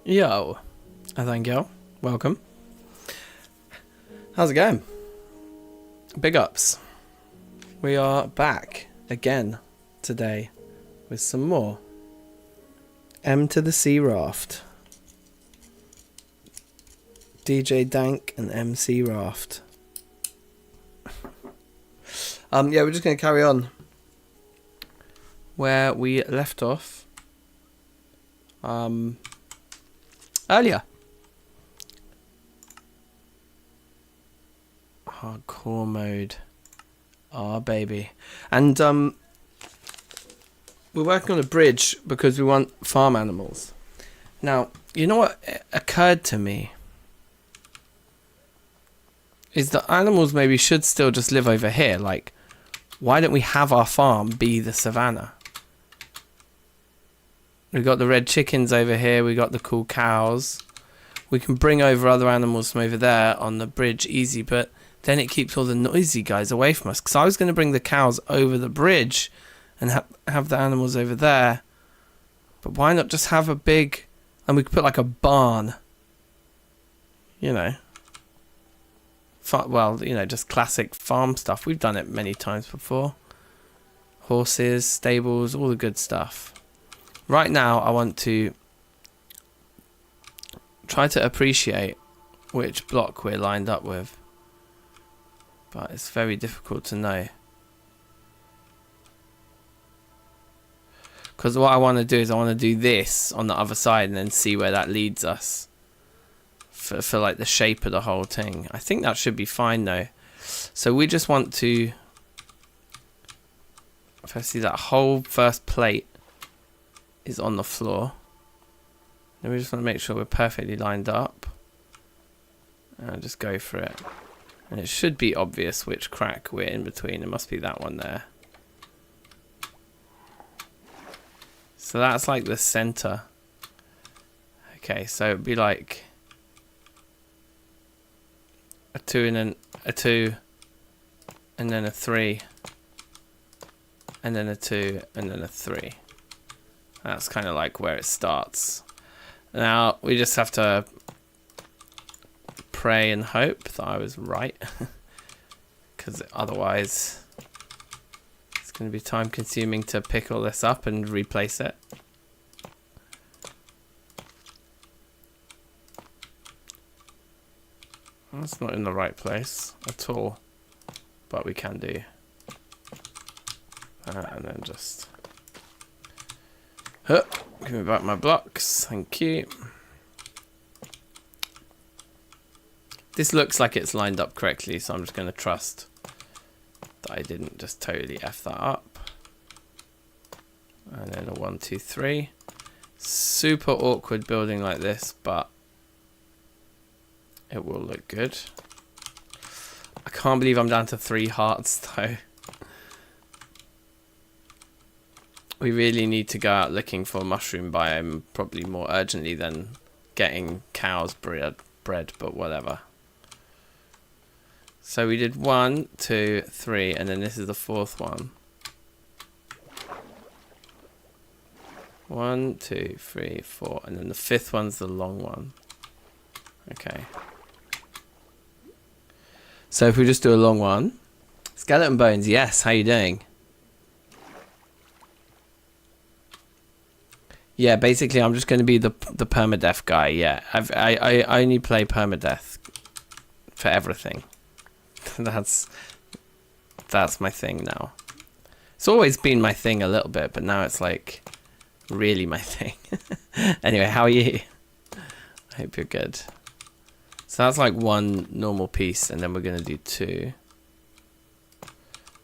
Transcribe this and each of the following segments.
Yo, thank you. Welcome. How's it going? Big ups. We are back again today with some more M to the C Raft. DJ Dank and MC Raft. Yeah, we're just going to carry on where we left off earlier. Hardcore mode. Ah, baby. And we're working on a bridge because we want farm animals. Now, you know what occurred to me? Is that animals maybe should still just live over here. Like, why don't we have our farm be the savannah? We got the red chickens over here. We got the cool cows. We can bring over other animals from over there on the bridge easy, but then it keeps all the noisy guys away from us. Because I was going to bring the cows over the bridge and have the animals over there. But why not just have a big... And we could put like a barn. You know. Well, you know, just classic farm stuff. We've done it many times before. Horses, stables, all the good stuff. Right now, I want to try to appreciate which block we're lined up with. But it's very difficult to know. Because what I want to do is I want to do this on the other side and then see where that leads us. For like the shape of the whole thing. I think that should be fine though. So we just want to... If I see that whole first plate is on the floor. Then we just want to make sure we're perfectly lined up. And just go for it. And it should be obvious which crack we're in between. It must be that one there. So that's like the center. Okay, so it'd be like a 2 and then a 2 and then a 3 and then a 2 and then a 3. That's kind of like where it starts. Now we just have to pray and hope that I was right, because otherwise it's going to be time consuming to pick all this up and replace it. That's not in the right place at all, but we can do that. And then just give me back my blocks, thank you. This looks like it's lined up correctly, so I'm just going to trust that I didn't just totally F that up. And then a 1, 2, 3. Super awkward building like this, but it will look good. I can't believe I'm down to 3 hearts though. We really need to go out looking for a mushroom biome probably more urgently than getting cows bread, but whatever. So we did 1, 2, 3, and then this is the 4th one. 1, 2, 3, 4, and then the 5th one's the long one. Okay. So if we just do a long one. Skeleton Bones, yes, how you doing? Yeah, basically I'm just going to be the permadeath guy, yeah. I only play permadeath for everything. That's my thing now. It's always been my thing a little bit, but now it's like really my thing. Anyway, how are you? I hope you're good. So that's like 1 normal piece, and then we're going to do 2.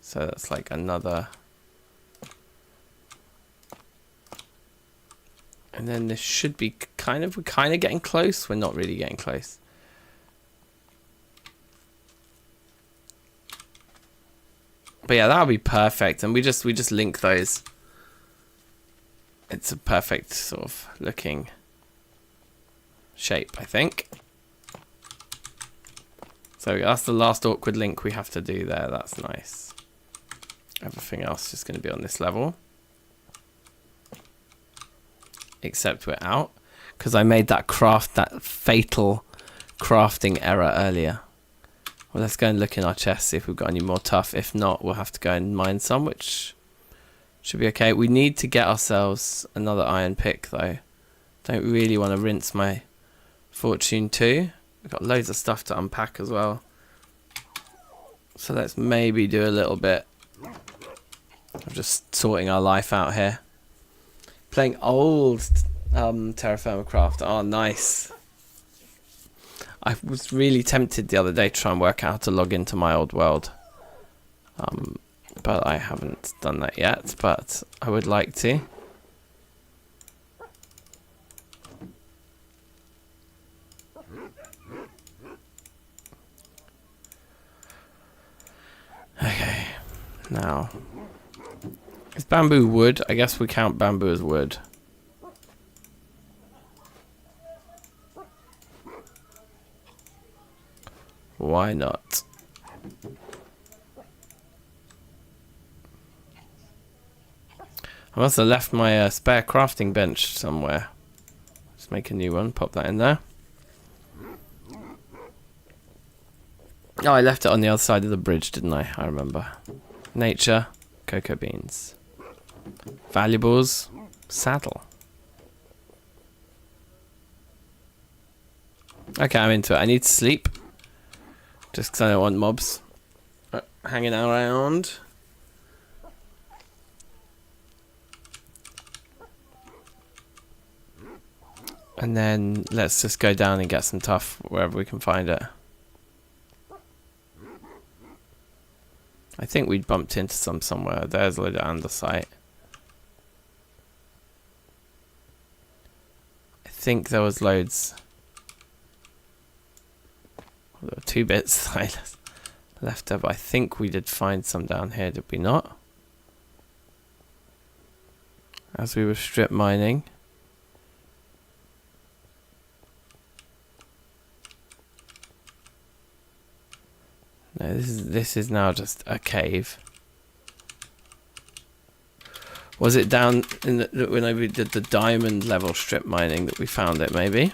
So that's like another. And then this should be we're kind of getting close. We're not really getting close. But yeah, that'll be perfect. And we just link those. It's a perfect sort of looking shape, I think. So that's the last awkward link we have to do there. That's nice. Everything else is just going to be on this level. Except we're out. because I made that fatal crafting error earlier. Well, let's go and look in our chest, see if we've got any more tough. If not, we'll have to go and mine some, which should be okay. We need to get ourselves another iron pick, though. Don't really want to rinse my fortune too. We've got loads of stuff to unpack as well. So let's maybe do a little bit of just sorting our life out here. Playing old Terra Firma Craft. Oh, nice. I was really tempted the other day to try and work out how to log into my old world. But I haven't done that yet, but I would like to. Okay, now, is bamboo wood? I guess we count bamboo as wood. Why not? I must have left my spare crafting bench somewhere. Let's make a new one, pop that in there. Oh, I left it on the other side of the bridge, didn't I? I remember. Nature, cocoa beans. Valuables, saddle. Okay, I'm into it. I need to sleep. Just because I don't want mobs hanging around. And then let's just go down and get some tough wherever we can find it. I think we bumped into some somewhere. There's a load of andesite. I think there was loads. There were 2 bits that I left there, but I think we did find some down here, did we not? As we were strip mining. No, this is now just a cave. Was it down in the, when we did the diamond level strip mining that we found it, maybe?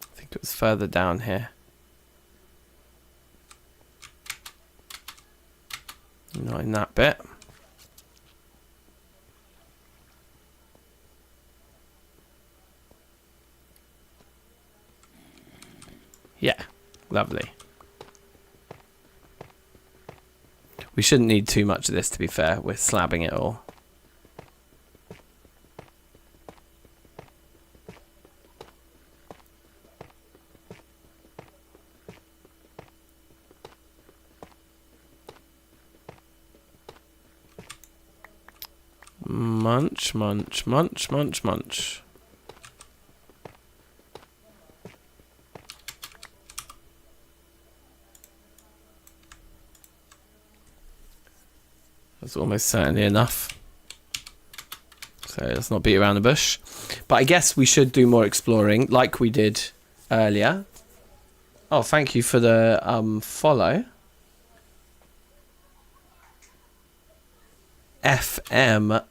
I think it was further down here. Not in that bit. Yeah, lovely. We shouldn't need too much of this, to be fair. We're slabbing it all. Munch, munch, munch, munch, munch. That's almost certainly enough. So let's not beat around the bush. But I guess we should do more exploring like we did earlier. Oh, thank you for the follow. FM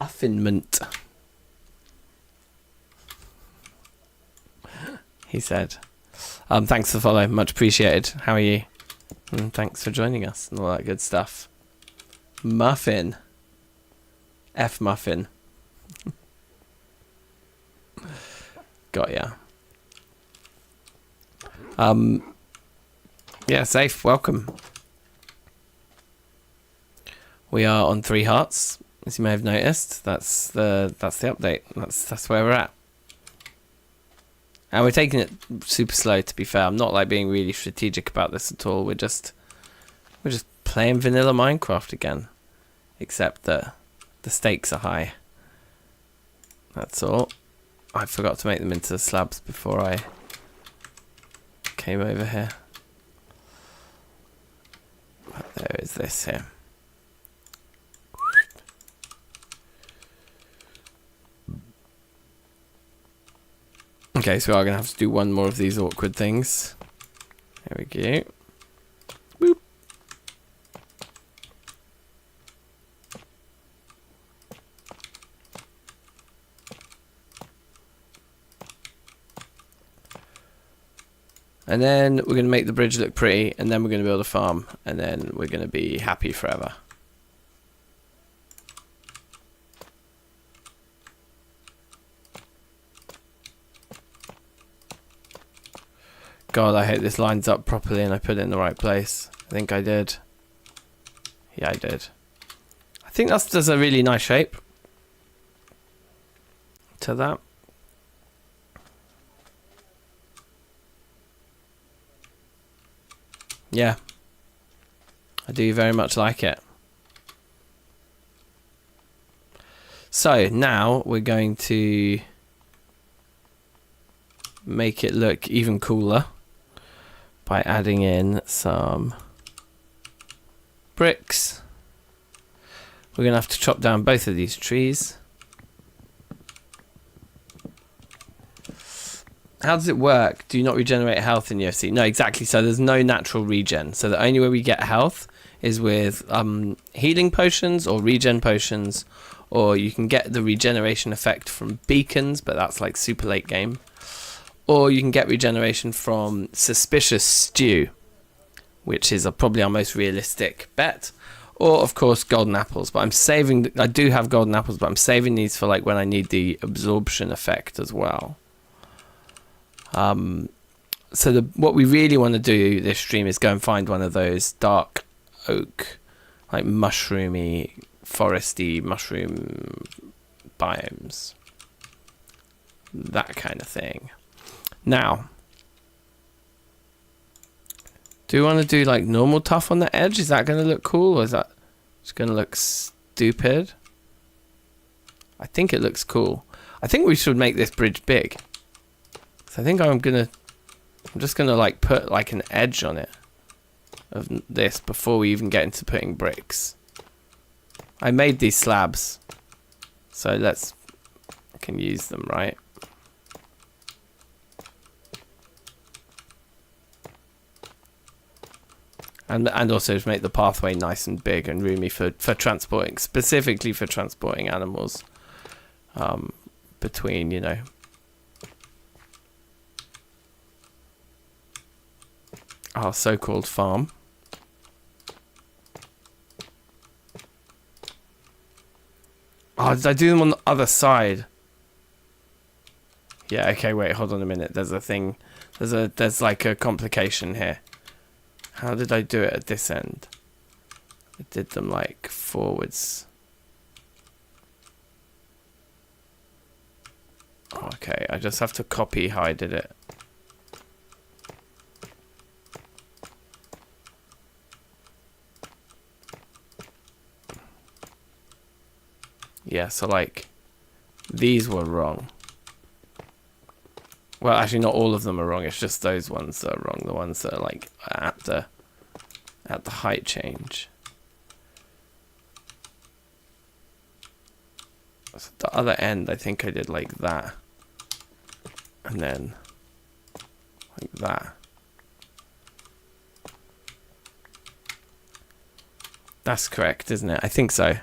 Uffinment. He said. Thanks for the follow, much appreciated. How are you? And thanks for joining us and all that good stuff. Muffin. F Muffin. Got ya. Yeah, safe. Welcome. We are on 3 hearts, as you may have noticed. That's the update. That's where we're at. And we're taking it super slow, to be fair. I'm not like being really strategic about this at all. We're just playing vanilla Minecraft again. Except that the stakes are high. That's all. I forgot to make them into slabs before I came over here. But there is this here. Okay, so we are going to have to do one more of these awkward things. There we go. Boop. And then we're going to make the bridge look pretty, and then we're going to build a farm, and then we're going to be happy forever. God, I hope this lines up properly and I put it in the right place. I think I did. Yeah, I did. I think that's a really nice shape to that. Yeah, I do very much like it. So now we're going to make it look even cooler by adding in some bricks. We're going to have to chop down both of these trees. How does it work? Do you not regenerate health in UHC? No, exactly. So there's no natural regen. So the only way we get health is with healing potions or regen potions, or you can get the regeneration effect from beacons, but that's like super late game. Or you can get regeneration from suspicious stew, which is probably our most realistic bet. Or of course golden apples, but I'm saving. I do have golden apples, but I'm saving these for like when I need the absorption effect as well. So what we really want to do this stream is go and find one of those dark oak, like mushroomy, foresty mushroom biomes. That kind of thing. Now, do we want to do like normal tough on the edge? Is that going to look cool, or is that just going to look stupid? I think it looks cool. I think we should make this bridge big. So I think I'm just gonna like put like an edge on it of this before we even get into putting bricks. I made these slabs, so I can use them, right? And also to make the pathway nice and big and roomy for transporting, specifically for transporting animals between, you know. Our so-called farm. Oh, did I do them on the other side? Yeah, okay, wait, hold on a minute. There's a thing. There's like a complication here. How did I do it at this end? I did them like forwards. Okay, I just have to copy how I did it. Yeah, so like these were wrong. Well, actually not all of them are wrong, it's just those ones that are wrong, the ones that are like at the height change. So the other end I think I did like that. And then like that. That's correct, isn't it? I think so.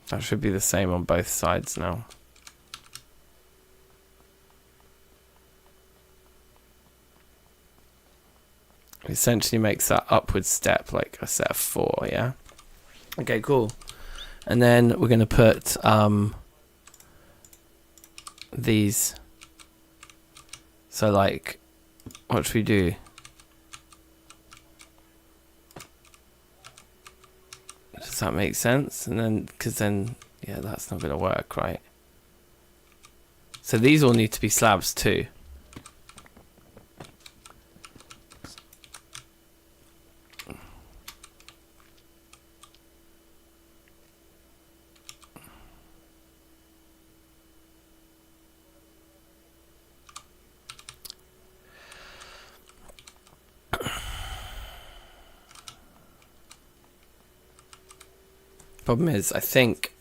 That should be the same on both sides now. It essentially makes that upward step like a set of 4, yeah? Okay, cool. And then we're going to put these. So like, what should we do? Does that make sense? And then, because then, yeah, that's not going to work, right? So these all need to be slabs too. Problem is, I think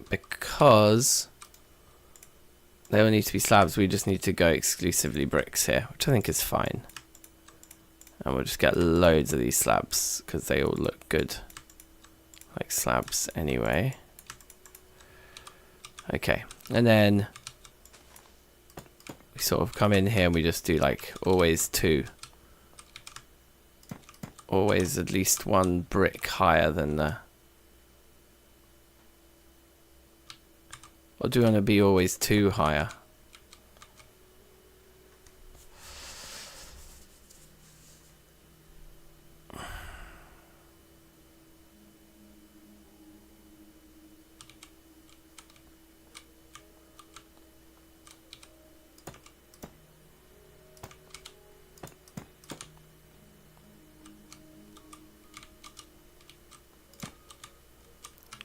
because they all need to be slabs, we just need to go exclusively bricks here, which I think is fine. And we'll just get loads of these slabs because they all look good. like slabs anyway. Okay, and then we sort of come in here and we just do like always 2. Always at least 1 brick higher than the... Or do you want to be always 2 higher?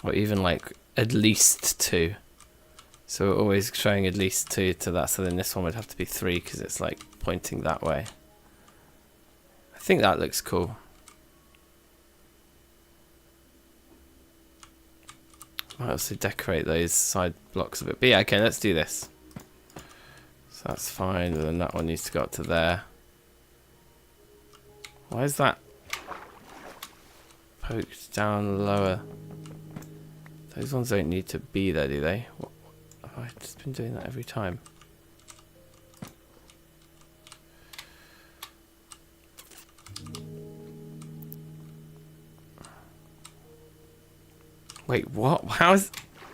Or even like at least 2. So we're always showing at least 2 to that. So then this one would have to be 3 because it's like pointing that way. I think that looks cool. Might also decorate those side blocks a bit. But yeah, okay, let's do this. So that's fine. And then that one needs to go up to there. Why is that poked down lower? Those ones don't need to be there, do they? What, have I just been doing that every time? Wait, what? How is...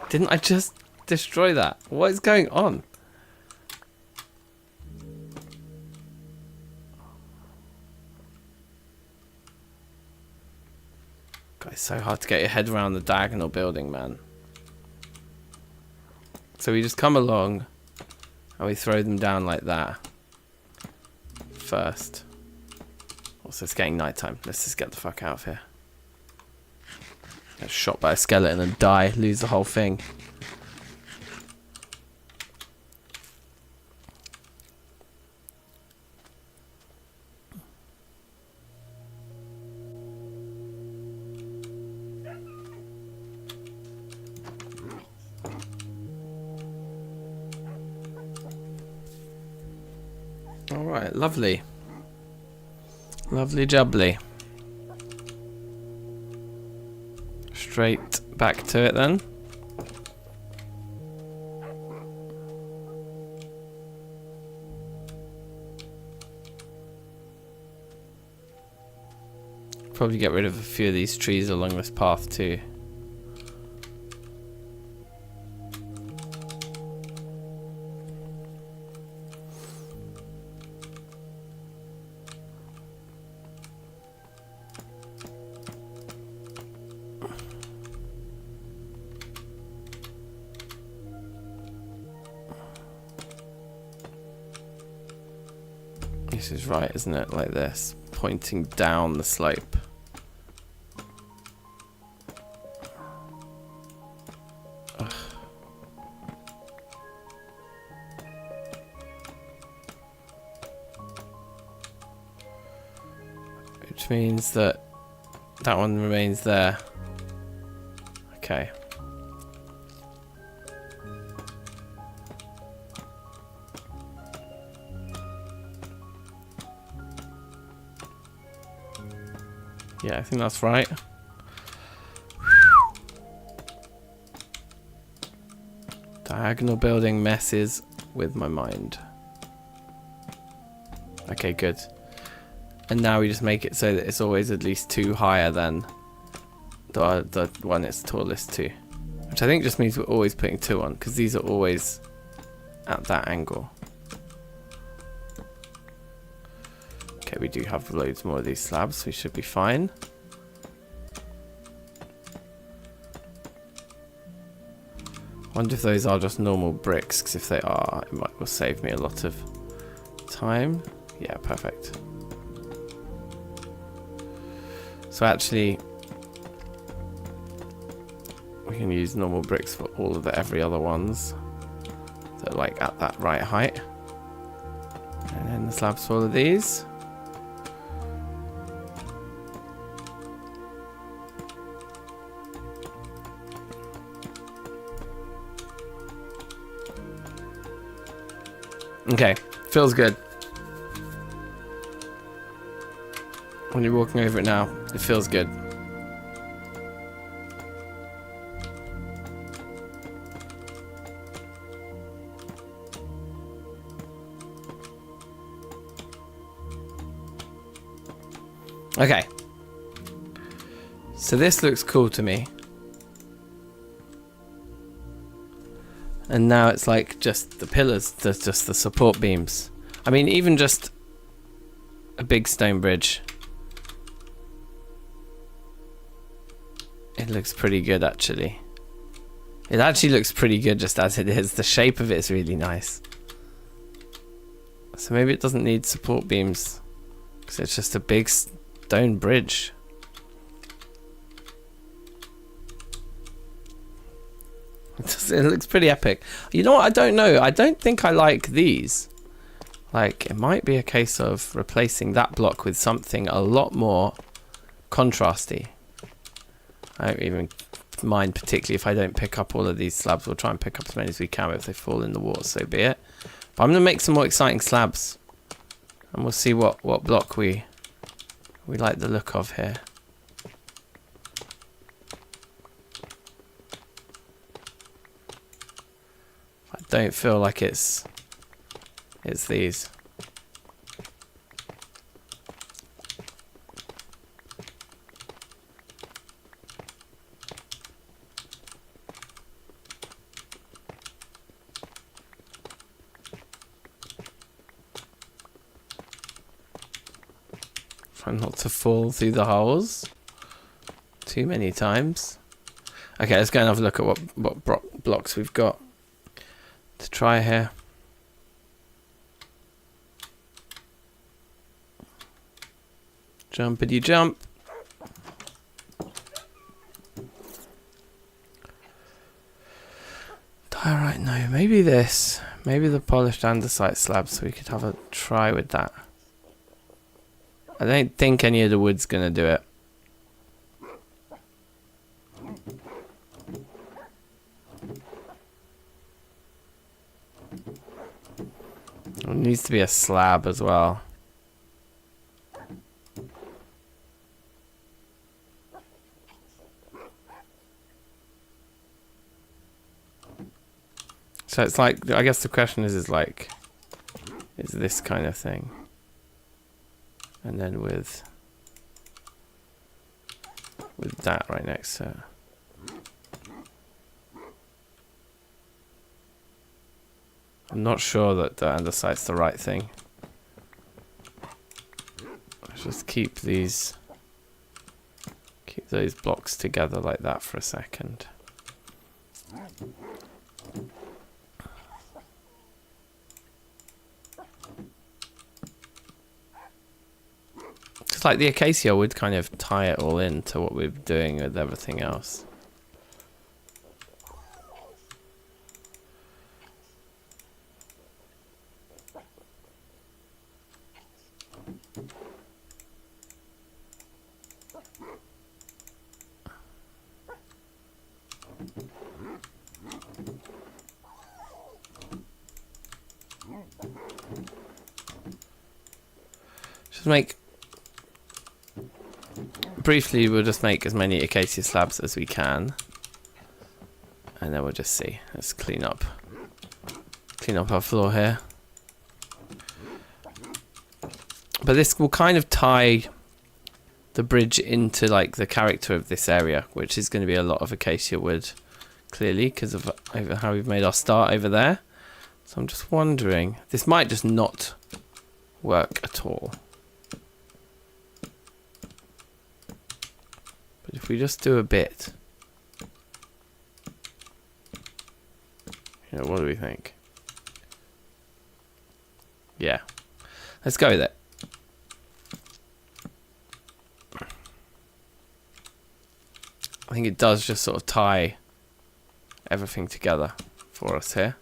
Didn't I just destroy that? What is going on? God, it's so hard to get your head around the diagonal building, man. So we just come along and we throw them down like that first. Also, it's getting nighttime. Let's just get the fuck out of here. Get shot by a skeleton and die, lose the whole thing. Alright, lovely. Lovely jubbly. Straight back to it then. Probably get rid of a few of these trees along this path too. This is right, isn't it? Like this, pointing down the slope. Ugh. Which means that that one remains there. Okay. Yeah, I think that's right. Diagonal building messes with my mind. Okay, good. And now we just make it so that it's always at least 2 higher than the one it's tallest to. Which I think just means we're always putting 2 on, because these are always at that angle. Okay, we do have loads more of these slabs, so we should be fine. Wonder if those are just normal bricks, because if they are, will save me a lot of time. Yeah, perfect. So actually, we can use normal bricks for all of the every other ones that are like at that right height. And then the slabs for all of these. Okay, feels good. When you're walking over it now, it feels good. Okay. So this looks cool to me. And now it's like just the pillars, just the support beams. I mean, even just a big stone bridge. It looks pretty good, actually. It actually looks pretty good just as it is. The shape of it is really nice. So maybe it doesn't need support beams, because it's just a big stone bridge. It looks pretty epic. You know what? I don't know. I don't think I like these. Like, it might be a case of replacing that block with something a lot more contrasty. I don't even mind particularly if I don't pick up all of these slabs. We'll try and pick up as many as we can. If they fall in the water, so be it. But I'm going to make some more exciting slabs. And we'll see what block we like the look of here. I don't feel like it's these. Try not to fall through the holes too many times. Okay, let's go and have a look at what blocks we've got to try here. Jumpity jump. Diorite, no, maybe this. Maybe the polished andesite slab, so we could have a try with that. I don't think any of the wood's gonna do it. It needs to be a slab as well. So it's like, I guess the question is like, is this kind of thing? And then with that right next to it. I'm not sure that the andesite's the right thing. Let's just keep those blocks together like that for a second. It's like the acacia would kind of tie it all into what we're doing with everything else. Just make... Briefly, we'll just make as many acacia slabs as we can. And then we'll just see. Let's clean up our floor here. But this will kind of tie the bridge into like the character of this area, which is going to be a lot of acacia wood, clearly, because of how we've made our start over there. So I'm just wondering, this might just not work at all. But if we just do a bit, what do we think? Yeah, let's go with it. I think it does just sort of tie everything together for us here.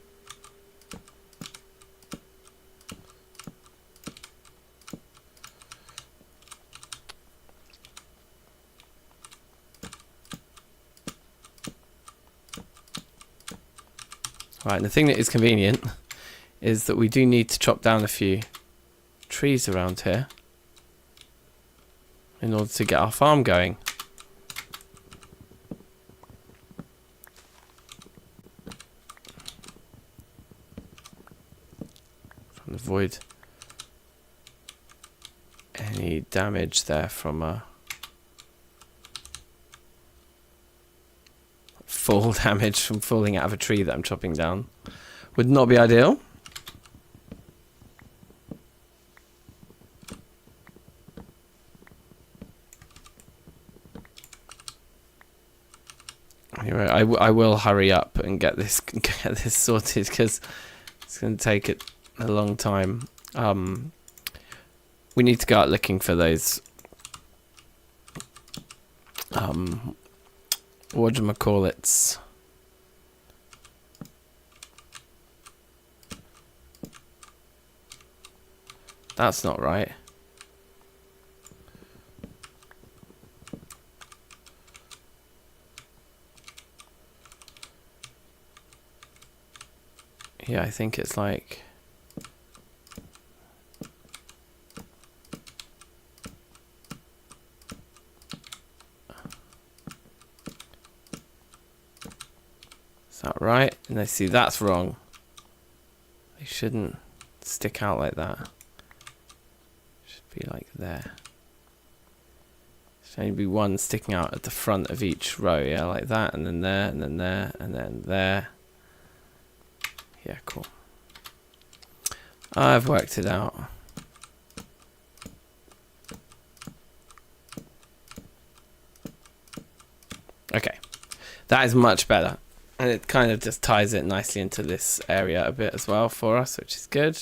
Right, and the thing that is convenient is that we do need to chop down a few trees around here in order to get our farm going. Trying to avoid any any damage there from a fall damage from falling out of a tree that I'm chopping down. Would not be ideal. Anyway, I will hurry up and get this sorted because it's going to take it a long time. We need to go out looking for those whatchamacallits. That's not right. Yeah, I think it's like... Is that right? And I see that's wrong. They shouldn't stick out like that. Should be like there. Should only be one sticking out at the front of each row, yeah, like that, and then there, and then there, and then there. Yeah, cool. I've worked it out. Okay. That is much better. And it kind of just ties it nicely into this area a bit as well for us, which is good.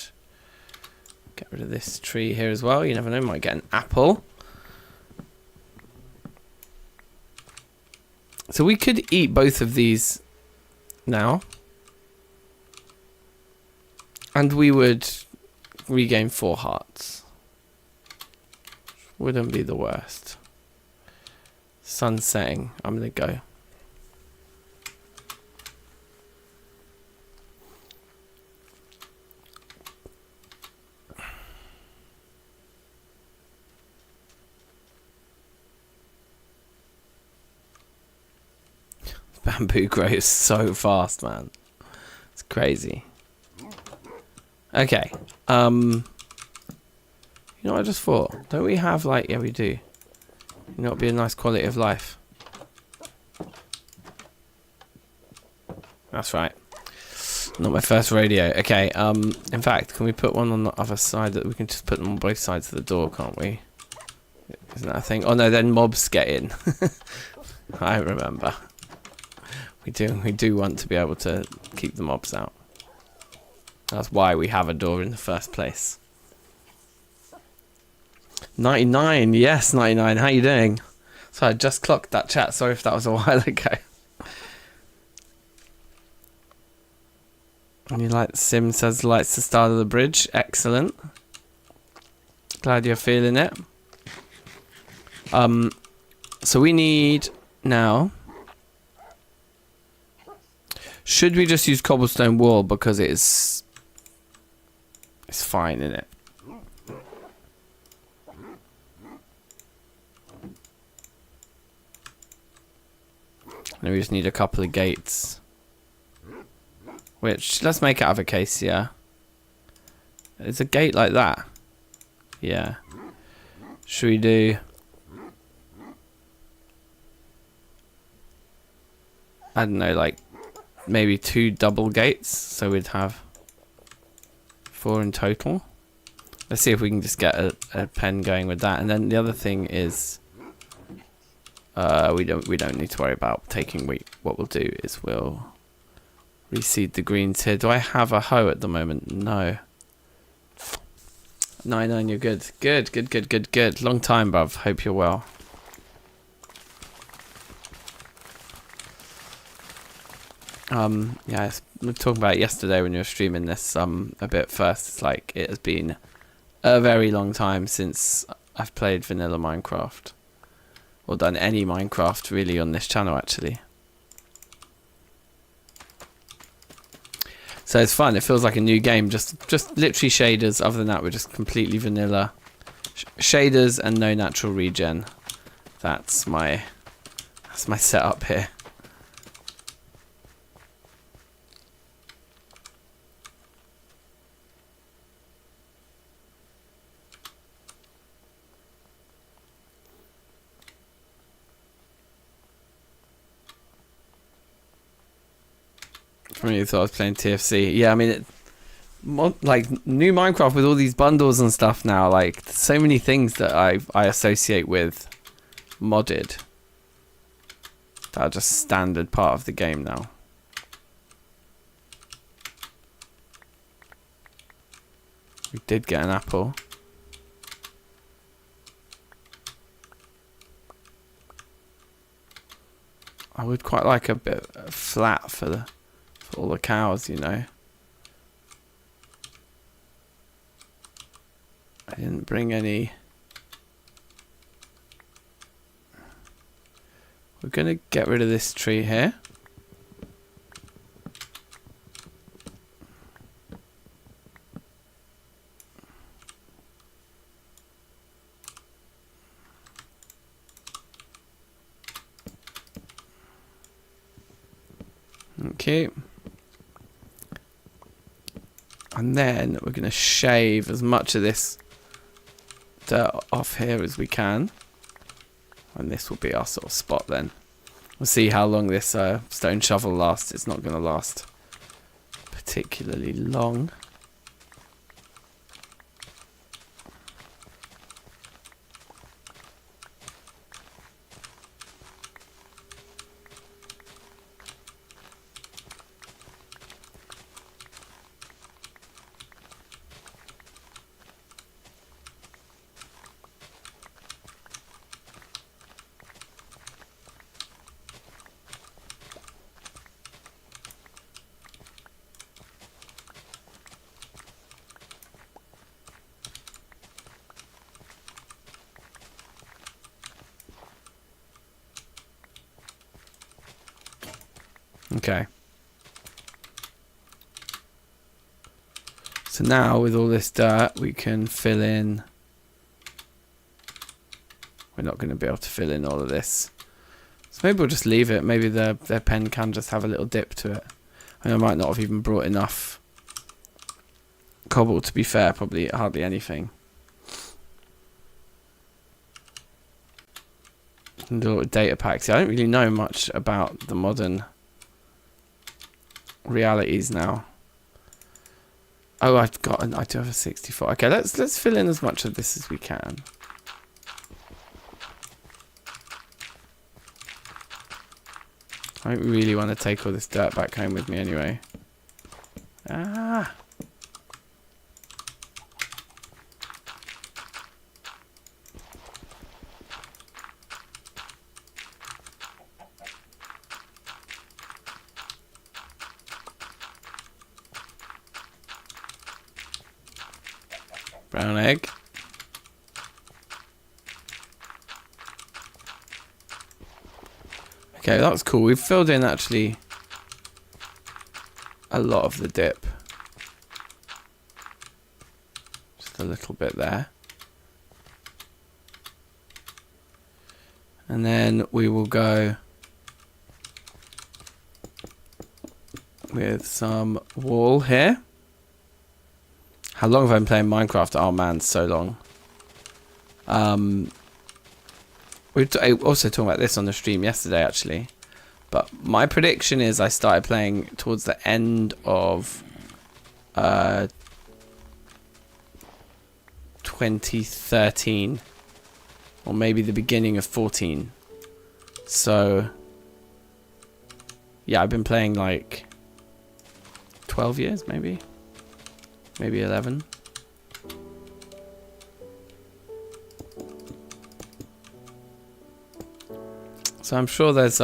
Get rid of this tree here as well. You never know, might get an apple. So we could eat both of these now. And we would regain 4 hearts. Wouldn't be the worst. Sun setting. I'm going to go. Bamboo grows so fast, man. It's crazy. Okay. You know what I just thought? Don't we have like... Yeah, we do. You know, it'd be a nice quality of life. That's right. Not my first radio. Okay, in fact, can we put one on the other side that we can just put them on both sides of the door, can't we? Isn't that a thing? Oh no, then mobs get in. I remember. We do want to be able to keep the mobs out. That's why we have a door in the first place. 99, yes, 99. How you doing? So I just clocked that chat. Sorry if that was a while ago. And you like Sim says likes the start of the bridge. Excellent. Glad you're feeling it. So we need now. Should we just use cobblestone wall because it's fine, isn't it? And we just need a couple of gates. Which, let's make it out of a case, yeah. It's a gate like that. Yeah. Should we do... I don't know, like... maybe 2 double gates, so we'd have 4 in total. Let's see if we can just get a pen going with that. And then the other thing is we don't need to worry about taking wheat. What we'll do is we'll reseed the greens here. Do I have a hoe at the moment? No. 99, you're good. Good. Long time, bruv. Hope you're well. Yeah, we were talking about it yesterday when you were streaming this a bit first. It's like it has been a very long time since I've played vanilla Minecraft. Or done any Minecraft really on this channel actually. So it's fun, it feels like a new game, just literally shaders. Other than that we're just completely vanilla. Shaders and no natural regen. That's my setup here. from you thought I was playing TFC. Yeah, I mean, like new Minecraft with all these bundles and stuff now. Like so many things that I associate with modded that are just standard part of the game now. We did get an apple. I would quite like a bit flat for all the cows, you know. I didn't bring any. We're gonna get rid of this tree here. Okay. And then we're going to shave as much of this dirt off here as we can. And this will be our sort of spot then. We'll see how long this stone shovel lasts. It's not going to last particularly long. Okay. So now with all this dirt we can fill in. We're not going to be able to fill in all of this. So maybe we'll just leave it. Maybe their pen can just have a little dip to it. I mean, I might not have even brought enough cobble, to be fair, probably hardly anything. And a little data packs. I don't really know much about the modern realities now. Oh, I do have a 64. Okay, let's fill in as much of this as we can. I don't really want to take all this dirt back home with me anyway. Ah. Brown egg. Okay, that's cool. We've filled in actually a lot of the dip. Just a little bit there. And then we will go with some wall here. How long have I been playing Minecraft? Oh man, so long. We were also talking about this on the stream yesterday, actually. But my prediction is I started playing towards the end of 2013. Or maybe the beginning of 14. So, yeah, I've been playing like 12 years, maybe. Maybe 11. So I'm sure there's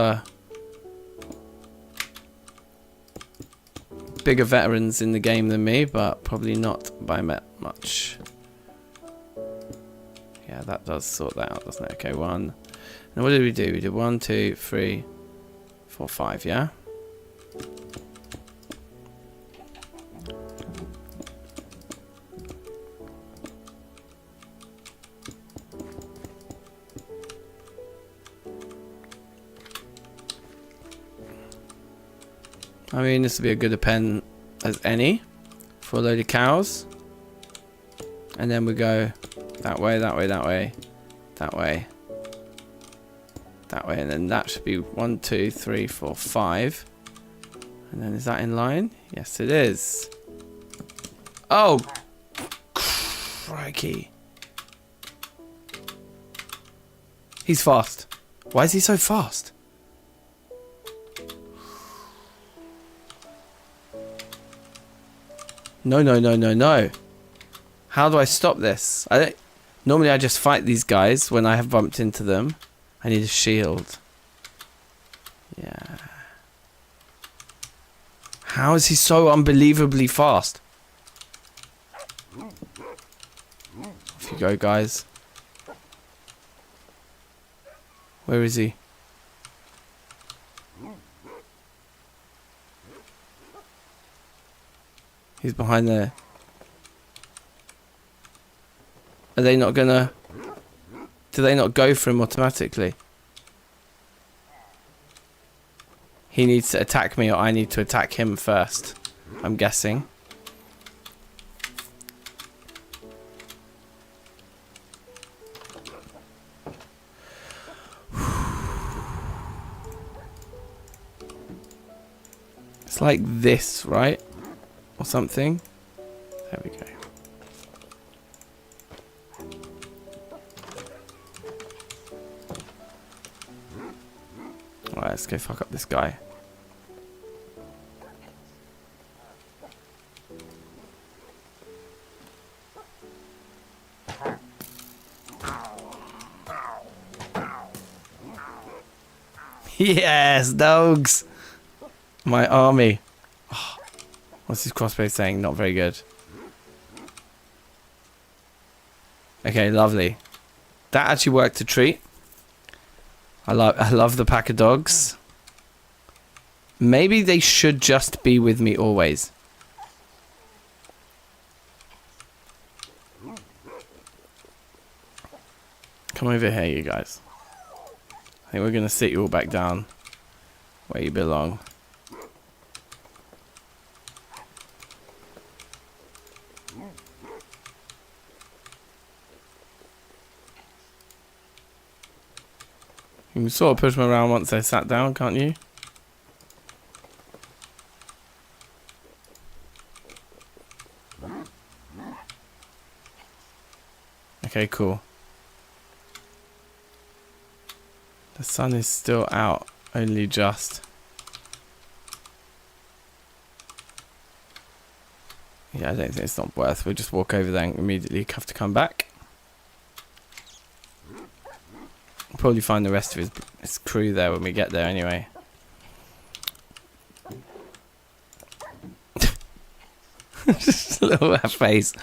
bigger veterans in the game than me, but probably not by much. Yeah, that does sort that out, doesn't it? Okay, 1. And what did we do? We did 1, 2, 3, 4, 5, yeah? I mean, this would be a good pen as any for a load of cows. And then we go that way, that way, that way, that way, that way. And then that should be 1, 2, 3, 4, 5. And then is that in line? Yes, it is. Oh, crikey. He's fast. Why is he so fast? No, no, no, no, no. How do I stop this? Normally I just fight these guys when I have bumped into them. I need a shield. Yeah. How is he so unbelievably fast? Off you go, guys. Where is he? He's behind there. Are they not gonna... Do they not go for him automatically? He needs to attack me or I need to attack him first. I'm guessing. It's like this, right? Or something. There we go. Alright, let's go fuck up this guy. Yes, dogs! My army. Oh, what's his crossbow saying? Not very good. Okay, lovely. That actually worked a treat. I love the pack of dogs. Maybe they should just be with me always. Come over here, you guys. I think we're going to sit you all back down where you belong. You can sort of push them around once they sat down, can't you? Okay, cool. The sun is still out, only just. Yeah, I don't think it's not worth. We'll just walk over there and immediately have to come back. We'll probably find the rest of his crew there when we get there anyway. Just a little face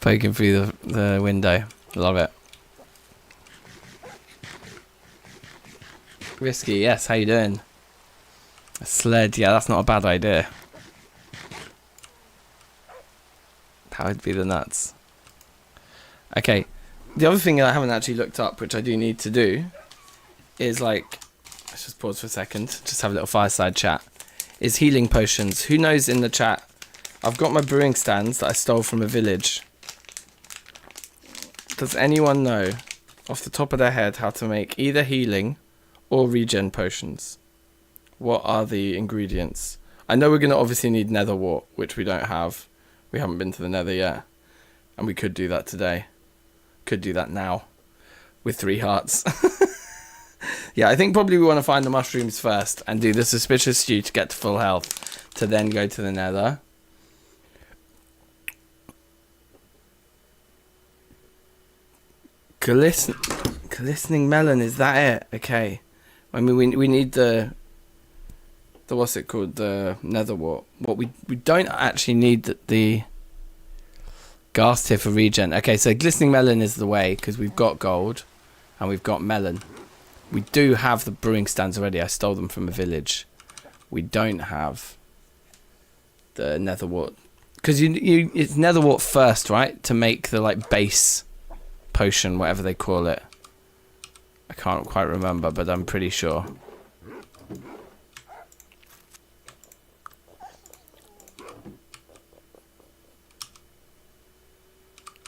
poking through the window. Love it. Risky, yes, how you doing? A sled, yeah, that's not a bad idea. That would be the nuts. Okay, the other thing that I haven't actually looked up, which I do need to do, is like, let's just pause for a second, just have a little fireside chat, is healing potions. Who knows in the chat? I've got my brewing stands that I stole from a village. Does anyone know, off the top of their head, how to make either healing or regen potions? What are the ingredients? I know we're going to obviously need nether wart, which we don't have. We haven't been to the nether yet. And we could do that today. Could do that now. With 3 hearts. Yeah, I think probably we want to find the mushrooms first and do the suspicious stew to get to full health. To then go to the nether. Glistening melon, is that it? Okay. I mean, we need the what's it called? The nether wart. What we don't actually need the ghast here for regen. Okay, so glistening melon is the way because we've got gold and we've got melon. We do have the brewing stands already. I stole them from a village. We don't have the nether wart because it's nether wart first, right? To make the like base potion, whatever they call it. I can't quite remember, but I'm pretty sure.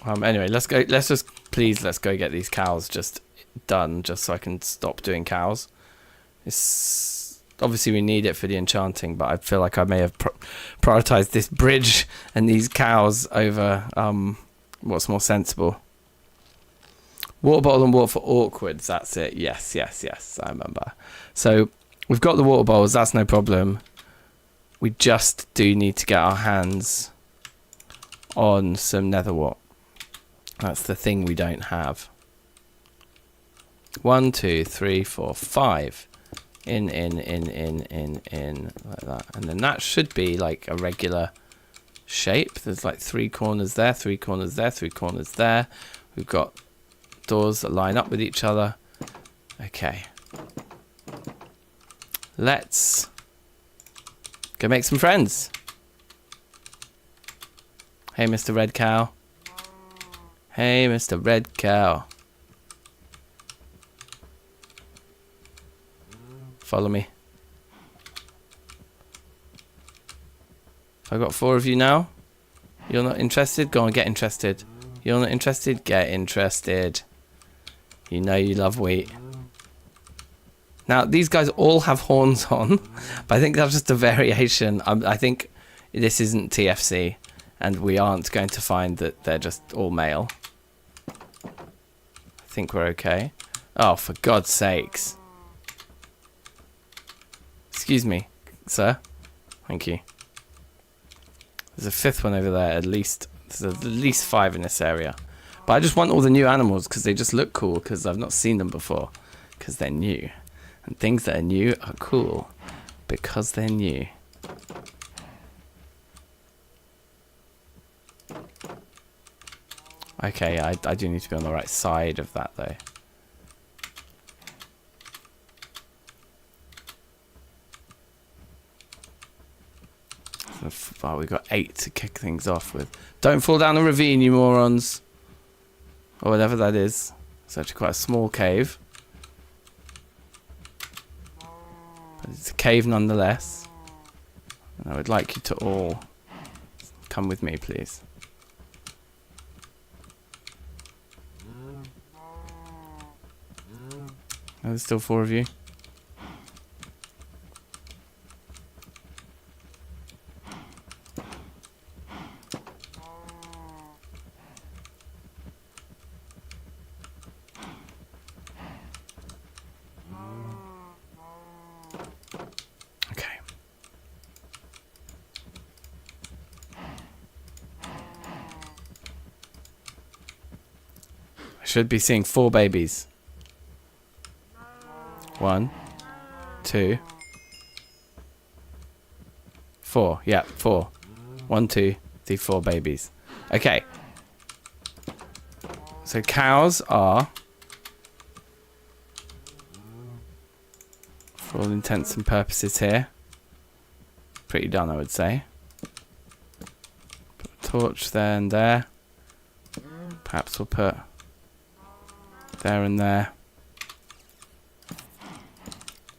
Anyway, let's go. Let's go get these cows just done, just so I can stop doing cows. obviously we need it for the enchanting, but I feel like I may have prioritized this bridge and these cows over what's more sensible. Water bottle and water for awkwards, that's it. Yes, I remember. So we've got the water bowls, that's no problem. We just do need to get our hands on some nether wart. That's the thing we don't have. 1, 2, 3, 4, 5. In, like that. And then that should be like a regular shape. There's like 3 corners there, 3 corners there, 3 corners there. We've got doors that line up with each other. Okay. Let's go make some friends. Hey, Mr. Red Cow. Hey, Mr. Red Cow. Follow me. I've got 4 of you now. You're not interested? Go on, get interested. You're not interested? Get interested. You know you love wheat. Now, these guys all have horns on, but I think that's just a variation. I think this isn't TFC, and we aren't going to find that they're just all male. I think we're okay. Oh, for God's sakes. Excuse me, sir. Thank you. There's a 5th one over there, at least. There's at least 5 in this area. But I just want all the new animals because they just look cool because I've not seen them before. Because they're new. And things that are new are cool because they're new. Okay, I do need to be on the right side of that though. Oh, we've got 8 to kick things off with. Don't fall down the ravine, you morons. Or whatever that is. It's actually quite a small cave. But it's a cave nonetheless. And I would like you to all come with me, please. Oh, there's still 4 of you. Should be seeing 4 babies. 1, 2, 4. Yeah, 4. 1, 2, 3, 4 babies. Okay. So cows are, for all intents and purposes here, pretty done, I would say. Put a torch there and there. Perhaps we'll put there and there.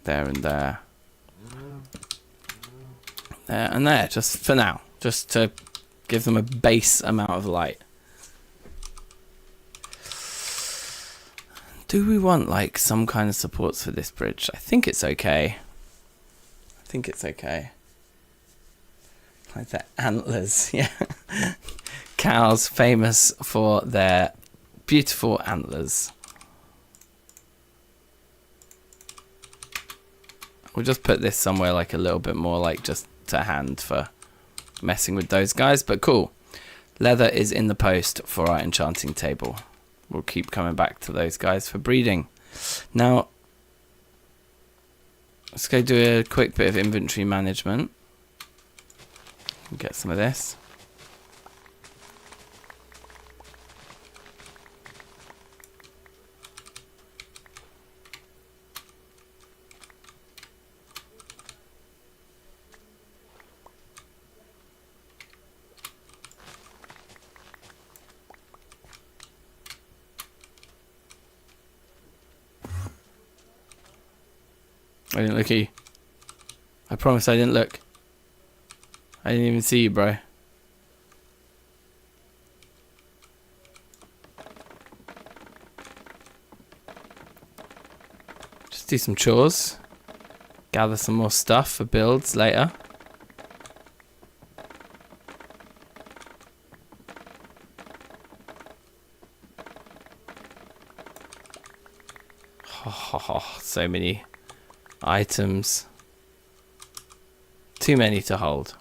There and there. There and there, just for now. Just to give them a base amount of light. Do we want like some kind of supports for this bridge? I think it's okay. I think it's okay. Like the antlers, yeah. Cows famous for their beautiful antlers. We'll just put this somewhere like a little bit more like just to hand for messing with those guys, but cool. Leather is in the post for our enchanting table. We'll keep coming back to those guys for breeding. Now, let's go do a quick bit of inventory management. Get some of this. I didn't look at you. I promise I didn't look. I didn't even see you, bro. Just do some chores. Gather some more stuff for builds later. Oh, so many items. Too many to hold.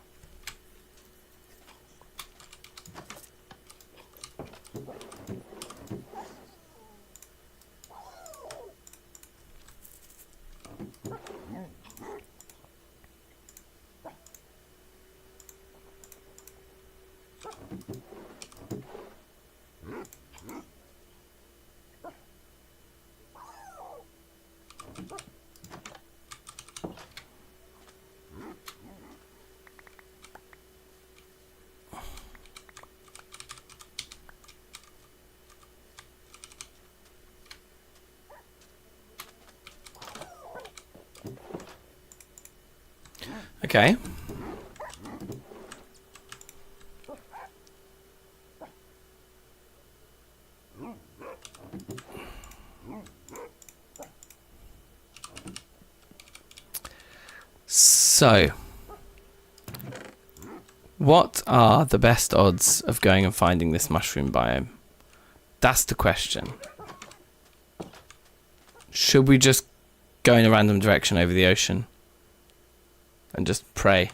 Okay. So, what are the best odds of going and finding this mushroom biome? That's the question. Should we just go in a random direction over the ocean and just pray?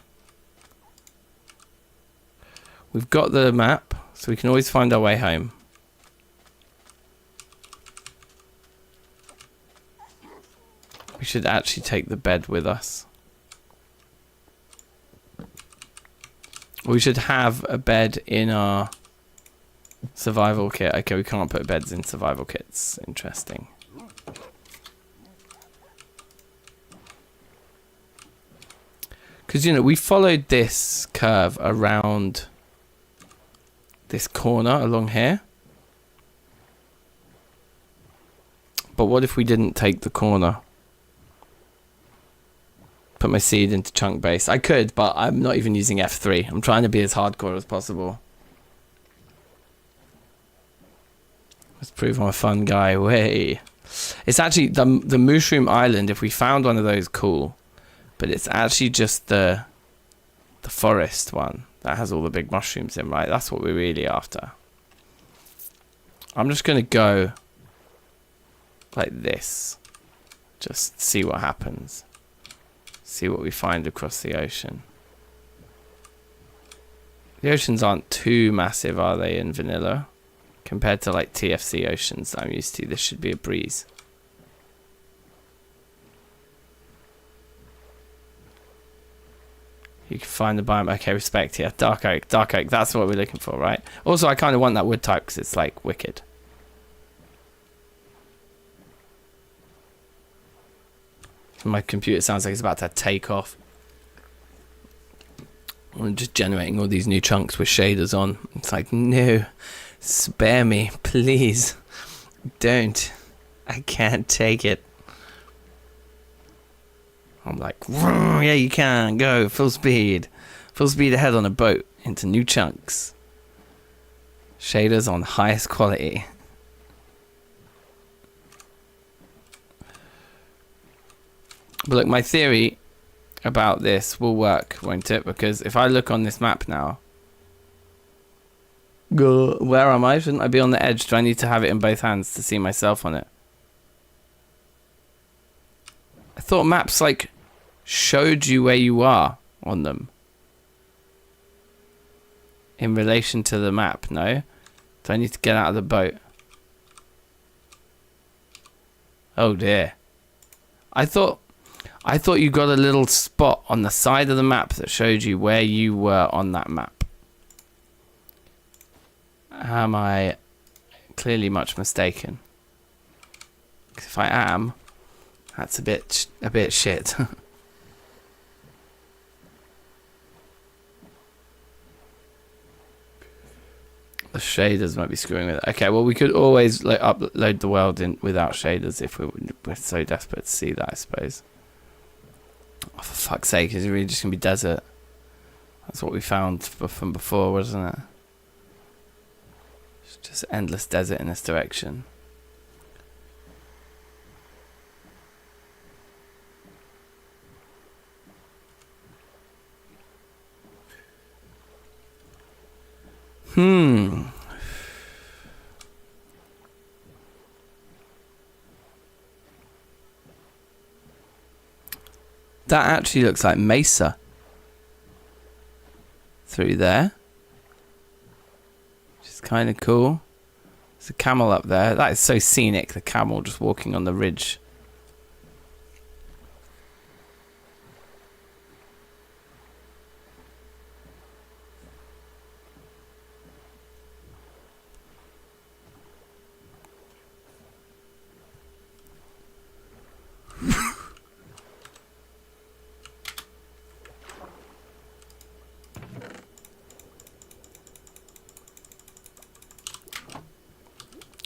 We've got the map, so we can always find our way home. We should actually take the bed with us. We should have a bed in our survival kit. Okay, we can't put beds in survival kits. Interesting. Because, you know, we followed this curve around this corner along here. But what if we didn't take the corner? Put my seed into chunk base. I could, but I'm not even using F3. I'm trying to be as hardcore as possible. Let's prove I'm a fun guy. Way. It's actually the mushroom island. If we found one of those, cool. But it's actually just the forest one that has all the big mushrooms in, right? That's what we're really after. I'm just going to go like this. Just see what happens. See what we find across the ocean. The oceans aren't too massive, are they, in vanilla? Compared to like TFC oceans that I'm used to, this should be a breeze. You can find the biome. Okay, respect here. Dark oak. Dark oak. That's what we're looking for, right? Also, I kind of want that wood type because it's like wicked. My computer sounds like it's about to take off. I'm just generating all these new chunks with shaders on. It's like, no, spare me, please. Don't. I can't take it. I'm like, yeah, you can. Go, full speed. Full speed ahead on a boat into new chunks. Shaders on highest quality. But look, my theory about this will work, won't it? Because if I look on this map now, where am I? Shouldn't I be on the edge? Do I need to have it in both hands to see myself on it? I thought maps like showed you where you are on them in relation to the map. No? Do I need to get out of the boat? Oh dear. I thought you got a little spot on the side of the map that showed you where you were on that map. Am I clearly much mistaken? 'Cause if I am, that's a bit shit. The shaders might be screwing with it. Okay, well, we could always like upload the world in without shaders if we're so desperate to see that, I suppose. Oh, for fuck's sake, is it really just going to be desert? That's what we found from before, wasn't it? It's just endless desert in this direction. That actually looks like Mesa. Through there. Which is kind of cool. There's a camel up there. That is so scenic, the camel just walking on the ridge.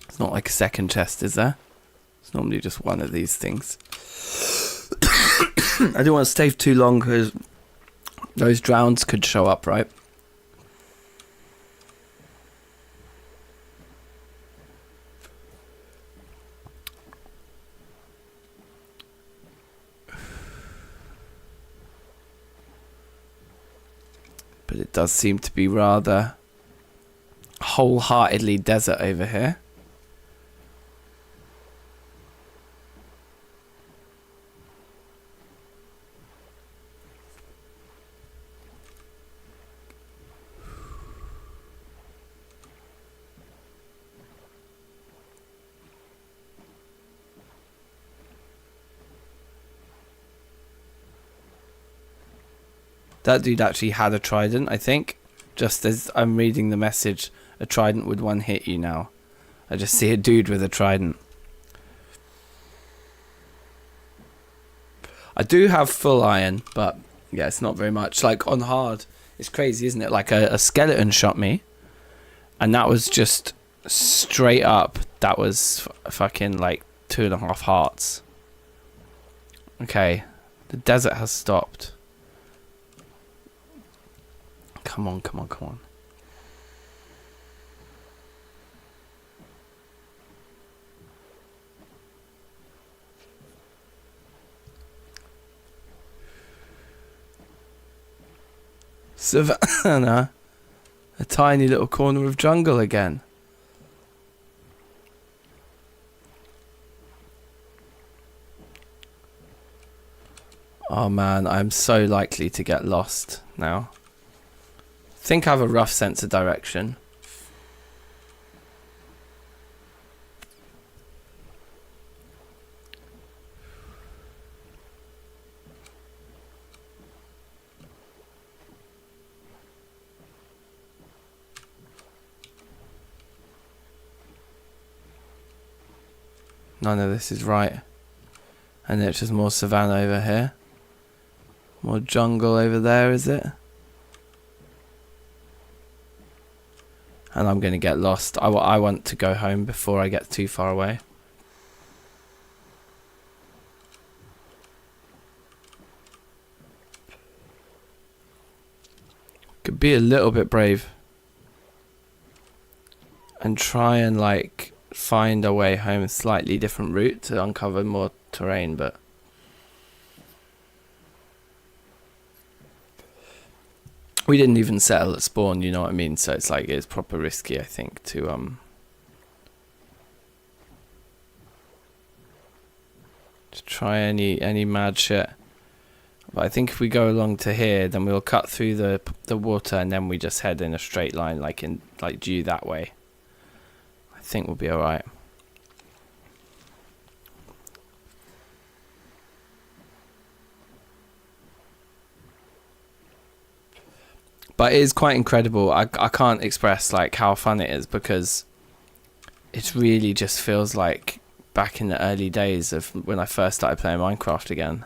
It's not like a second chest, is there? It's normally just one of these things. I don't want to stay for too long because those drowns could show up, right? But it does seem to be rather wholeheartedly desert over here. That dude actually had a trident, I think. Just as I'm reading the message, a trident would one hit you now. I just see a dude with a trident. I do have full iron, but yeah, it's not very much. Like on hard, it's crazy, isn't it? Like a skeleton shot me, and that was just straight up. That was fucking like 2.5 hearts. Okay, the desert has stopped. Come on, come on, come on. Savannah. A tiny little corner of jungle again. Oh man, I'm so likely to get lost now. I think I have a rough sense of direction. None of this is right. And it's just more savannah over here. More jungle over there, is it? And I'm going to get lost. I want to go home before I get too far away. Could be a little bit brave. And try and like find a way home, a slightly different route to uncover more terrain, but we didn't even settle at spawn, you know what I mean? So it's like, it's proper risky, I think, to try any mad shit. But I think if we go along to here, then we'll cut through the water, and then we just head in a straight line, like due that way. I think we'll be alright. But it is quite incredible. I can't express like how fun it is, because it really just feels like back in the early days of when I first started playing Minecraft again.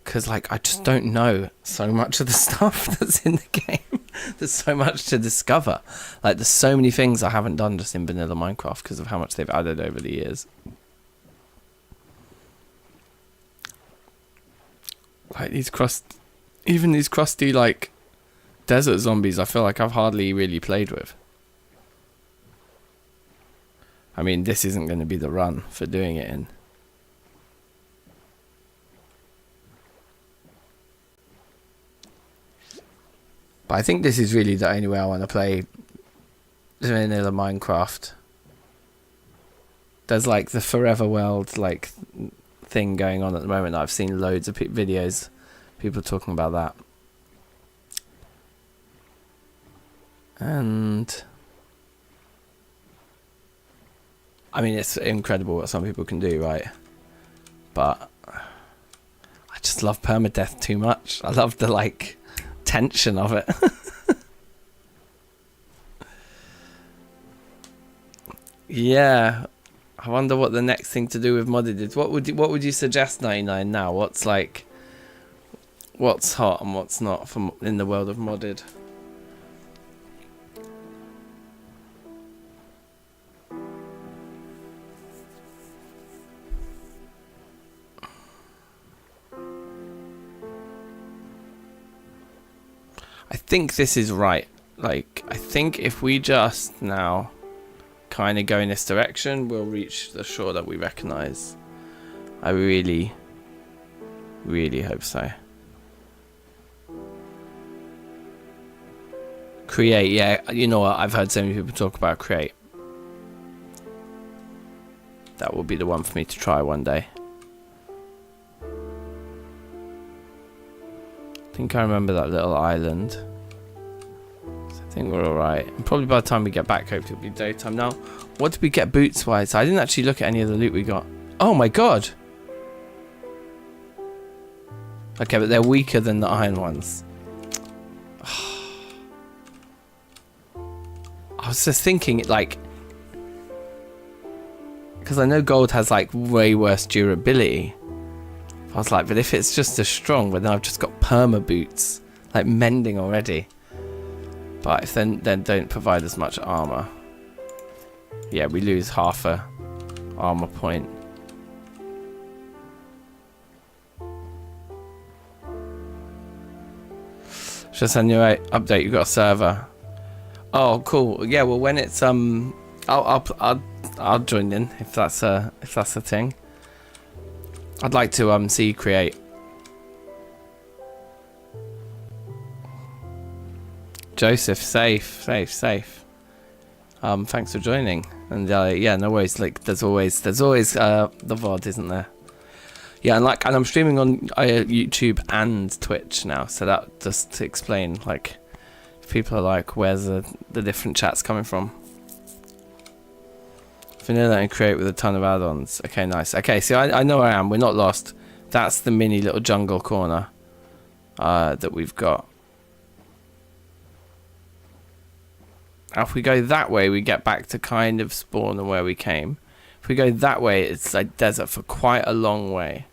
Because like I just don't know so much of the stuff that's in the game. There's so much to discover. Like there's so many things I haven't done just in vanilla Minecraft because of how much they've added over the years. Like even these crusty like desert zombies, I feel like I've hardly really played with. I mean, this isn't going to be the run for doing it in. But I think this is really the only way I want to play vanilla Minecraft. There's like the Forever World like thing going on at the moment. I've seen loads of videos, people talking about that. And I mean, it's incredible what some people can do, right? But I just love permadeath too much. I love the like tension of it. Yeah, I wonder what the next thing to do with modded is. What would you suggest, 99 now? What's hot and what's not from in the world of modded? I think this is right. Like, I think if we just now kind of go in this direction, we'll reach the shore that we recognize. I really, really hope so. Create, yeah, you know what? I've heard so many people talk about create. That will be the one for me to try one day. I think I remember that little island. I think we're alright. And probably by the time we get back, hopefully it'll be daytime. Now, what did we get boots wise? I didn't actually look at any of the loot we got. Oh my god! Okay, but they're weaker than the iron ones. I was just thinking, like, because I know gold has like way worse durability. I was like, but if it's just as strong, but then I've just got perma boots, like mending already. But if then don't provide as much armor. Yeah, we lose half a armor point. Just a new update. You got a server. Oh, cool. Yeah. Well, when it's I'll join in if that's a thing. I'd like to see create. Joseph, safe. Thanks for joining. And yeah, no worries. Like, there's always the VOD, isn't there? Yeah, and I'm streaming on YouTube and Twitch now, so that just to explain, like, if people are like, where's the different chats coming from? Vanilla and create with a ton of add-ons. Okay, nice. Okay, so I know where I am. We're not lost. That's the mini little jungle corner that we've got. Now, if we go that way, we get back to kind of spawn and where we came. If we go that way, it's like desert for quite a long way.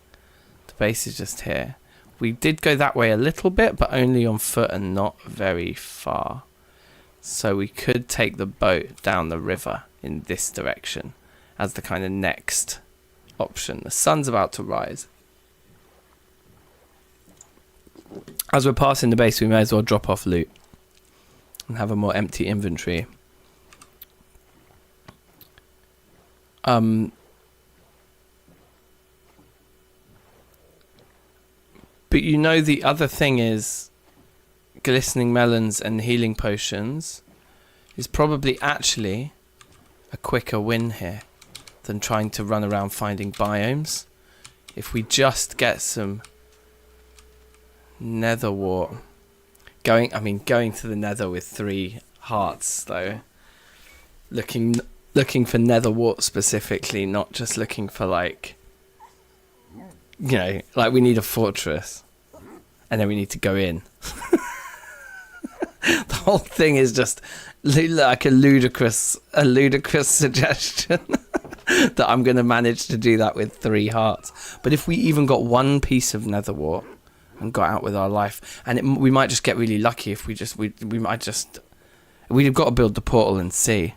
The base is just here. We did go that way a little bit, but only on foot and not very far. So we could take the boat down the river in this direction as the kind of next option. The sun's about to rise. As we're passing the base, we may as well drop off loot and have a more empty inventory. But you know, the other thing is glistening melons and healing potions is probably actually a quicker win here than trying to run around finding biomes. If we just get some nether wart, going to the nether with 3 hearts though, looking for nether wart specifically, not just looking for, like, you know, like we need a fortress and then we need to go in. The whole thing is just like a ludicrous suggestion that I'm going to manage to do that with 3 hearts. But if we even got 1 piece of nether wart and got out with our life, and we might just get really lucky if we'd have got to build the portal and see.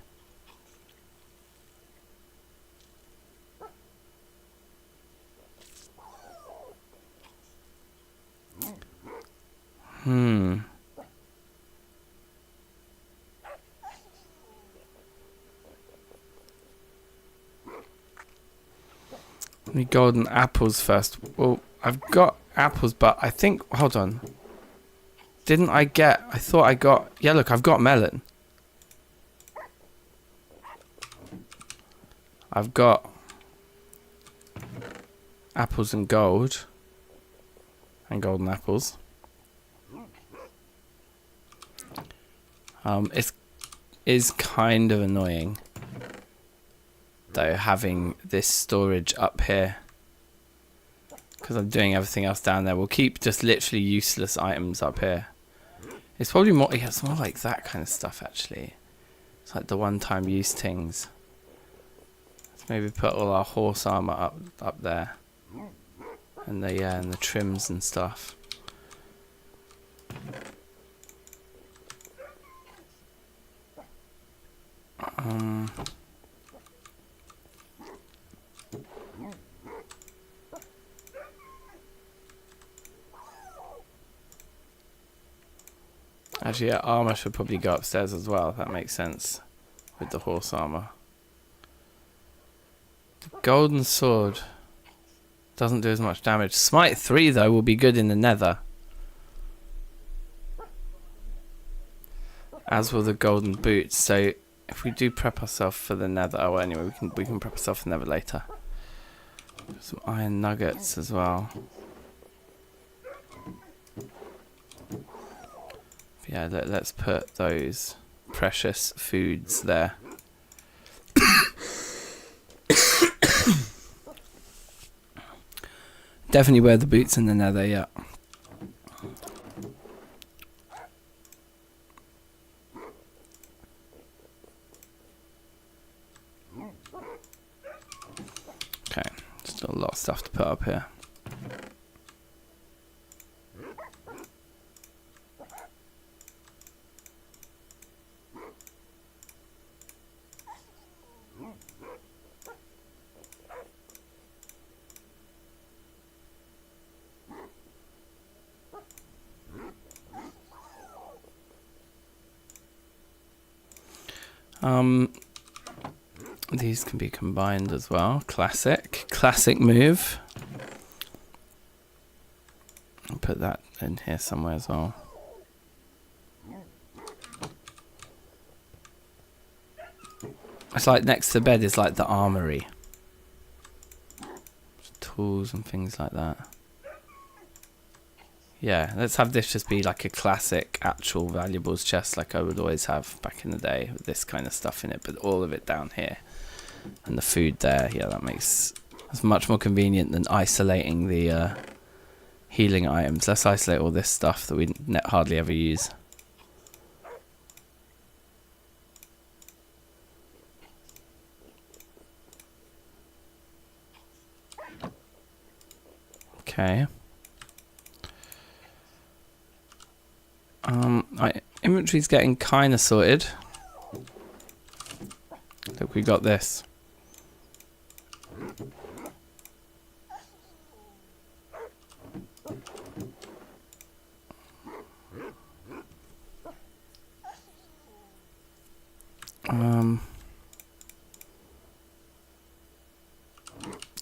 Need golden apples first. Well, I've got apples, but I think, hold on. I thought I got, yeah, look, I've got melon. I've got apples and gold. And golden apples. It is kind of annoying, though, having this storage up here. Because I'm doing everything else down there. We'll keep just literally useless items up here. It's probably more, yeah, it's more like that kind of stuff, actually. It's like the one-time use things. Let's maybe put all our horse armor up there. And the trims and stuff. Actually, yeah, armor should probably go upstairs as well. That makes sense with the horse armor. The golden sword doesn't do as much damage. Smite 3 though will be good in the nether. As will the golden boots. So if we do prep ourselves for the nether, oh well, anyway, we can prep ourselves for the nether later. Some iron nuggets as well. Yeah, let's put those precious foods there. Definitely wear the boots in the nether, yeah. Okay, just a lot of stuff to put up here. These can be combined as well. Classic move. I'll put that in here somewhere as well. It's like next to the bed is like the armory. Tools and things like that. Yeah, let's have this just be like a classic actual valuables chest like I would always have back in the day with this kind of stuff in it, but all of it down here. And the food there, yeah, that's much more convenient than isolating the healing items. Let's isolate all this stuff that we hardly ever use. Okay. My inventory's getting kind of sorted. Look, we got this.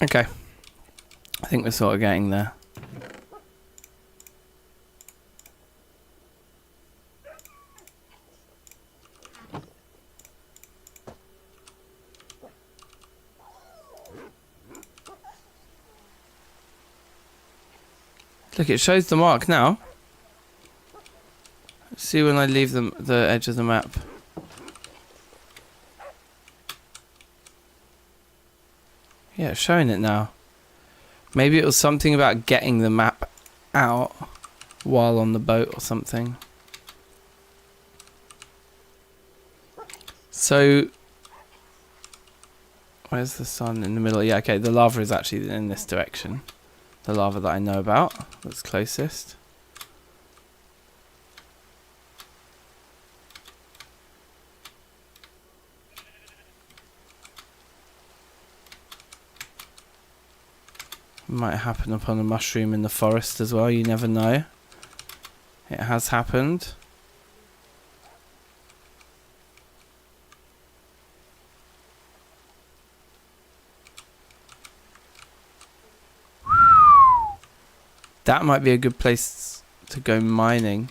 Okay. I think we're sort of getting there. Look, it shows the mark now. Let's see when I leave the edge of the map. Yeah, it's showing it now. Maybe it was something about getting the map out while on the boat or something. So, where's the sun in the middle? Yeah, okay, the lava is actually in this direction. The lava that I know about, that's closest. Might happen upon a mushroom in the forest as well, you never know. It has happened. That might be a good place to go mining.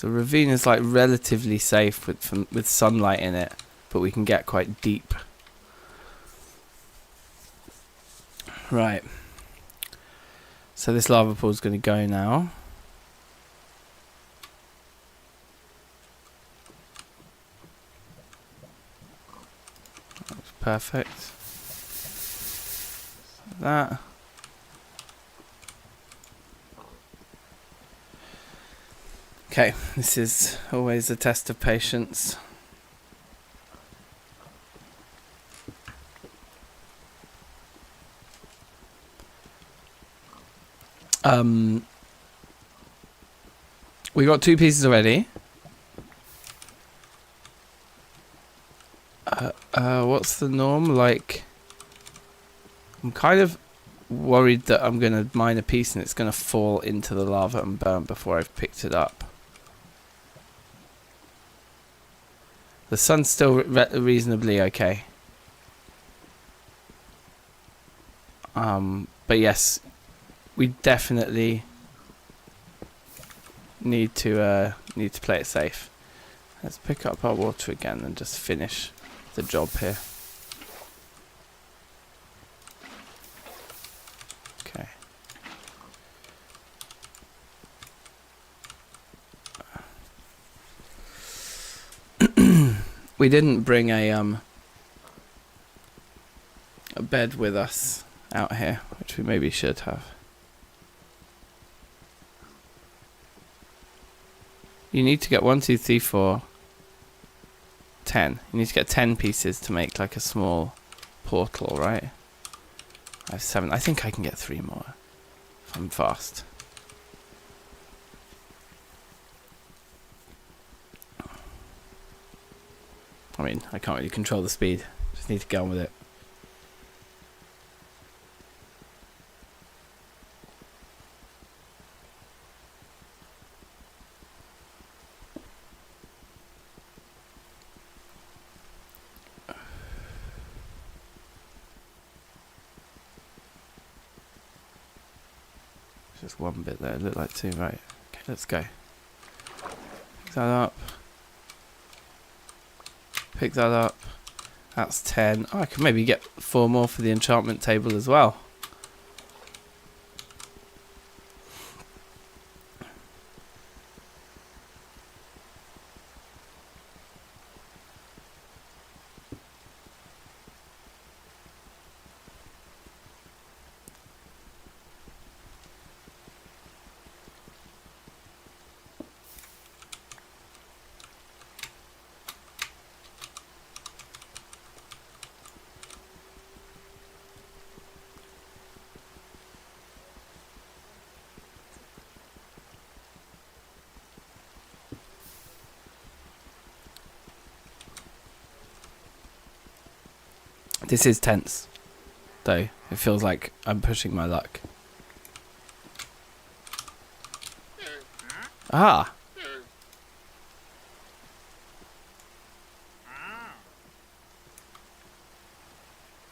So ravine is like relatively safe with sunlight in it, but we can get quite deep. Right. So this lava pool is going to go now. That's perfect. That. Okay, this is always a test of patience. We got 2 pieces already. What's the norm? Like, I'm kind of worried that I'm going to mine a piece and it's going to fall into the lava and burn before I've picked it up. The sun's still reasonably okay. But yes, we definitely need to play it safe. Let's pick up our water again and just finish the job here. Okay. We didn't bring a bed with us out here, which we maybe should have. You need to get 1, 2, 3, 4, 10. You need to get 10 pieces to make like a small portal, right? I have 7. I think I can get 3 more if I'm fast. I mean, I can't really control the speed. Just need to get on with it. Just one bit there. It looked like 2, right? Okay, let's go. Pick that up. Pick that up. That's 10. Oh, I can maybe get 4 more for the enchantment table as well. This is tense, though. It feels like I'm pushing my luck. Ah!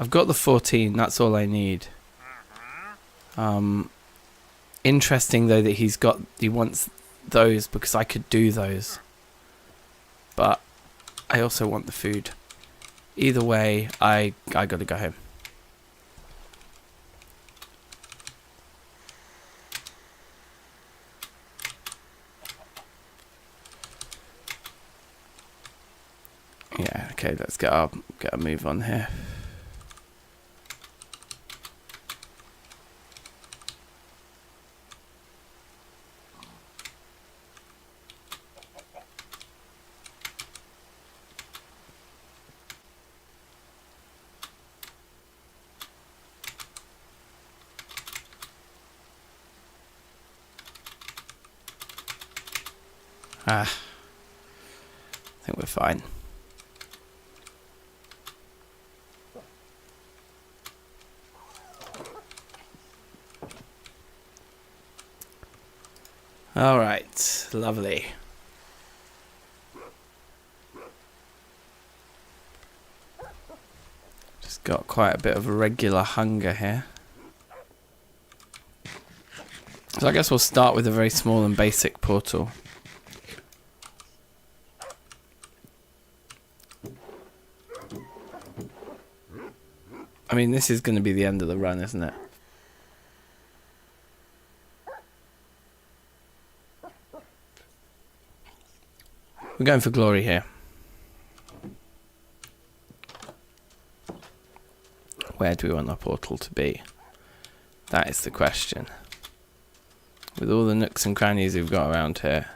I've got the 14, that's all I need. Interesting though that he wants those because I could do those. But I also want the food. Either way, I gotta go home. Yeah, okay, let's get a move on here. I think we're fine. All right, lovely. Just got quite a bit of a regular hunger here. So I guess we'll start with a very small and basic portal. I mean, this is going to be the end of the run, isn't it? We're going for glory here. Where do we want our portal to be? That is the question. With all the nooks and crannies we've got around here.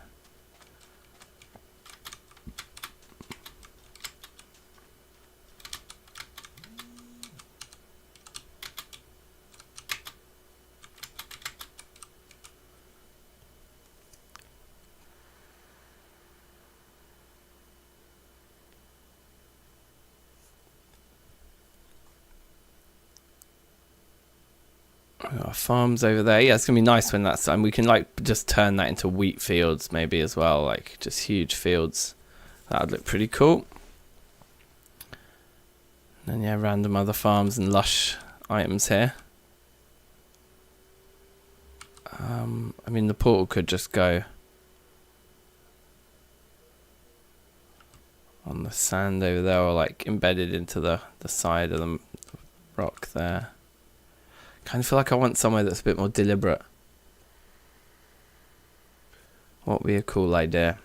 Our farms over there. Yeah, it's gonna be nice when that's done. We can like just turn that into wheat fields maybe as well, like just huge fields. That would look pretty cool. And yeah, random other farms and lush items here. I mean, the portal could just go on the sand over there, or like embedded into the side of the rock there. Kind of feel like I want somewhere that's a bit more deliberate. What would be a cool idea?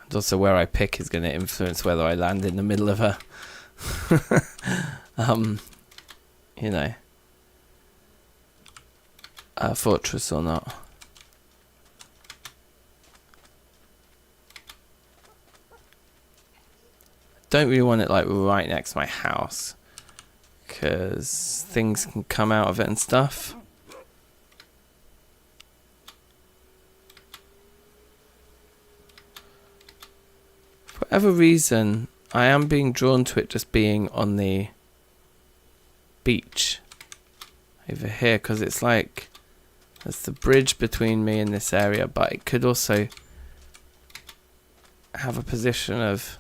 And also where I pick is going to influence whether I land in the middle of a you know, a fortress or not. Don't really want it like right next to my house, because things can come out of it and stuff. For whatever reason, I am being drawn to it just being on the beach over here, because it's like there's the bridge between me and this area, but it could also have a position of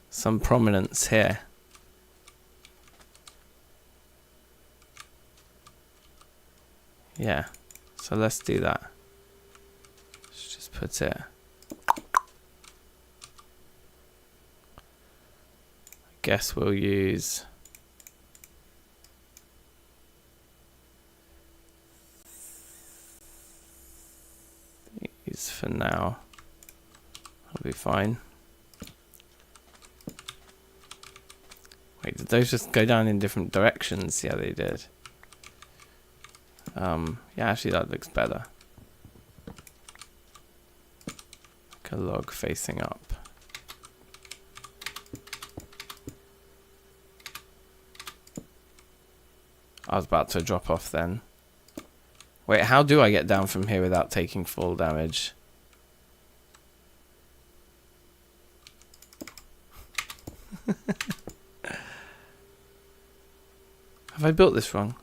some prominence here. Yeah, so let's do that. Let's just put it. I guess we'll use these for now. That'll be fine. Wait, did those just go down in different directions? Yeah, they did. Yeah, actually that looks better. Like a log facing up. I was about to drop off then. Wait, how do I get down from here without taking full damage? Have I built this wrong?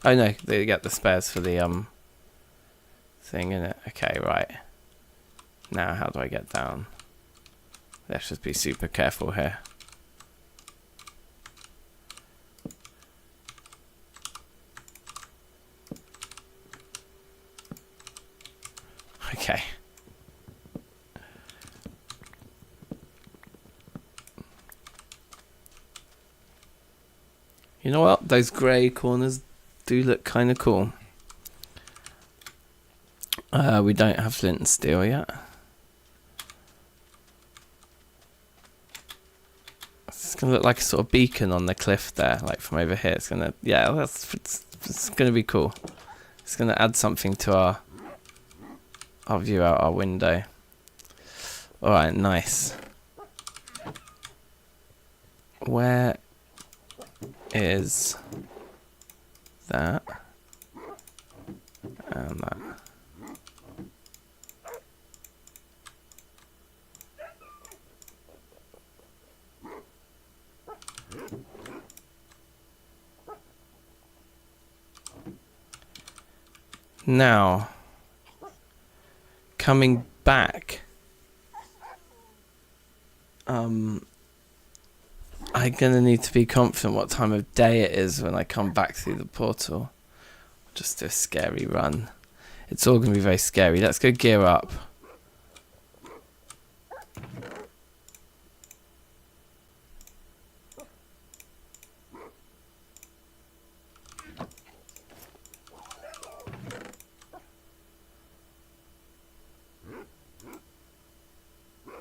Oh no, they get the spares for the thing in it. Okay, right. Now how do I get down? Let's just be super careful here. Okay. You know what? Those grey corners do look kind of cool. We don't have flint and steel yet. It's gonna look like a sort of beacon on the cliff there, like from over here. It's gonna, yeah, it's gonna be cool. It's gonna add something to our view out our window. All right, nice. Where is that and that? Now, coming back, I'm gonna need to be confident what time of day it is when I come back through the portal. Just a scary run. It's all gonna be very scary. Let's go gear up.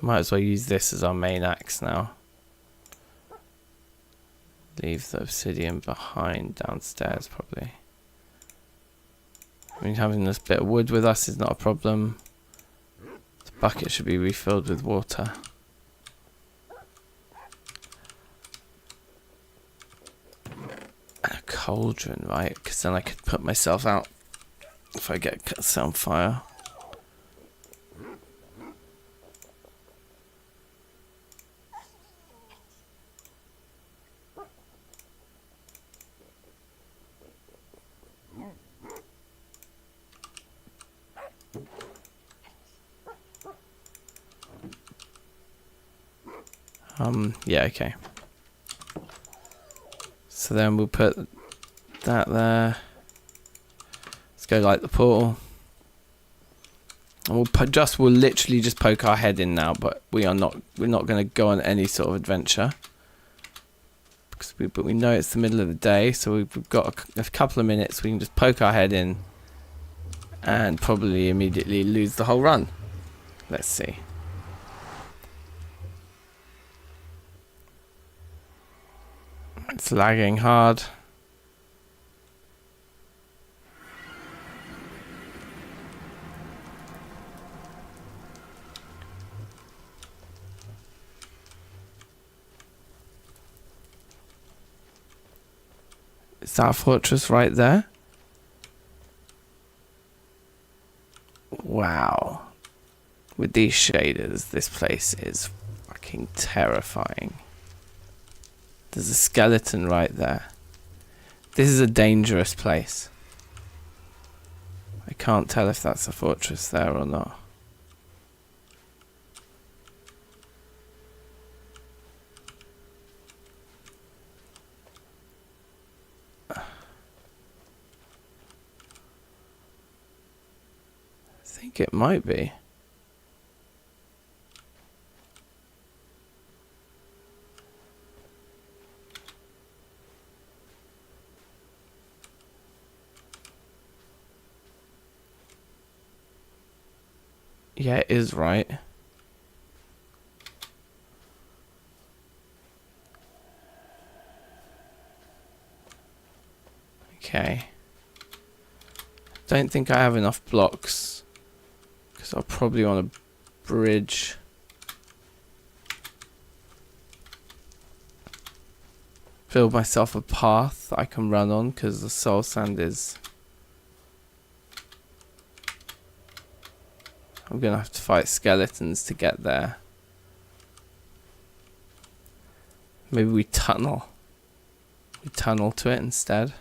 Might as well use this as our main axe now. Leave the obsidian behind downstairs, probably. I mean, having this bit of wood with us is not a problem. The bucket should be refilled with water. And a cauldron, right? Because then I could put myself out if I get set on fire. Yeah, okay. So then we'll put that there. Let's go light the portal. And we'll literally just poke our head in now, but we're not going to go on any sort of adventure. But we know it's the middle of the day, so we've got a couple of minutes. We can just poke our head in and probably immediately lose the whole run. Let's see. It's lagging hard. Is that a fortress right there? Wow. With these shaders, this place is fucking terrifying. There's a skeleton right there. This is a dangerous place. I can't tell if that's a fortress there or not. I think it might be. Yeah, it is right. Okay. Don't think I have enough blocks, because I'll probably want a bridge. Build myself a path that I can run on, because the soul sand is... I'm going to have to fight skeletons to get there. Maybe we tunnel. We tunnel to it instead.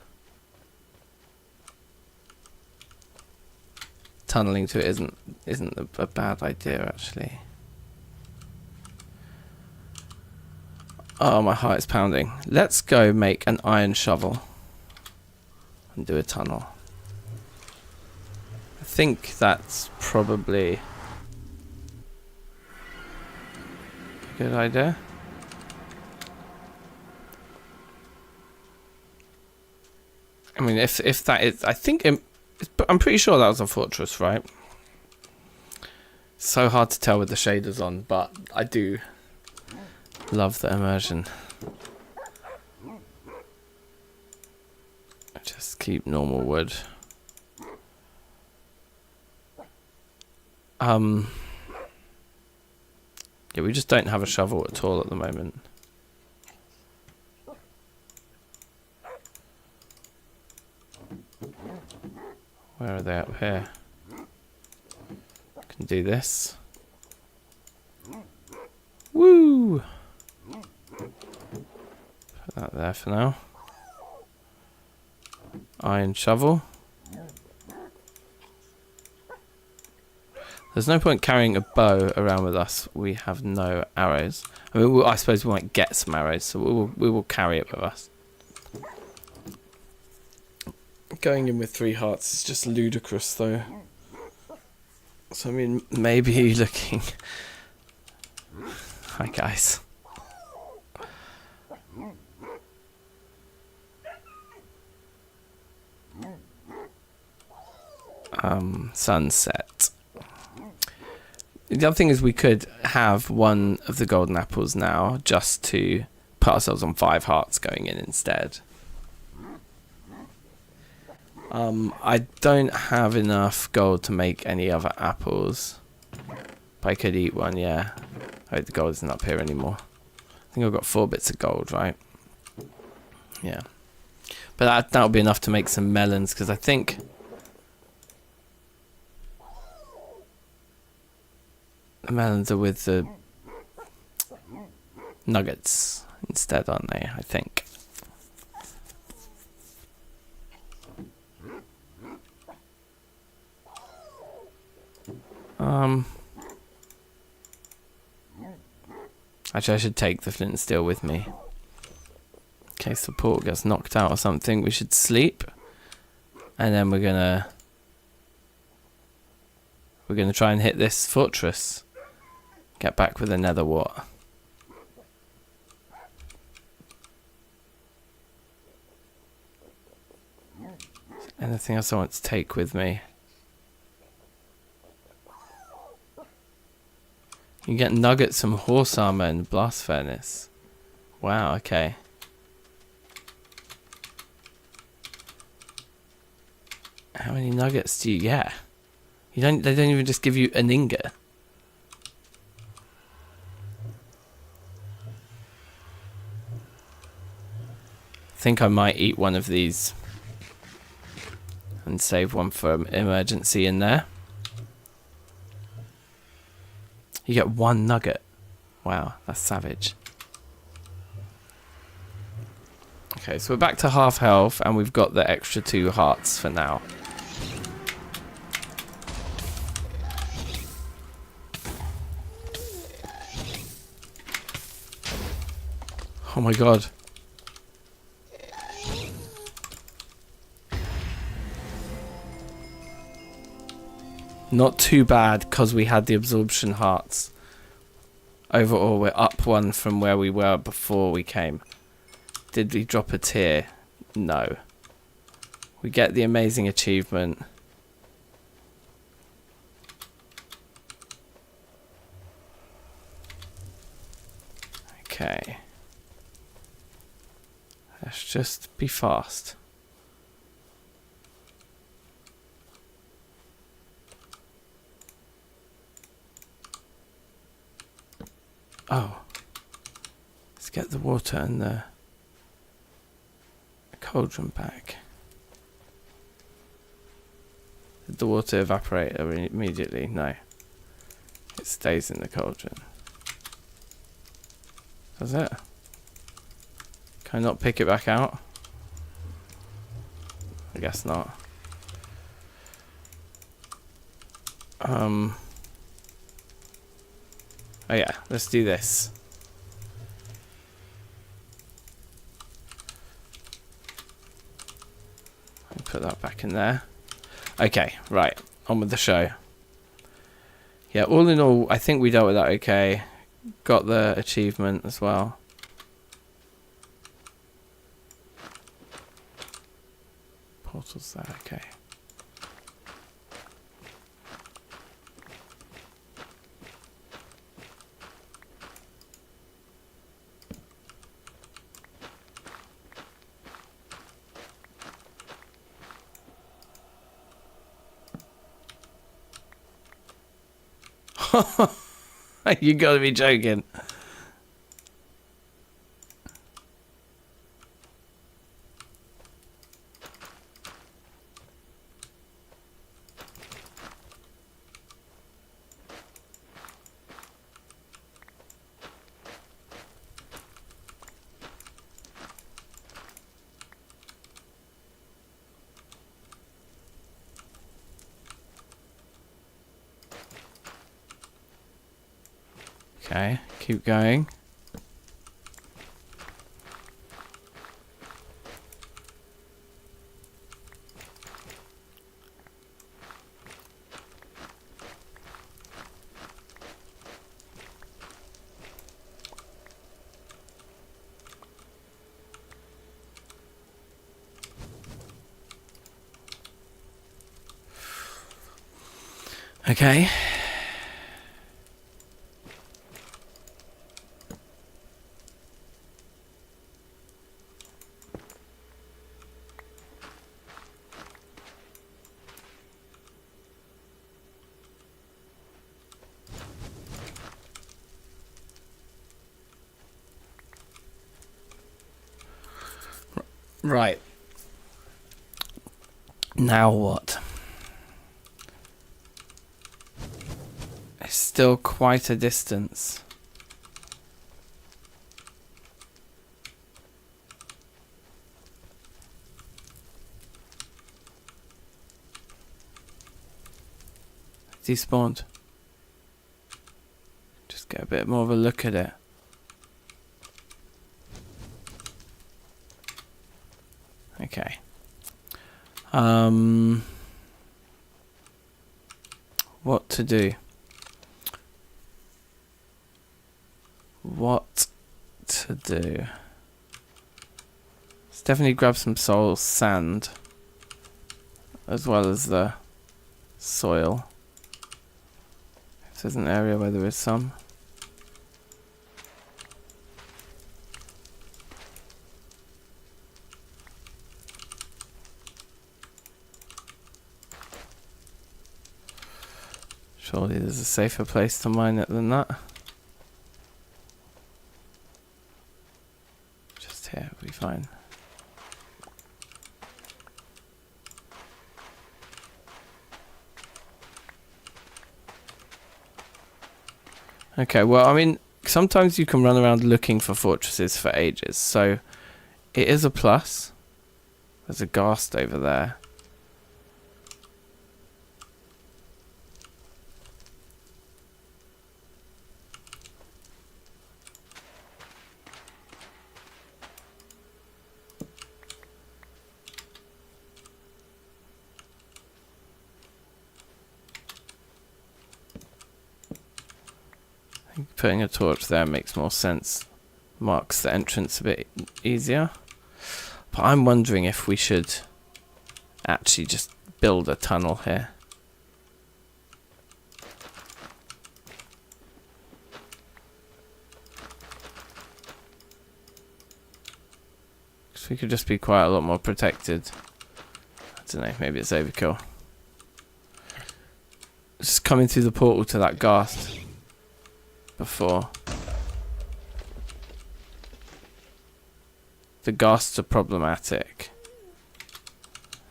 Tunneling to it isn't a bad idea, actually. Oh, my heart is pounding. Let's go make an iron shovel and do a tunnel. I think that's probably a good idea. I mean, if that is, I think I'm pretty sure that was a fortress, right? So hard to tell with the shaders on, but I do love the immersion. Just keep normal wood. Yeah, we just don't have a shovel at all at the moment. Where are they? Up here. Can do this. Woo! Put that there for now. Iron shovel. There's no point carrying a bow around with us. We have no arrows. I mean, I suppose we might get some arrows, so we will carry it with us. Going in with 3 hearts is just ludicrous, though. So, I mean, maybe looking... Hi, guys. Sunset. The other thing is we could have one of the golden apples now just to put ourselves on 5 hearts going in instead. I don't have enough gold to make any other apples. But I could eat one, yeah. Oh, the gold isn't up here anymore. I think I've got 4 bits of gold, right? Yeah. But that'll be enough to make some melons, because I think... the melons are with the nuggets instead, aren't they? I think. Actually, I should take the flint and steel with me. In case the portal gets knocked out or something, we should sleep. And then we're gonna try and hit this fortress. Get back with a nether wart. Anything else I want to take with me? You get nuggets from horse armor and blast furnace. Wow, okay. How many nuggets do you get? They don't even just give you an ingot. I think I might eat one of these and save one for emergency in there. You get 1 nugget. Wow, that's savage. Okay, so we're back to half health and we've got the extra 2 hearts for now. Oh my god. Not too bad, because we had the absorption hearts. Overall, we're up 1 from where we were before we came. Did we drop a tier? No. We get the amazing achievement. Okay. Let's just be fast. Oh. Let's get the water and the cauldron back. Did the water evaporate immediately? No. It stays in the cauldron. Does it? Can I not pick it back out? I guess not. Oh yeah, let's do this. Put that back in there. Okay, right. On with the show. Yeah, all in all, I think we dealt with that okay. Got the achievement as well. Portal's there, okay. You gotta be joking. Okay, keep going. Okay. Right. Now what? It's still quite a distance. Despawned. Just get a bit more of a look at it. Okay. What to do? What to do? Let's definitely grab some soil sand as well as the soil. If there's an area where there is some. Surely there's a safer place to mine it than that. Just here, we'll be fine. Okay, well, I mean, sometimes you can run around looking for fortresses for ages, so it is a plus. There's a ghast over there. I think putting a torch there makes more sense. Marks the entrance a bit easier. But I'm wondering if we should actually just build a tunnel here. Because we could just be quite a lot more protected. I don't know, maybe it's overkill. Just coming through the portal to that ghast before. The ghasts are problematic.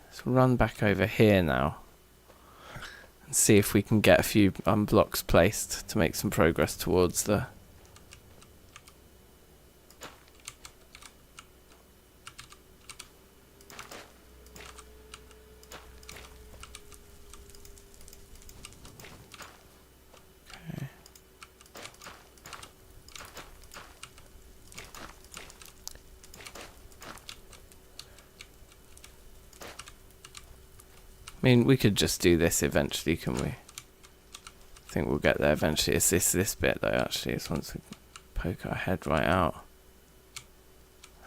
Let's run back over here now and see if we can get a few blocks placed to make some progress towards the... Okay. I mean, we could just do this eventually, can we? I think we'll get there eventually. It's this bit though, actually. It's once we poke our head right out.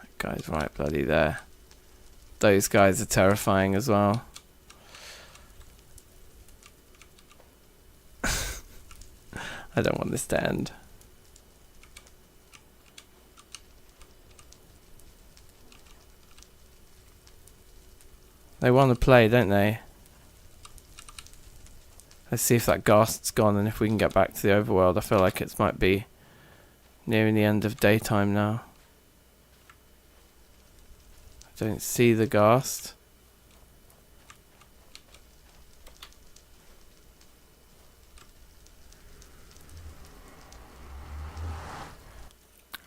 That guy's right bloody there. Those guys are terrifying as well. I don't want this to end. They want to play, don't they? Let's see if that ghast's gone and if we can get back to the overworld. I feel like it might be nearing the end of daytime now. I don't see the ghast.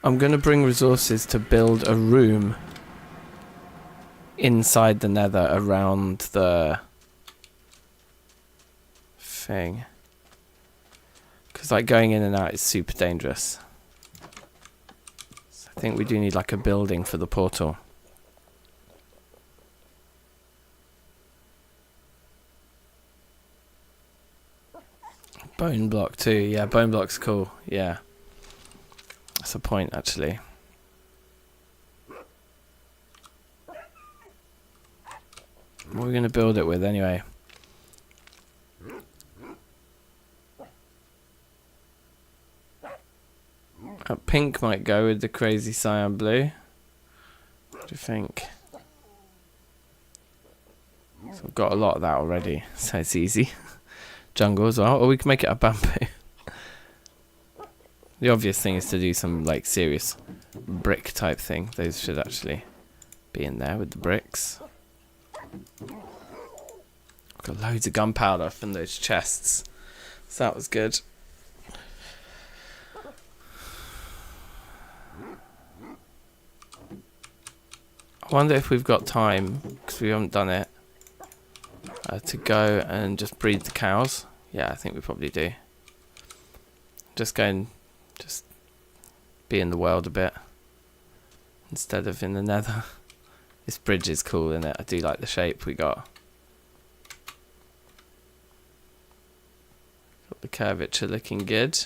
I'm going to bring resources to build a room inside the nether around the thing, because like going in and out is super dangerous. So I think we do need like a building for the portal. Bone block too, yeah, bone block's cool, yeah. That's a point actually. What are we going to build it with anyway? Pink might go with the crazy cyan blue. What do you think? So I've got a lot of that already, so it's easy. Jungle as well, or we can make it a bamboo. The obvious thing is to do some like serious brick type thing. Those should actually be in there with the bricks. Got loads of gunpowder from those chests, so that was good. I wonder if we've got time, because we haven't done it, to go and just breed the cows. Yeah, I think we probably do. Just go and just be in the world a bit instead of in the nether. This bridge is cool, isn't it? I do like the shape we got. Got the curvature looking good.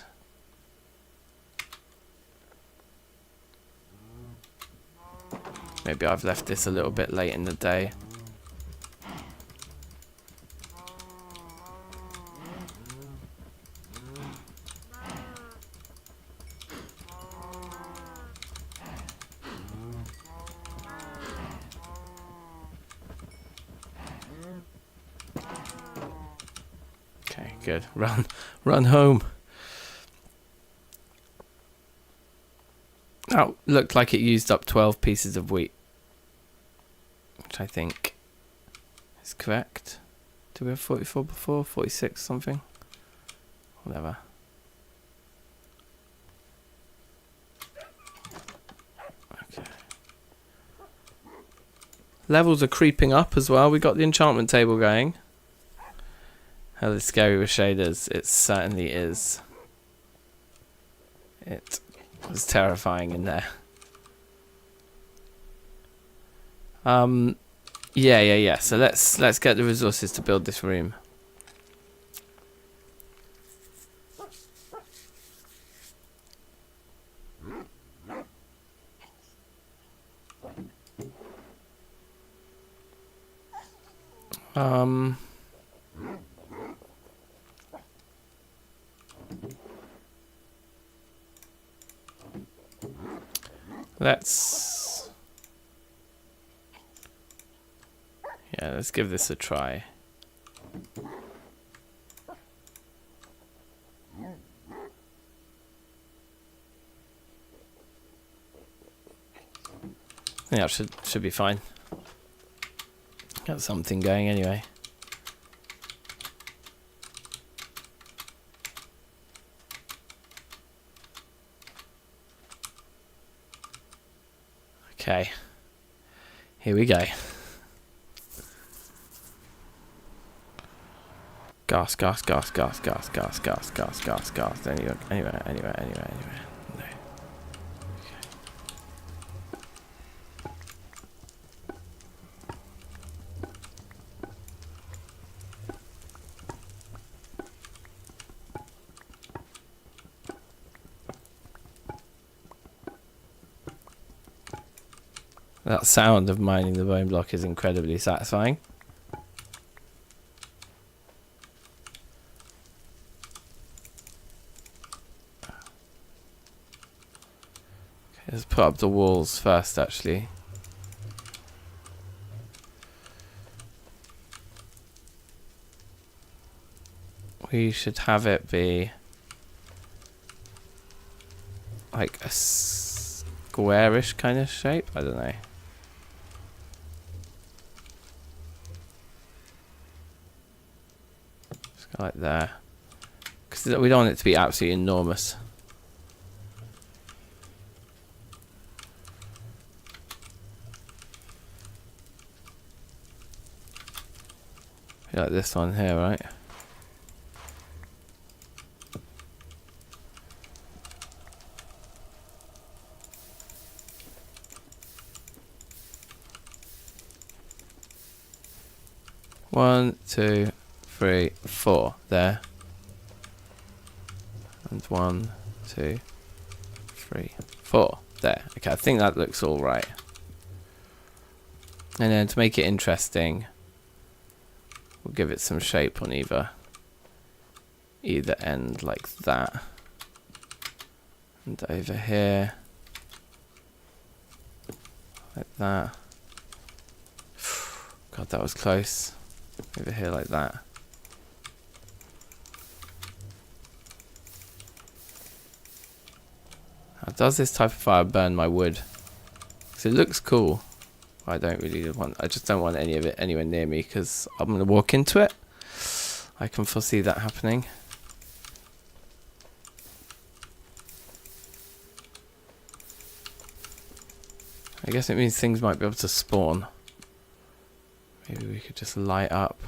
Maybe I've left this a little bit late in the day. Okay, good. Run home. Oh, looked like it used up 12 pieces of wheat, which I think is correct. Do we have 44 before? 46 something? Whatever. Okay. Levels are creeping up as well. We got the enchantment table going. Hell, it's scary with shaders. It certainly is. It was terrifying in there. Yeah. So let's get the resources to build this room. Let's give this a try. Yeah, should be fine. Got something going anyway. Okay, here we go. Gas. Anywhere. No. Okay. That sound of mining the bone block is incredibly satisfying. Let's put up the walls first, actually. We should have it be like a squarish kind of shape. I don't know. Just go like there. Because we don't want it to be absolutely enormous. Like this one here, right? One, two, three, four. There. And 1, 2, 3, 4. There. Okay, I think that looks all right. And then to make it interesting, we'll give it some shape on either end, like that. And over here, like that. God, that was close. Over here, like that. How does this type of fire burn my wood? Because it looks cool. I don't really want. I just don't want any of it anywhere near me because I'm gonna walk into it. I can foresee that happening. I guess it means things might be able to spawn. Maybe we could just light up.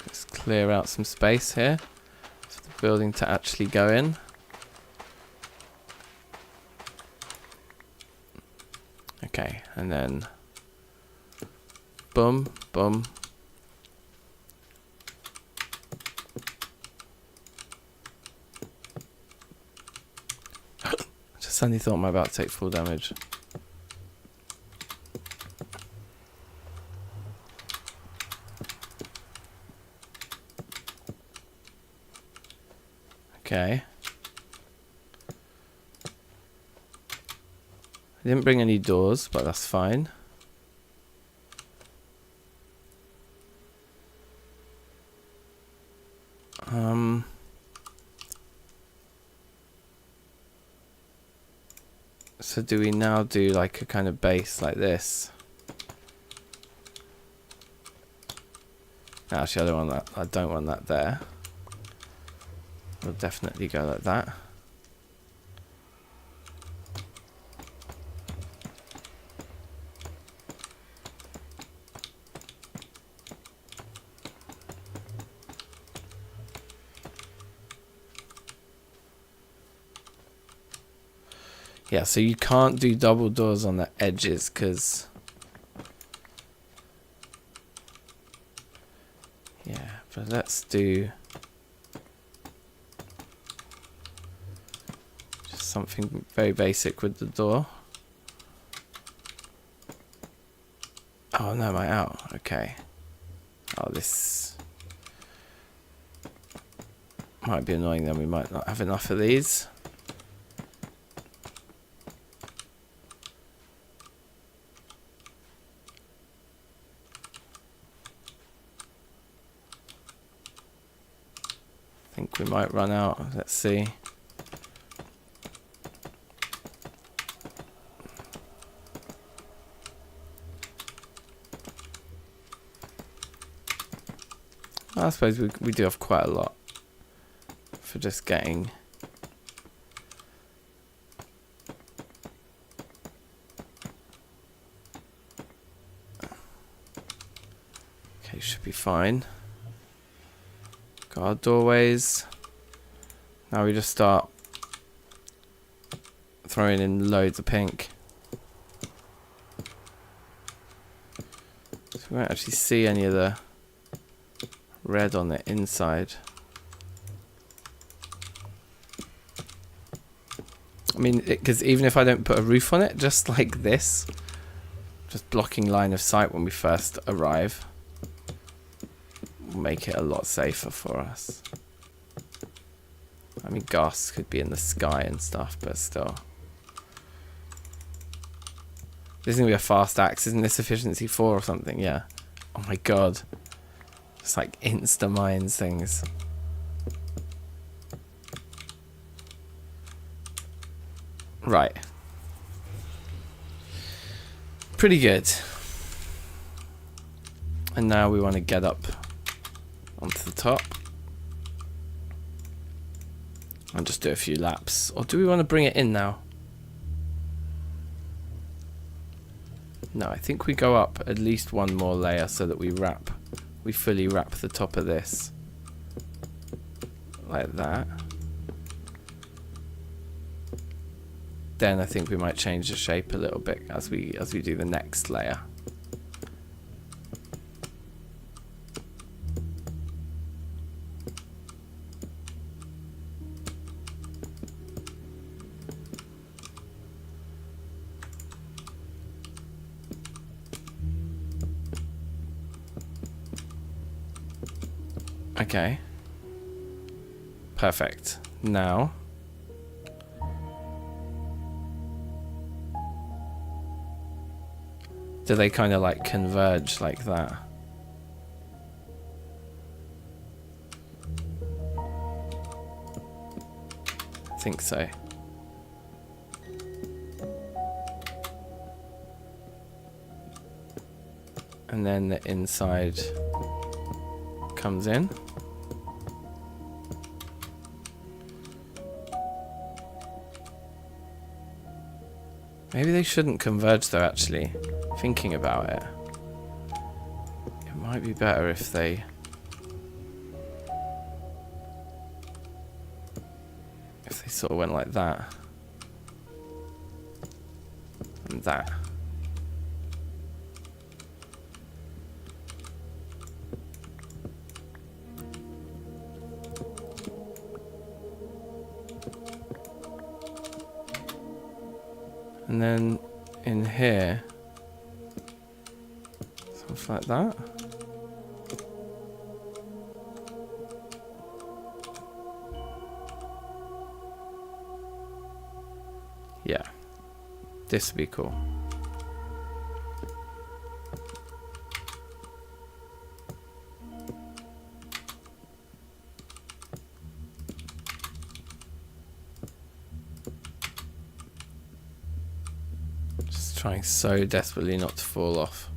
Let's clear out some space here for the building to actually go in. Okay, and then boom, boom. Just suddenly thought I'm about to take full damage. Okay. I didn't bring any doors, but that's fine. So do we now do like a kind of base like this? Actually, I don't want that. I don't want that there. We'll definitely go like that. Yeah, so you can't do double doors on the edges because... Yeah, but let's do... just something very basic with the door. Oh no, am I out? Okay. Oh, this... might be annoying then, we might not have enough of these. I think we might run out. Let's see. I suppose we do have quite a lot for just getting. Okay, should be fine. Got our doorways. Now we just start throwing in loads of pink. So we won't actually see any of the red on the inside. I mean, because even if I don't put a roof on it, just like this, just blocking line of sight when we first arrive, will make it a lot safer for us. I mean, ghasts could be in the sky and stuff, but still. This is going to be a fast axe. Isn't this efficiency 4 or something? Yeah. Oh my god. Just like insta-mines things. Right. Pretty good. And now we want to get up onto the top. And just do a few laps. Or do we want to bring it in now? No, I think we go up at least one more layer so that we fully wrap the top of this. Like that. Then I think we might change the shape a little bit as we do the next layer. Okay. Perfect. Now, do they kind of like converge like that? think so. And then the inside comes in. Maybe they shouldn't converge though, actually. Thinking about it. It might be better if they... sort of went like that. And that. And then in here, something like that. Yeah, this would be cool. Just trying so desperately not to fall off.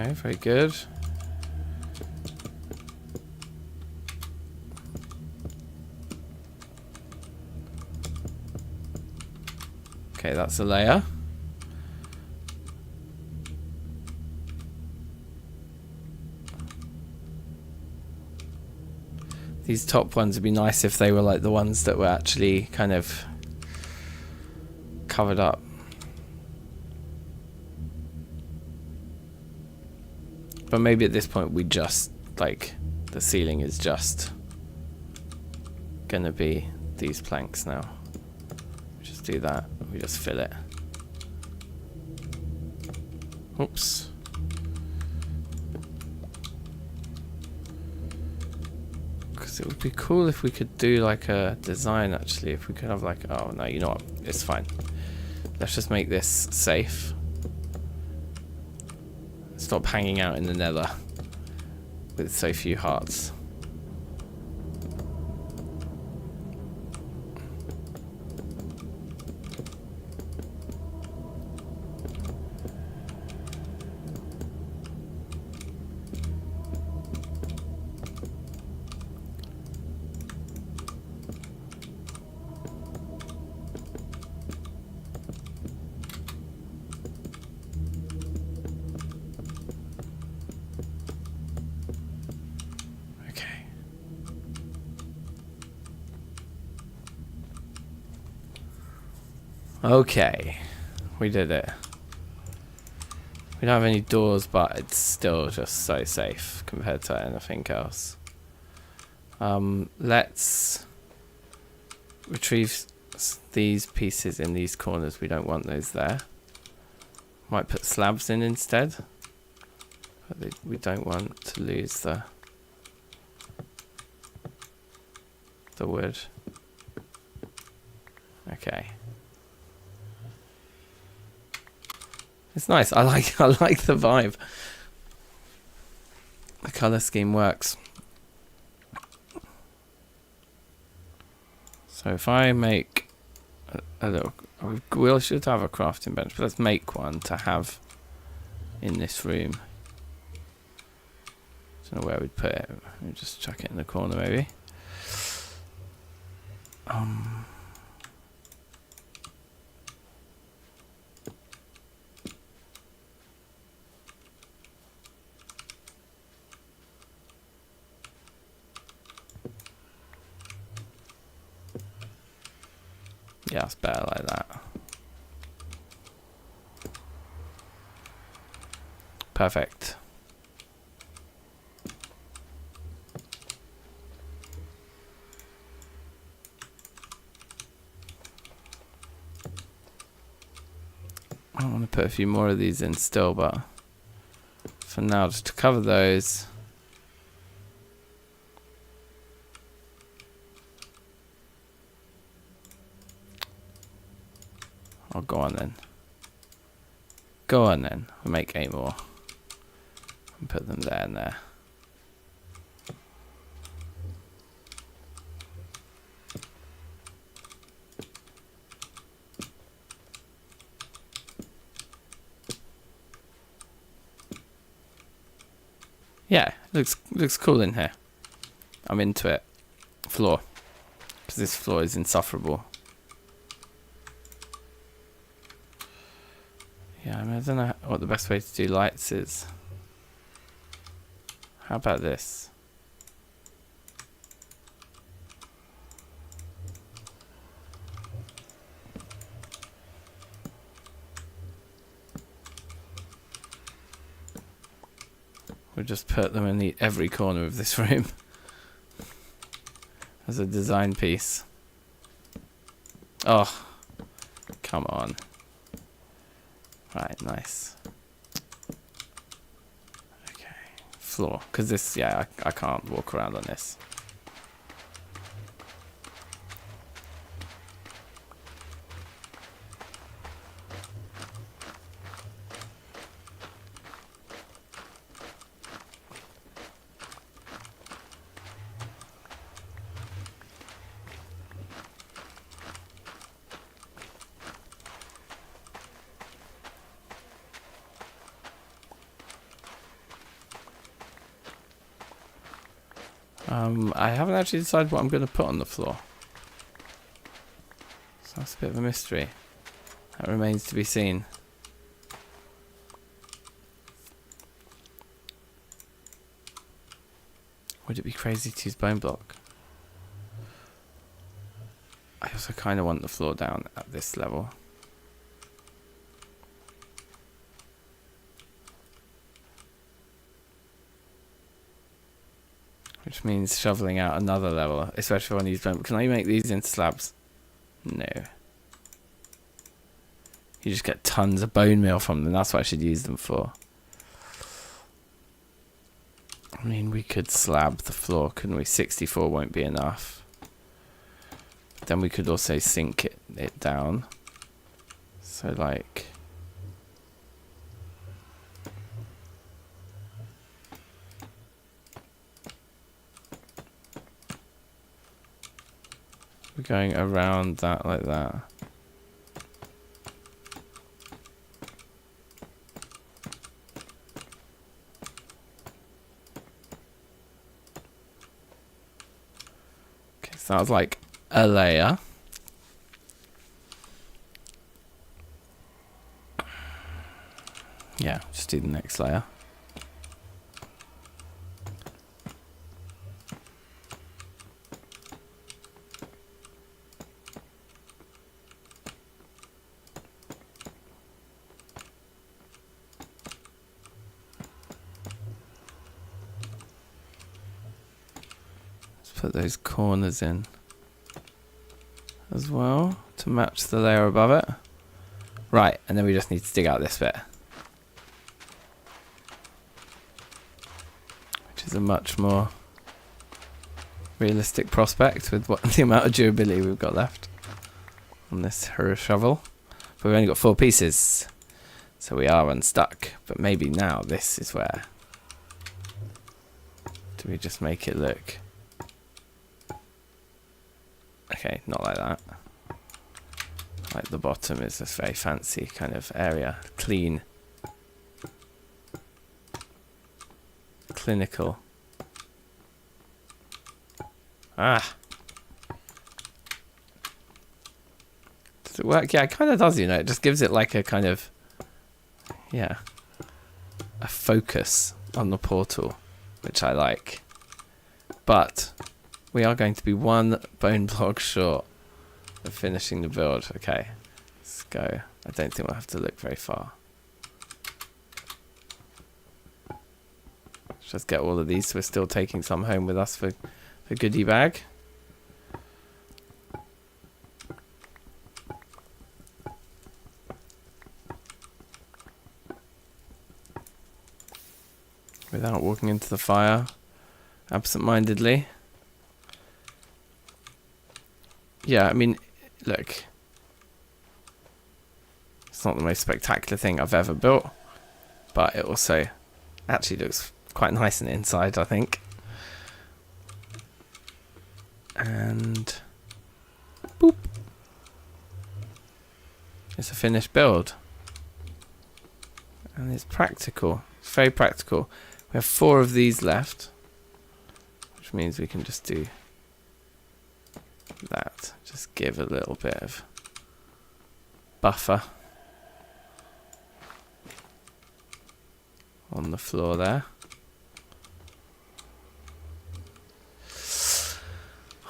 Okay, very good. Okay, that's a layer. These top ones would be nice if they were like the ones that were actually kind of covered up. But maybe at this point we just, like, the ceiling is just gonna be these planks now. Just do that. We just fill it. Oops. Because it would be cool if we could do like a design actually. If we could have like, oh no, you know what? It's fine. Let's just make this safe. Stop hanging out in the nether with so few hearts. Okay, we did it. We don't have any doors, but it's still just so safe compared to anything else. Let's retrieve these pieces in these corners. We don't want those there. Might put slabs in instead. But we don't want to lose the wood. Okay. It's nice. I like the vibe. The color scheme works. So if I make a little, we should have a crafting bench, but let's make one to have in this room. Don't know where we'd put it. We'll just chuck it in the corner maybe. Yeah, it's better like that. Perfect. I want to put a few more of these in still, but for now, just to cover those. Oh, go on then. Go on then. We'll make 8 more. And put them there and there. Yeah, looks cool in here. I'm into it. Floor. Because this floor is insufferable. Yeah, I mean, I don't know what the best way to do lights is. How about this? We'll just put them in every corner of this room as a design piece. Oh, come on. Right, nice. Okay, floor. Because this, yeah, I can't walk around on this. I haven't actually decided what I'm going to put on the floor. So that's a bit of a mystery. That remains to be seen. Would it be crazy to use bone block? I also kind of want the floor down at this level. Which means shoveling out another level, especially when these bone. Can I make these into slabs? No. You just get tons of bone meal from them. That's what I should use them for. I mean, we could slab the floor, couldn't we? 64 won't be enough. But then we could also sink it down. So, like... we're going around that like that. Okay, so that was like a layer. Yeah, just do the next layer. Put those corners in as well to match the layer above it. Right, and then we just need to dig out this bit, which is a much more realistic prospect with what the amount of durability we've got left on this shovel. But we've only got 4 pieces, so we are unstuck. But maybe now this is where. Do we just make it look... okay, not like that. Like the bottom is this very fancy kind of area. Clean. Clinical. Ah! Does it work? Yeah, it kind of does, you know. It just gives it like a kind of... yeah. A focus on the portal, which I like. But... we are going to be 1 bone block short of finishing the build. Okay, let's go. I don't think we'll have to look very far. Let's just get all of these so we're still taking some home with us for the goodie bag. Without walking into the fire absent-mindedly. Yeah, I mean, look. It's not the most spectacular thing I've ever built, but it also actually looks quite nice on the inside, I think. And boop. It's a finished build. And it's practical. It's very practical. We have 4 of these left, which means we can just do that. Just give a little bit of buffer on the floor there.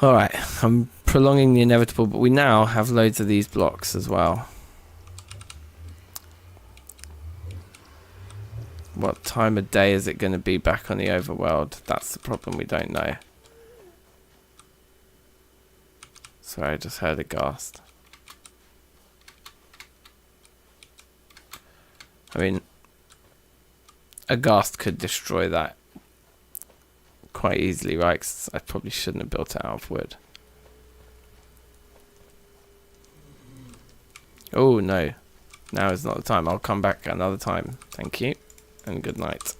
Alright, I'm prolonging the inevitable, but we now have loads of these blocks as well. What time of day is it going to be back on the overworld? That's the problem, we don't know. Sorry, I just heard a ghast. I mean, a ghast could destroy that quite easily, right? 'Cause I probably shouldn't have built it out of wood. Oh no, now is not the time. I'll come back another time. Thank you, and good night.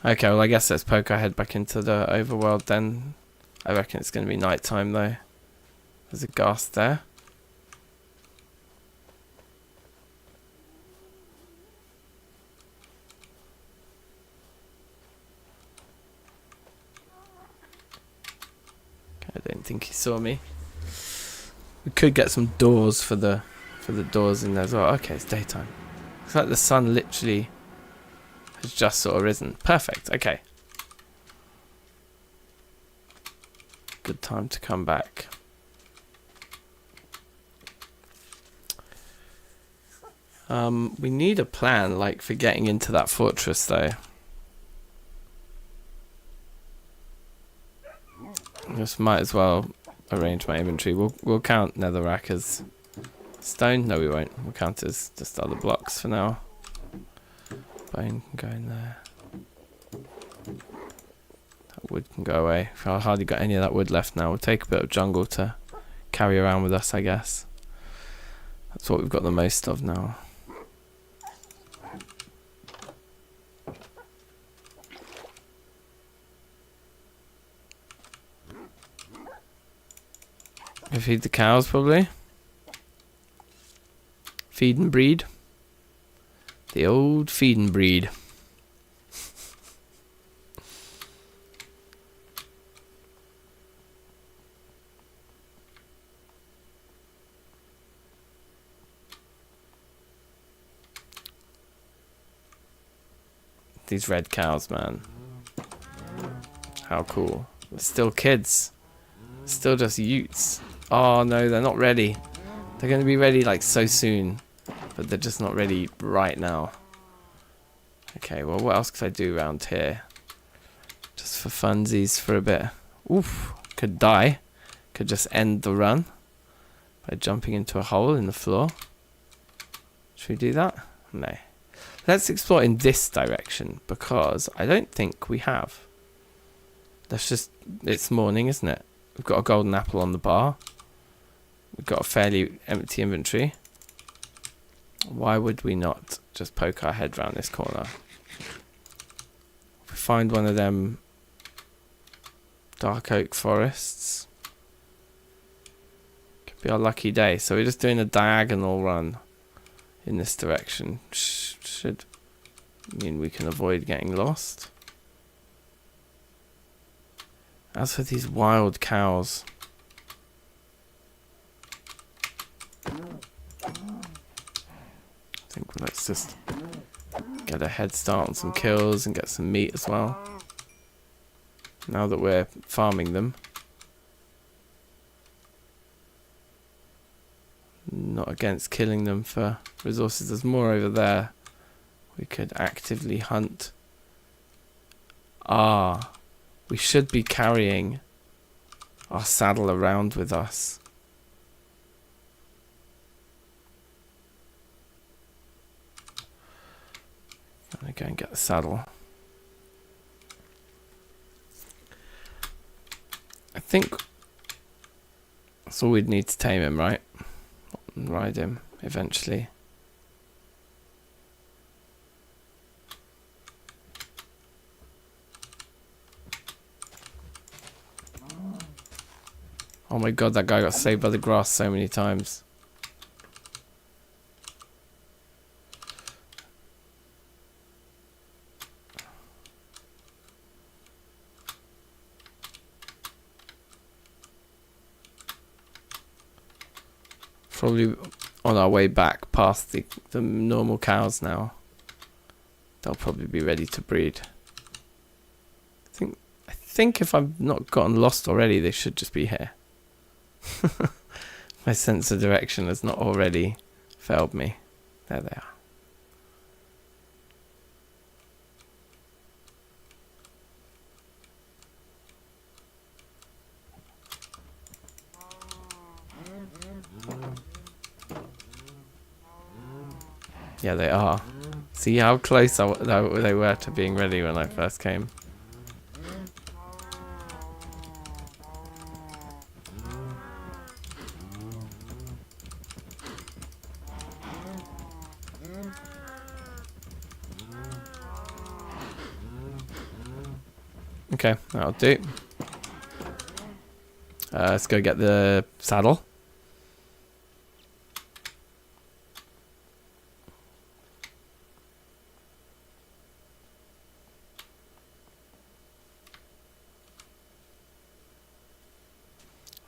Okay, well I guess let's poke our head back into the overworld then. I reckon it's going to be night time though. There's a ghast there. I don't think he saw me. We could get some doors for the doors in there as well. Okay, it's daytime. Looks like the sun literally has just sort of risen. Perfect. Okay. Good time to come back. We need a plan, like, for getting into that fortress though. Just might as well arrange my inventory. We'll count netherrack as stone. No, we won't. We'll count it as just other blocks for now. Bone can go in there. That wood can go away. I've hardly got any of that wood left now. We'll take a bit of jungle to carry around with us, I guess. That's what we've got the most of now. We feed the cows probably. Feed and breed. The old feed and breed. These red cows, man. How cool. They're still kids. Still just utes. Oh no, they're not ready. They're going to be ready like so soon, but they're just not ready right now. Okay, well what else could I do around here? Just for funsies for a bit. Oof, could die. Could just end the run by jumping into a hole in the floor. Should we do that? No. Let's explore in this direction because I don't think we have. Let's just, it's morning, isn't it? We've got a golden apple on the bar. We've got a fairly empty inventory. Why would we not just poke our head round this corner? If we find one of them dark oak forests, could be our lucky day. So we're just doing a diagonal run in this direction. Should mean we can avoid getting lost. As for these wild cows, I think let's just get a head start on some kills and get some meat as well. Now that we're farming them. Not against killing them for resources. There's more over there. We could actively hunt. Ah. We should be carrying our saddle around with us. Let me go and get the saddle. I think So we'd need to tame him, right? And ride him eventually. Oh my god, that guy got saved by the grass so many times. Probably on our way back past the normal cows now. They'll probably be ready to breed. I think if I've not gotten lost already, they should just be here. My sense of direction has not already failed me. There they are. Yeah, they are. See how close they were to being ready when I first came. Okay, that'll do. Let's go get the saddle.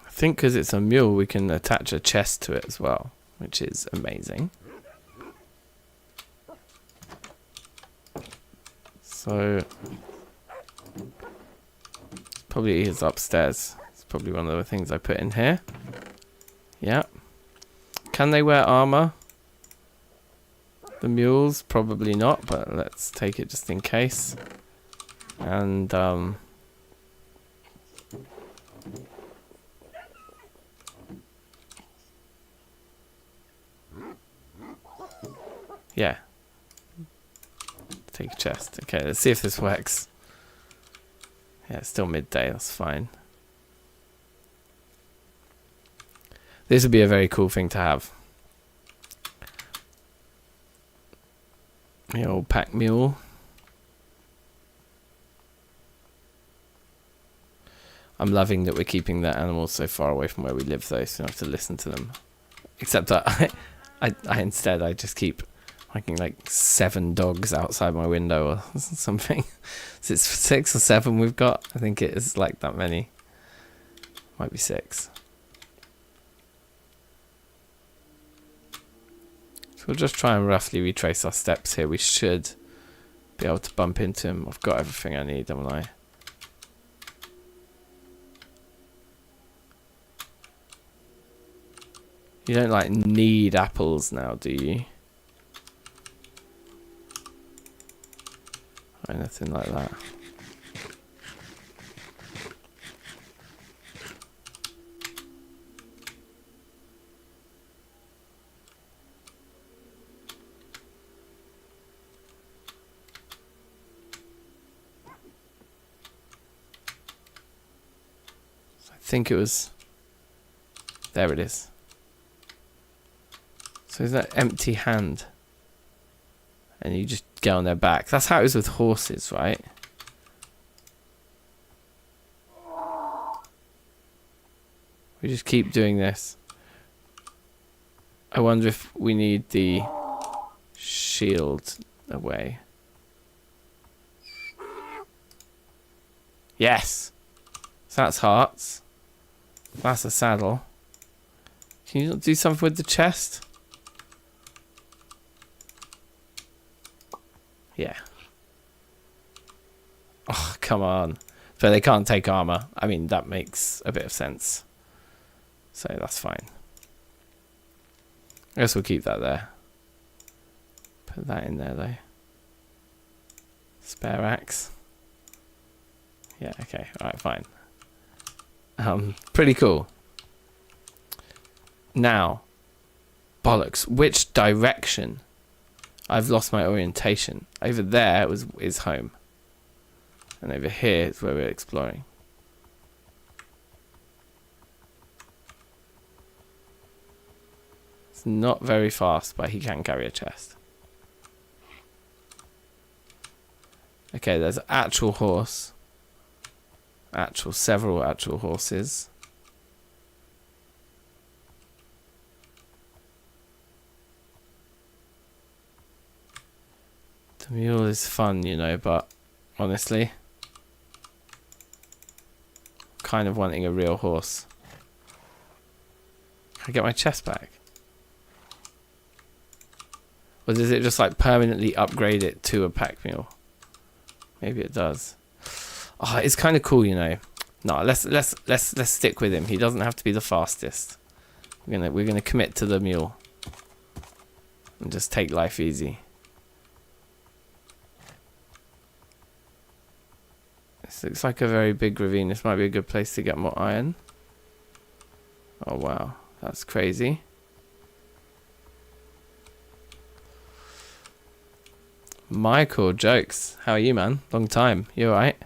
I think because it's a mule, we can attach a chest to it as well, which is amazing. So probably is upstairs. It's probably one of the things I put in here. Yeah. Can they wear armor? The mules? Probably not, but let's take it just in case. And yeah. Take a chest. Okay, let's see if this works. Yeah, it's still midday, that's fine. This would be a very cool thing to have. The old pack mule. I'm loving that we're keeping the animals so far away from where we live though, so you don't have to listen to them. Except that I instead just keep like 7 dogs outside my window or something. So it's 6 or 7 we've got. I think it is like that many. Might be 6. So we'll just try and roughly retrace our steps here. We should be able to bump into him. I've got everything I need, haven't I? You don't like need apples now, do you? Or anything like that. I think it was... There it is. So is that empty hand? And you just get on their back. That's how it is with horses, right? We just keep doing this. I wonder if we need the shield away. Yes! So that's hearts. That's a saddle. Can you do something with the chest? Yeah. Oh, come on. But they can't take armor. I mean, that makes a bit of sense. So that's fine. I guess we'll keep that there. Put that in there, though. Spare axe. Yeah, okay. Alright, fine. Pretty cool. Now. Bollocks. Which direction? I've lost my orientation. Over there is home. And over here is where we're exploring. It's not very fast, but he can carry a chest. Okay, there's an actual horse. Several actual horses. The mule is fun, you know, but honestly, kind of wanting a real horse. Can I get my chest back? Or does it just like permanently upgrade it to a pack mule? Maybe it does. Oh, it's kind of cool, you know. No, let's stick with him. He doesn't have to be the fastest. We're gonna commit to the mule and just take life easy. This looks like a very big ravine. This might be a good place to get more iron. Oh wow, that's crazy. Michael, jokes. How are you, man? Long time. You alright?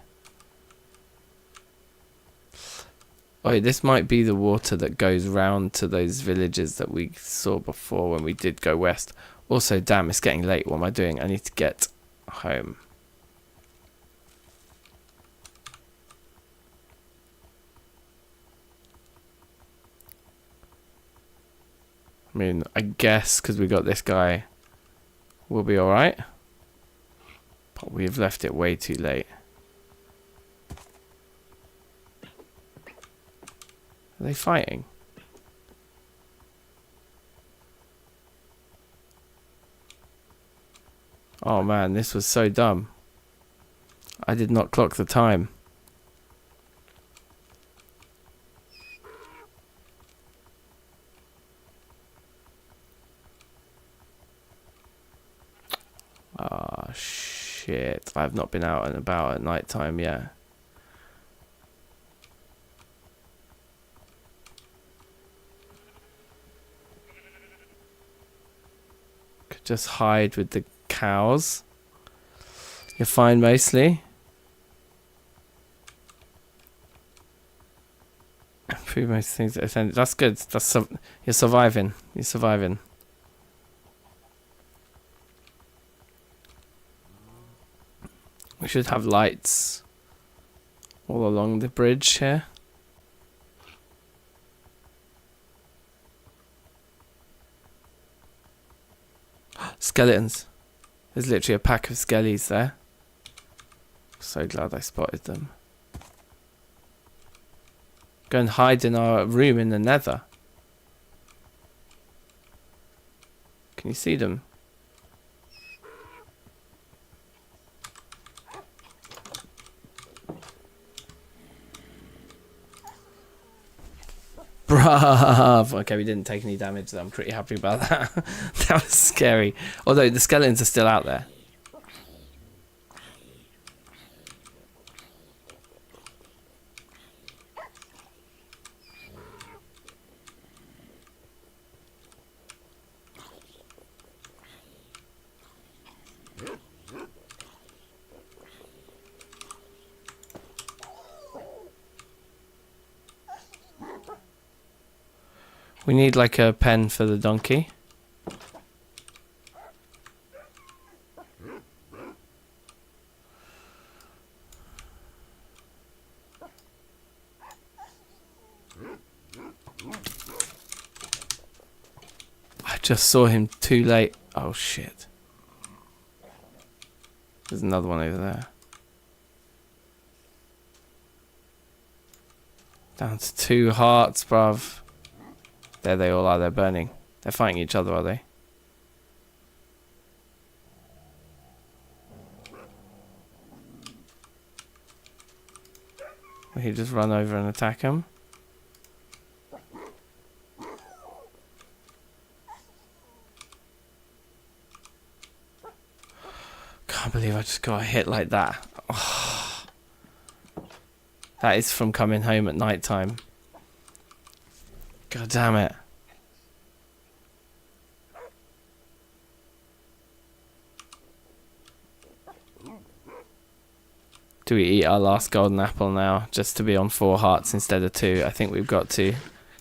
Oh, this might be the water that goes round to those villages that we saw before when we did go west. Also, damn, it's getting late. What am I doing? I need to get home. I mean, I guess because we got this guy, we'll be alright. But we've left it way too late. Are they fighting? Oh man, this was so dumb. I did not clock the time. Ah, shit. I've not been out and about at night time yet. Could just hide with the cows. You're fine mostly. Improve most things that attend. That's good. You're surviving. You're surviving. We should have lights all along the bridge here. Skeletons. There's literally a pack of skellies there. So glad I spotted them. Go and hide in our room in the nether. Can you see them? Bravo. Okay, we didn't take any damage, so I'm pretty happy about that. That was scary. Although the skeletons are still out there. We need like a pen for the donkey. I just saw him too late. Oh shit. There's another one over there. Down to 2 hearts, bruv. There they all are, they're burning. They're fighting each other, are they? Will he just run over and attack him? Can't believe I just got a hit like that. Oh. That is from coming home at night time. God damn it. Do we eat our last golden apple now just to be on 4 hearts instead of 2? I think we've got to,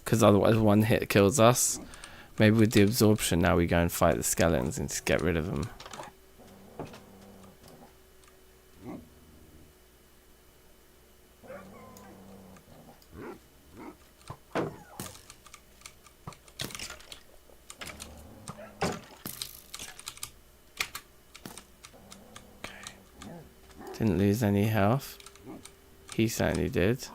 because otherwise 1 hit kills us. Maybe with the absorption now we go and fight the skeletons and just get rid of them. Didn't lose any health. He certainly did.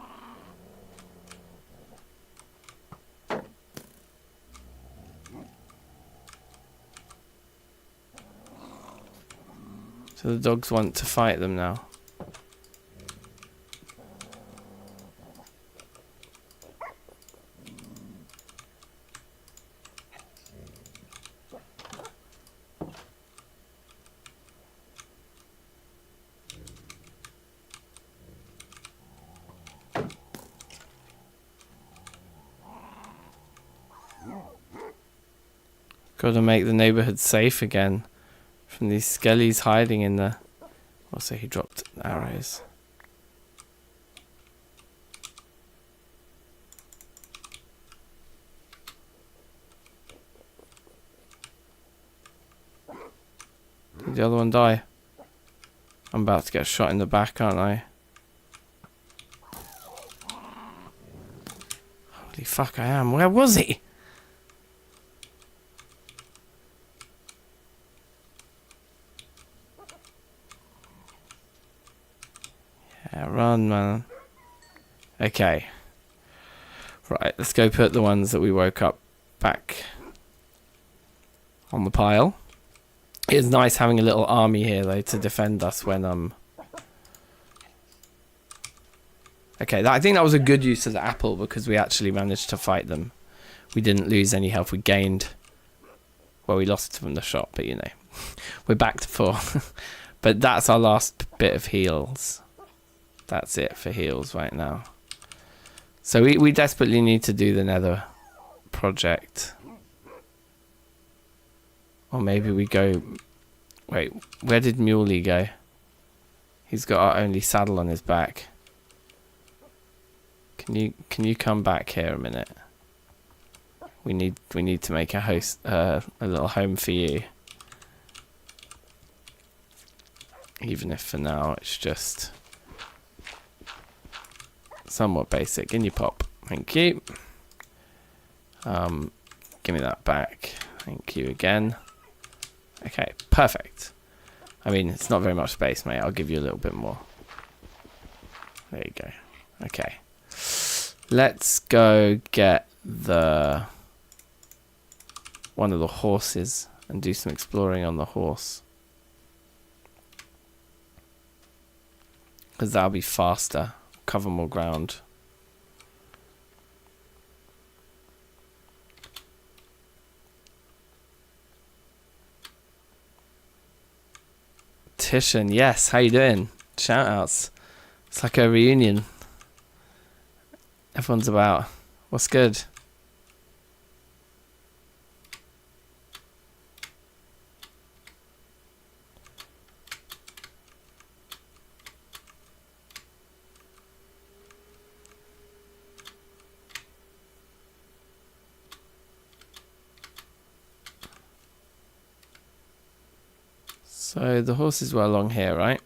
So the dogs want to fight them now. Got to make the neighborhood safe again from these skellies hiding in the... Also, he dropped arrows. Did the other one die? I'm about to get shot in the back, aren't I? Holy fuck, I am. Where was he? Yeah, run, man. Okay. Right, let's go put the ones that we woke up back on the pile. It's nice having a little army here, though, to defend us when... Okay, I think that was a good use of the apple, because we actually managed to fight them. We didn't lose any health. We gained... Well, we lost from the shot, but, you know. We're back to 4. But that's our last bit of heals. That's it for heals right now. So we desperately need to do the nether project. Or maybe we go... Wait, where did Muley go? He's got our only saddle on his back. Can you come back here a minute? We need to make a little home for you. Even if for now it's just somewhat basic. In you pop. Thank you. Give me that back. Thank you again. Okay, perfect. I mean, it's not very much space, mate. I'll give you a little bit more. There you go. Okay. Let's go get one of the horses and do some exploring on the horse. Because that'll be faster. Cover more ground. Titian, yes, how you doing? Shout outs. It's like a reunion. Everyone's about. What's good? So the horses were along here, right?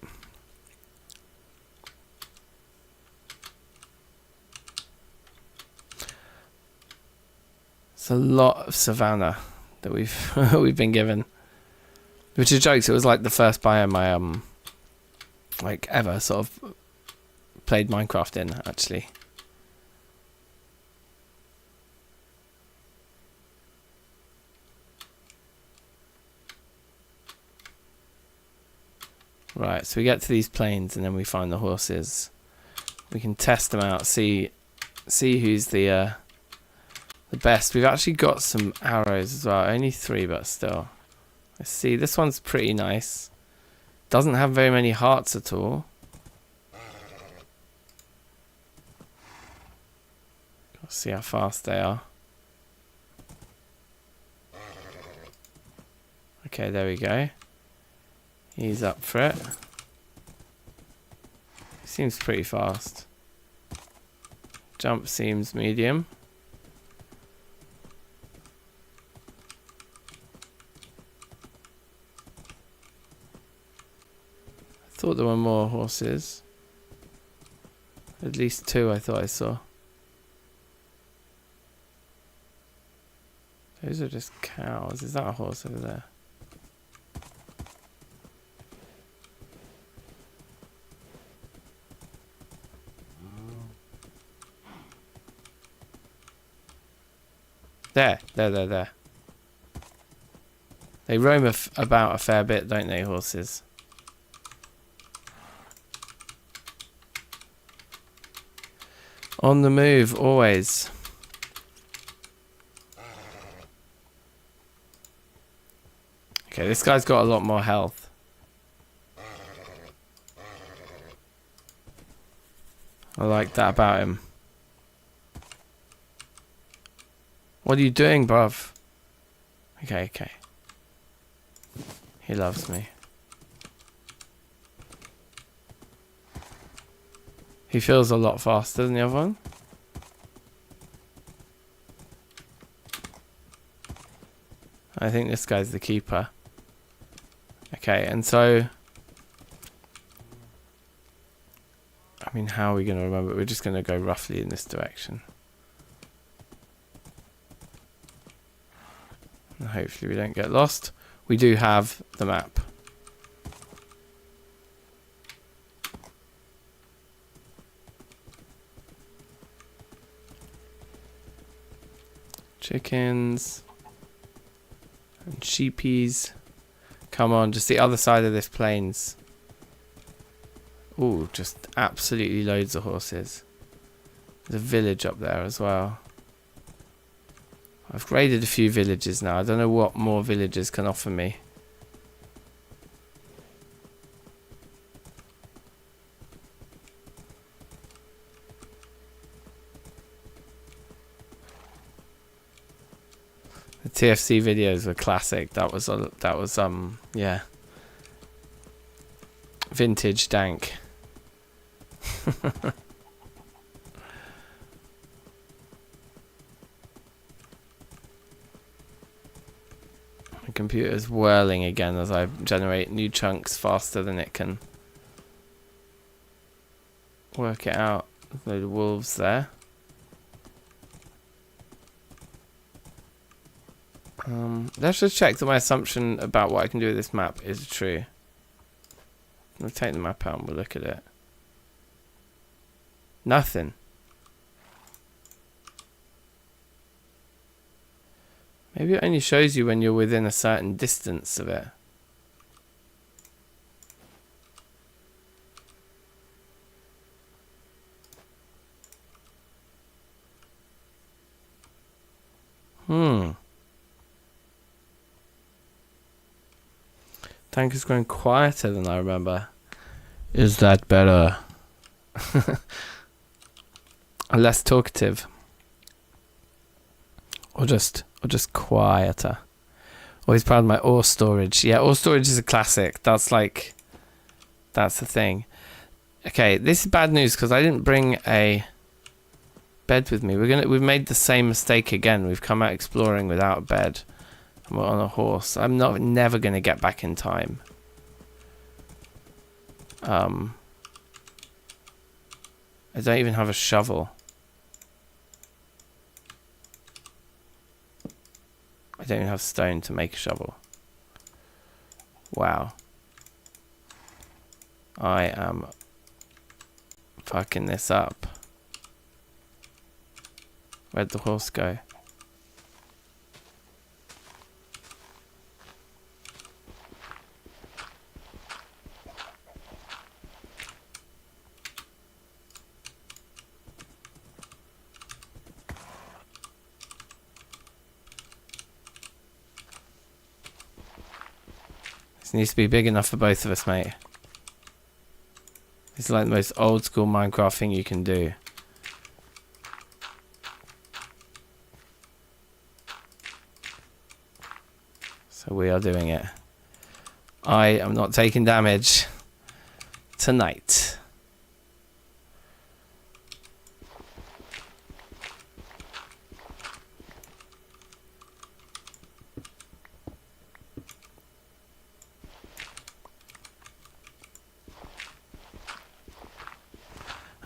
It's a lot of savannah that we've we've been given, which is jokes. It was like the first biome I like ever sort of played Minecraft in, actually. Right, so we get to these plains and then we find the horses. We can test them out, see who's the best. We've actually got some arrows as well. Only 3, but still. Let's see. This one's pretty nice. Doesn't have very many hearts at all. Let's see how fast they are. Okay, there we go. He's up for it. He seems pretty fast. Jump seems medium. thought there were more horses. At least 2 I thought I saw. Those are just cows. Is that a horse over there? There. They roam about a fair bit, don't they, horses? On the move, always. Okay, this guy's got a lot more health. I like that about him. What are you doing, bruv? Okay. He loves me. He feels a lot faster than the other one. I think this guy's the keeper. Okay, and so... I mean, how are we going to remember? We're just going to go roughly in this direction. And hopefully we don't get lost. We do have the map. Chickens. And sheepies. Come on, just the other side of this plains. Ooh, just absolutely loads of horses. There's a village up there as well. I've graded a few villages now. I don't know what more villages can offer me. The TFC videos were classic. That was yeah. Vintage dank. My computer's whirling again as I generate new chunks faster than it can work it out. There's a load of wolves there. Let's just check that my assumption about what I can do with this map is true. We'll take the map out and we'll look at it. Nothing. Maybe it only shows you when you're within a certain distance of it. Tank is growing quieter than I remember. Is that better? Less talkative. Or just quieter. Always proud of my ore storage. Yeah, ore storage is a classic. That's the thing. Okay, this is bad news because I didn't bring a bed with me. We've made the same mistake again. We've come out exploring without a bed. And we're on a horse. I'm never gonna get back in time. I don't even have a shovel. I don't even have stone to make a shovel. Wow. I am fucking this up. Where'd the horse go? This needs to be big enough for both of us, mate. It's like the most old school Minecraft thing you can do. So we are doing it. I am not taking damage tonight.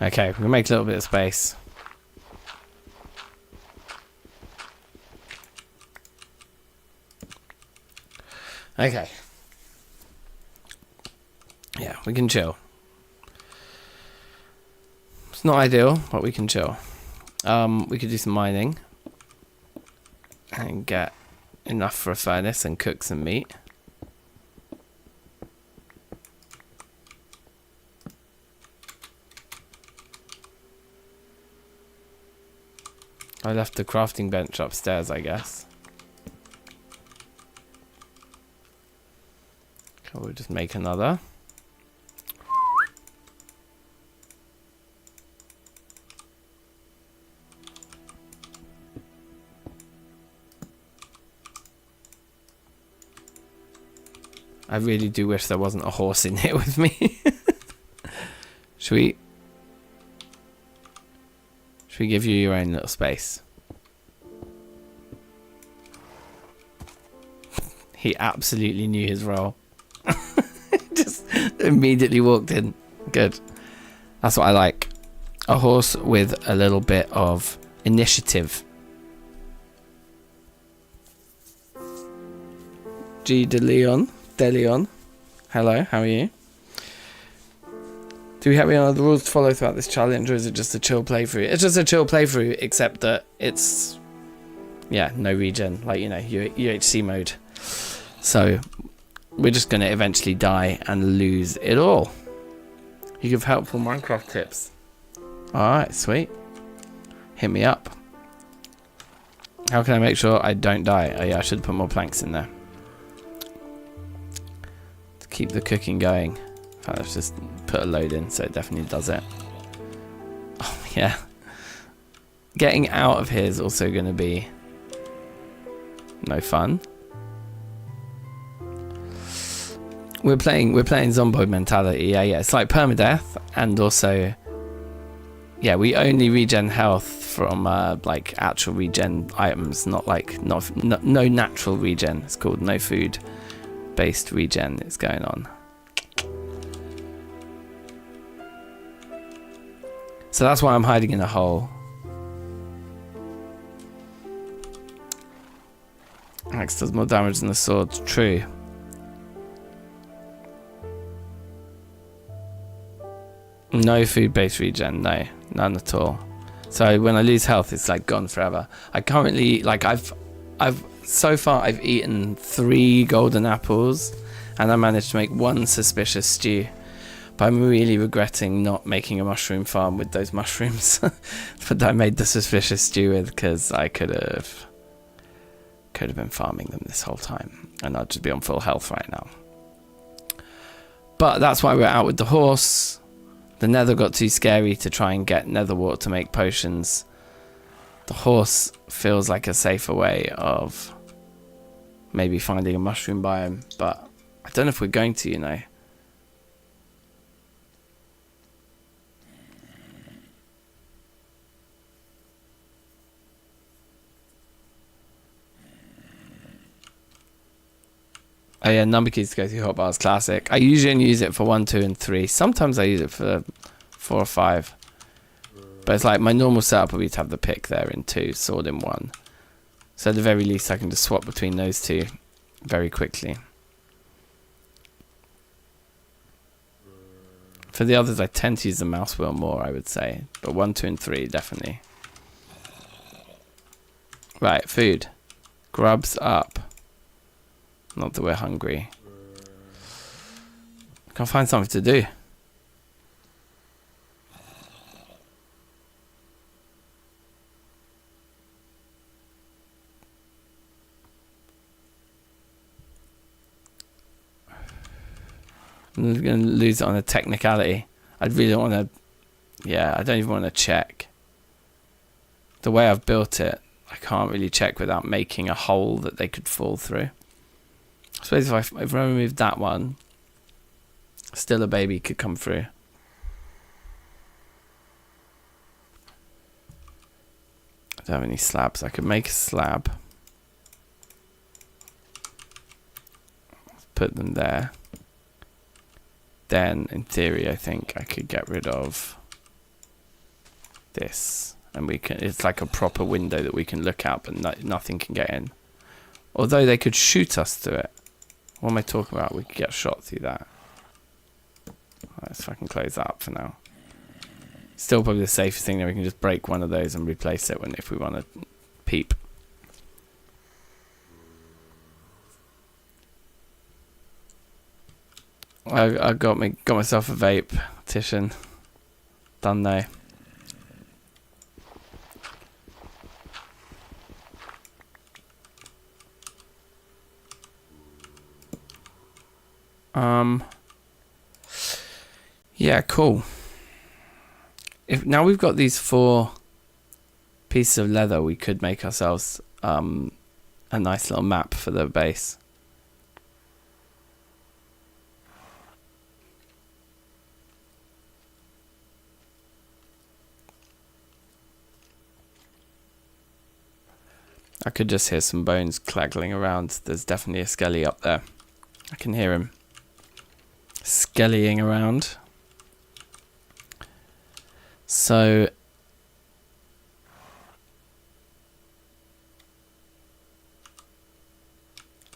Okay, we're gonna make a little bit of space. Okay. Yeah, we can chill. It's not ideal, but we can chill. We could do some mining and get enough for a furnace and cook some meat. I left the crafting bench upstairs, I guess. Okay, we'll just make another. I really do wish there wasn't a horse in here with me. Should we give you your own little space? He absolutely knew his role. Just immediately walked in. Good. That's what I like. A horse with a little bit of initiative. G. De Leon. Hello, how are you? Do we have any other rules to follow throughout this challenge, or is it just a chill playthrough? It's just a chill playthrough, except that it's, yeah, no regen, like, you know, UHC mode. So we're just going to eventually die and lose it all. You give helpful Minecraft tips. Alright, sweet. Hit me up. How can I make sure I don't die? Oh yeah, I should put more planks in there. To keep the cooking going. Let's just put a load in so it definitely does it. Oh yeah. Getting out of here is also going to be no fun. We're playing zombie mentality. Yeah. It's like permadeath, and also, yeah, we only regen health from like actual regen items, not like no natural regen. It's called no food based regen. It's going on. So that's why I'm hiding in a hole. Axe does more damage than the sword. True. No food-based regen. No, none at all. So when I lose health, it's like gone forever. I currently, like, I've so far I've eaten 3 golden apples, and I managed to make 1 suspicious stew. But I'm really regretting not making a mushroom farm with those mushrooms that I made the suspicious stew with, because I could have been farming them this whole time, and I'd just be on full health right now. But that's why we're out with the horse. The nether got too scary to try and get nether wart to make potions. The horse feels like a safer way of maybe finding a mushroom biome, but I don't know if we're going to, you know. Oh yeah, number keys to go through hotbars, classic. I usually only use it for 1, 2, and 3. Sometimes I use it for 4 or 5. But it's like my normal setup would be to have the pick there in 2, sword in 1. So at the very least I can just swap between those 2 very quickly. For the others I tend to use the mouse wheel more, I would say. But 1, 2, and 3 definitely. Right, food. Grubs up. Not that we're hungry. I can't find something to do. I'm going to lose it on a technicality. I really don't want to... Yeah, I don't even want to check. The way I've built it, I can't really check without making a hole that they could fall through. I suppose if I remove that one, still a baby could come through. I don't have any slabs. I could make a slab. Put them there. Then, in theory, I think I could get rid of this, and we can. It's like a proper window that we can look out, but nothing can get in. Although they could shoot us through it. What am I talking about? We could get shot through that. Let's fucking close that up for now. Still probably the safest thing that we can just break one of those and replace it if we want to peep. I got myself a vape, Titian. Done though. Yeah, cool. Now we've got these 4 pieces of leather, we could make ourselves a nice little map for the base. I could just hear some bones claggling around. There's definitely a skelly up there. I can hear him skellying around. So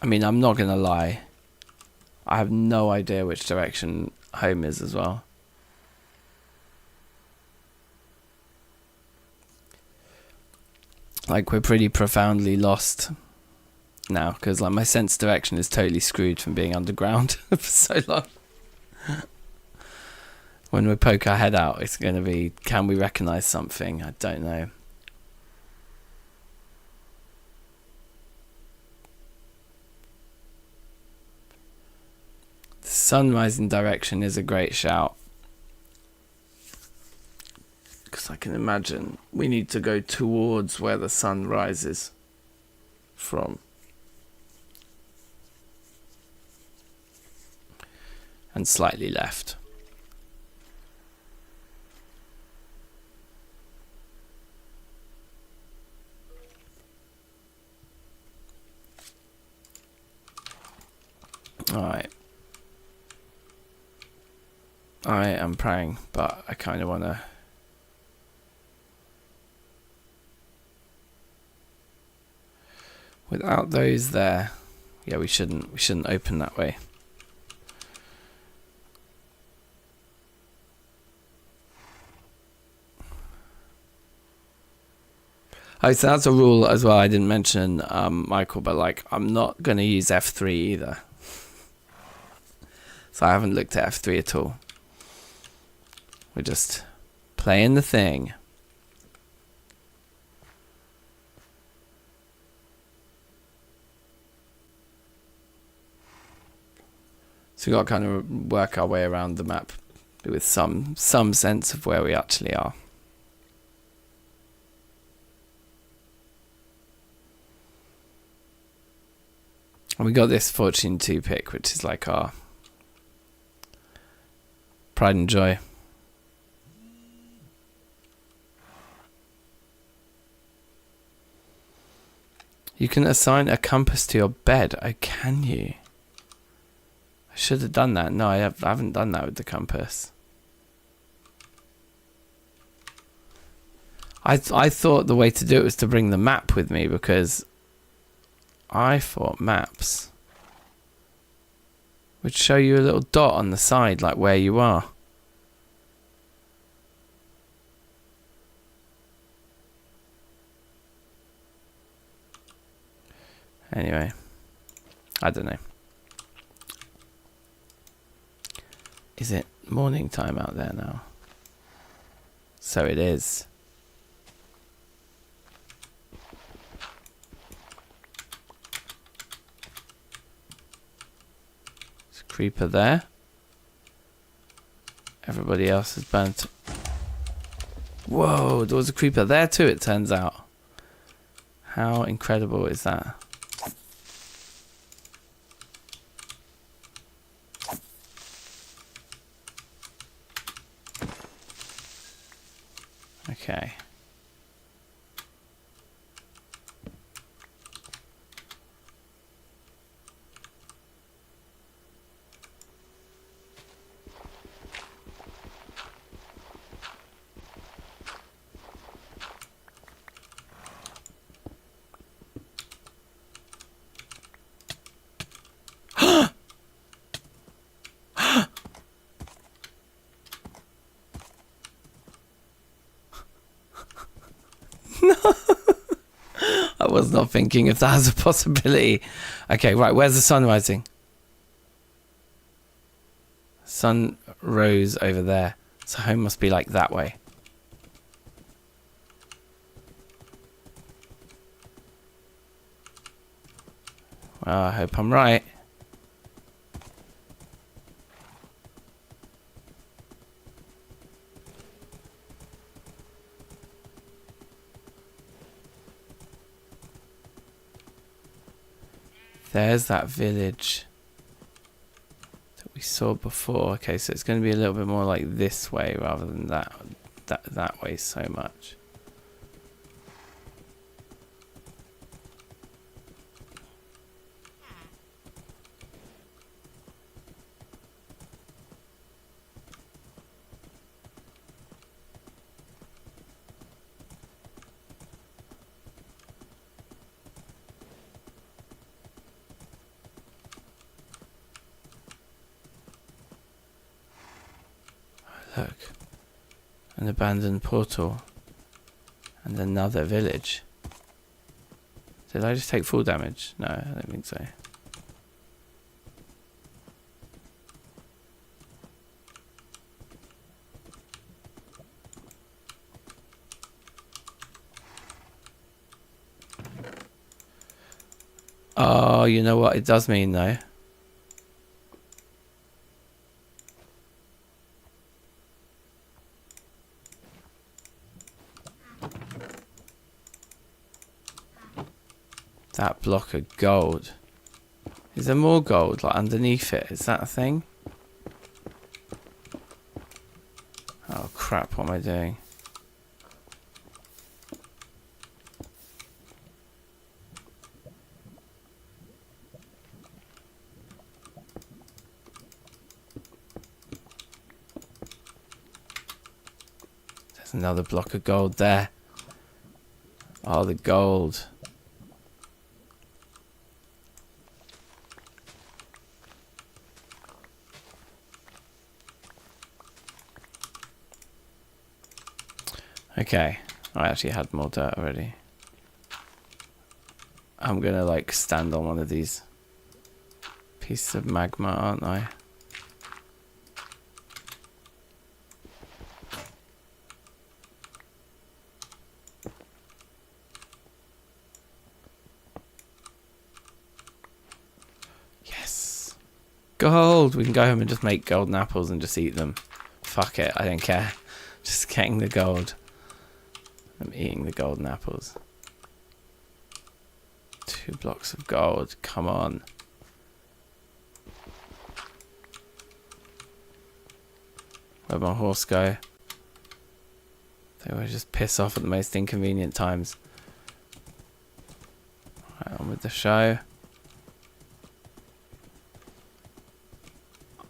I mean, I'm not gonna lie, I have no idea which direction home is as well. Like, we're pretty profoundly lost now, because like my sense of direction is totally screwed from being underground for so long. When we poke our head out, it's going to be, can we recognise something? I don't know. The sun rising direction is a great shout. Because I can imagine we need to go towards where the sun rises from. And slightly left. Alright. I am praying, but I kind of want to... Without those there... Yeah, we shouldn't open that way. Oh, so that's a rule as well. I didn't mention, Michael, but like, I'm not going to use F3 either. So I haven't looked at F3 at all. We're just playing the thing. So we've got to kind of work our way around the map with some sense of where we actually are. And we got this Fortune 2 pick, which is like our pride and joy. You can assign a compass to your bed. Oh, can you? I should have done that. No, I haven't done that with the compass. I thought the way to do it was to bring the map with me, because I thought maps would show you a little dot on the side, like where you are. Anyway, I don't know. Is it morning time out there now? So it is. There's a creeper there. Everybody else is burnt. Whoa, there was a creeper there too, it turns out. How incredible is that? Okay. I was not thinking if that was a possibility. Okay, right, where's the sun rising? Sun rose over there. So home must be like that way. Well, I hope I'm right. There's that village that we saw before. Okay, so it's going to be a little bit more like this way rather than that way so much. Look, an abandoned portal and another village. Did I just take full damage? No, I don't think so. Oh, you know what it does mean though? That block of gold. Is there more gold like underneath it? Is that a thing? Oh crap, what am I doing? There's another block of gold there. Oh, the gold. Okay, I actually had more dirt already. I'm gonna like stand on one of these pieces of magma, aren't I? Yes! Gold! We can go home and just make golden apples and just eat them. Fuck it, I don't care. Just getting the gold. I'm eating the golden apples. 2 blocks of gold, come on. Where'd my horse go? They were just piss off at the most inconvenient times. Right, on with the show.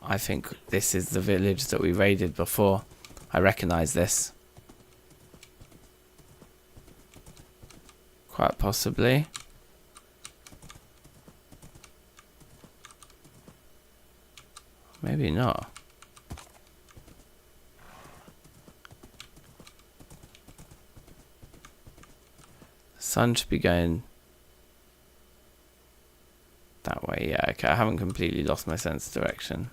I think this is the village that we raided before. I recognise this. Quite possibly. Maybe not. The sun should be going that way. Yeah, okay, I haven't completely lost my sense of direction.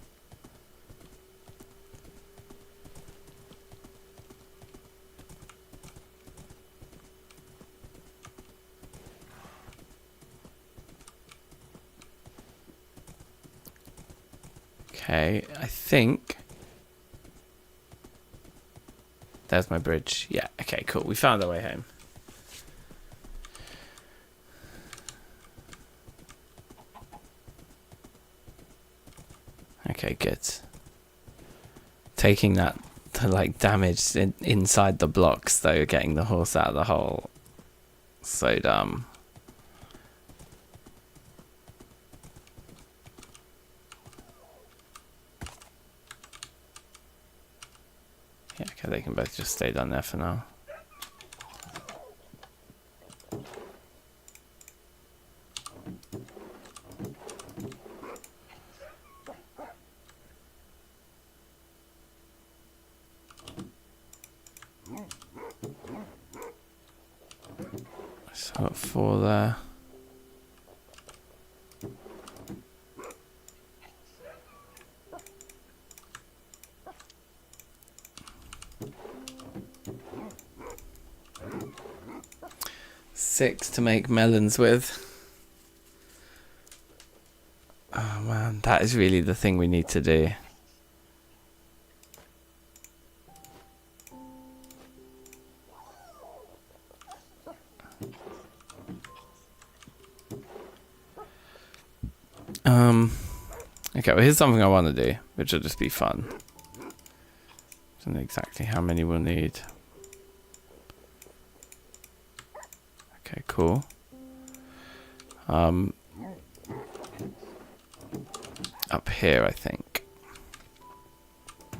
Okay, I think there's my bridge. Yeah, okay, cool. We found our way home. Okay, good. Taking that like damage inside the blocks though, getting the horse out of the hole. So dumb. Yeah, okay, they can both just stay down there for now. So I've got 4 there. Six to make melons with. Oh man, that is really the thing we need to do. Okay, well here's something I want to do, which will just be fun. Don't know exactly how many we'll need. Okay, cool. Up here, I think. We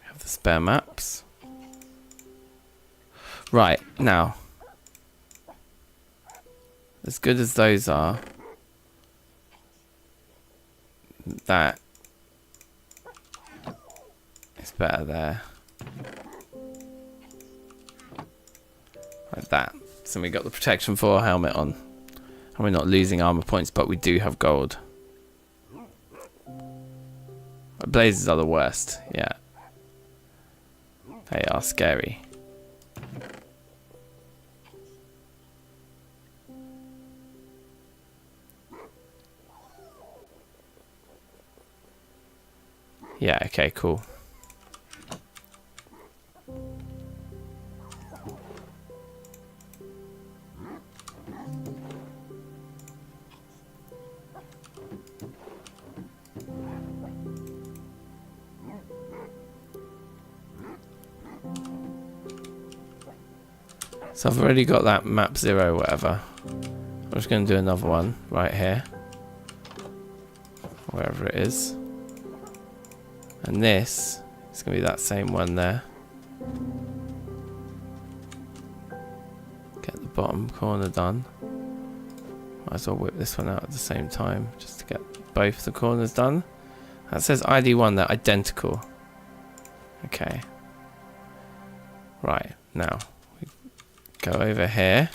have the spare maps. Right, now. As good as those are, that is better there. Like that. So we got the protection 4 helmet on. And we're not losing armor points, but we do have gold. Blazes are the worst, yeah. They are scary. Yeah, okay, cool. So I've already got that map 0, whatever. I'm just going to do another one right here. Wherever it is. And this is going to be that same one there. Get the bottom corner done. Might as well whip this one out at the same time, just to get both the corners done. That says ID1, they're identical. Okay. Right, now we go over here.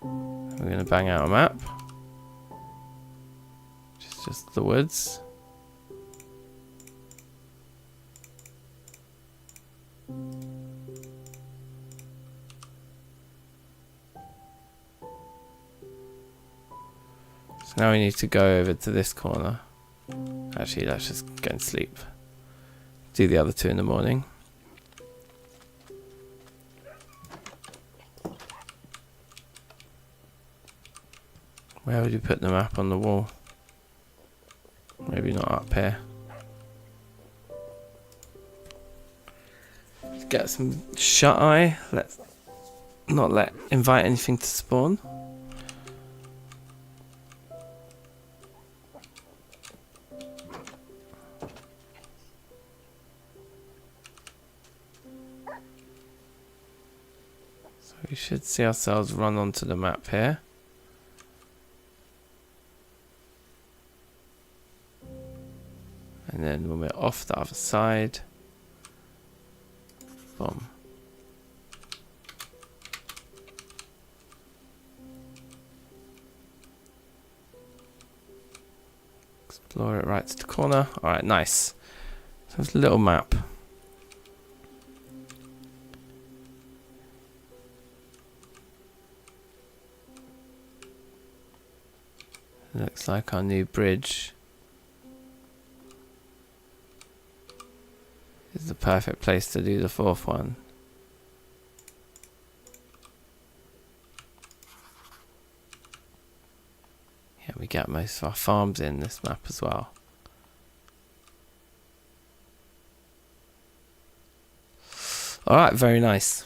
We're going to bang out a map. Which is just the woods. So now we need to go over to this corner. Actually, let's just go and sleep. Do the other 2 in the morning. Where would you put the map on the wall? Maybe not up here. Let's get some shut eye. Let's not invite anything to spawn. So we should see ourselves run onto the map here. And then when we're off the other side, boom. Explore it right to the corner. Alright, nice. So it's a little map. Looks like our new bridge is the perfect place to do the 4th one. Yeah, we get most of our farms in this map as well. Alright, very nice.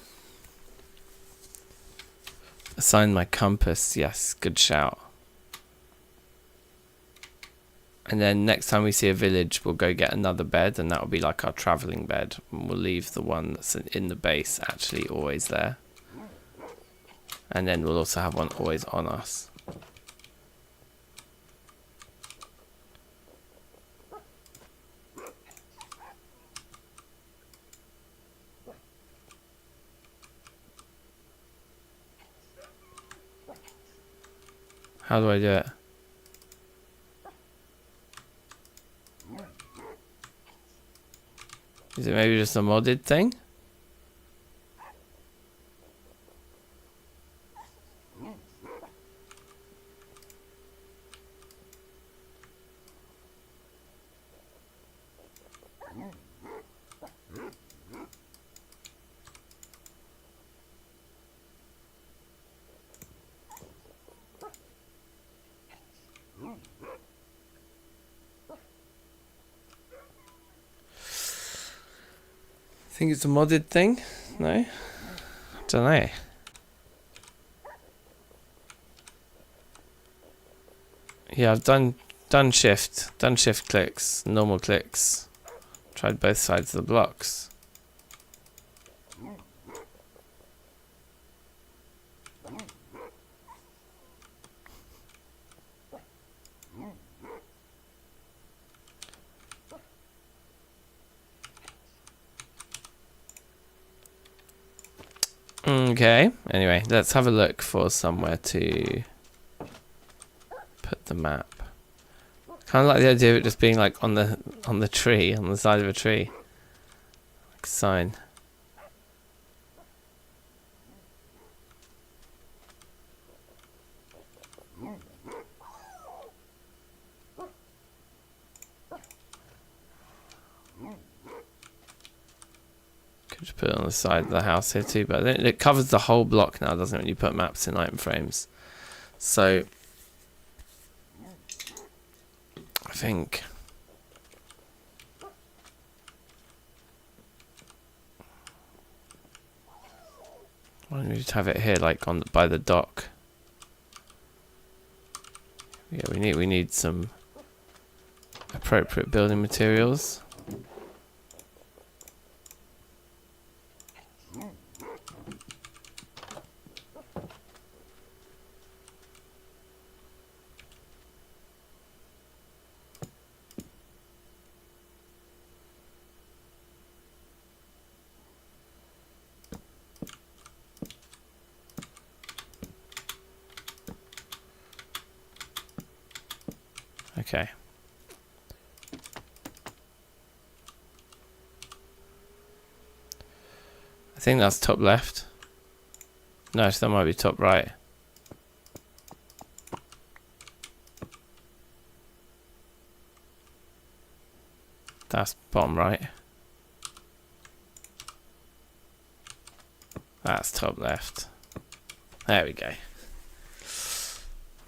Assign my compass, yes, good shout. And then next time we see a village, we'll go get another bed, and that will be like our travelling bed. And we'll leave the one that's in the base actually always there. And then we'll also have one always on us. How do I do it? Is it maybe just a modded thing? Think it's a modded thing? No? Don't know. Yeah, I've done shift clicks, normal clicks. Tried both sides of the blocks. Okay, anyway, let's have a look for somewhere to put the map. Kind of like the idea of it just being like on the tree, on the side of a tree. Like a sign. Could just put it on the side of the house here too, but then it covers the whole block now, doesn't it, when you put maps in item frames. So I think why don't we just have it here, like on by the dock? Yeah, we need some appropriate building materials. Okay. I think that's top left. No, so that might be top right. That's bottom right. That's top left. There we go.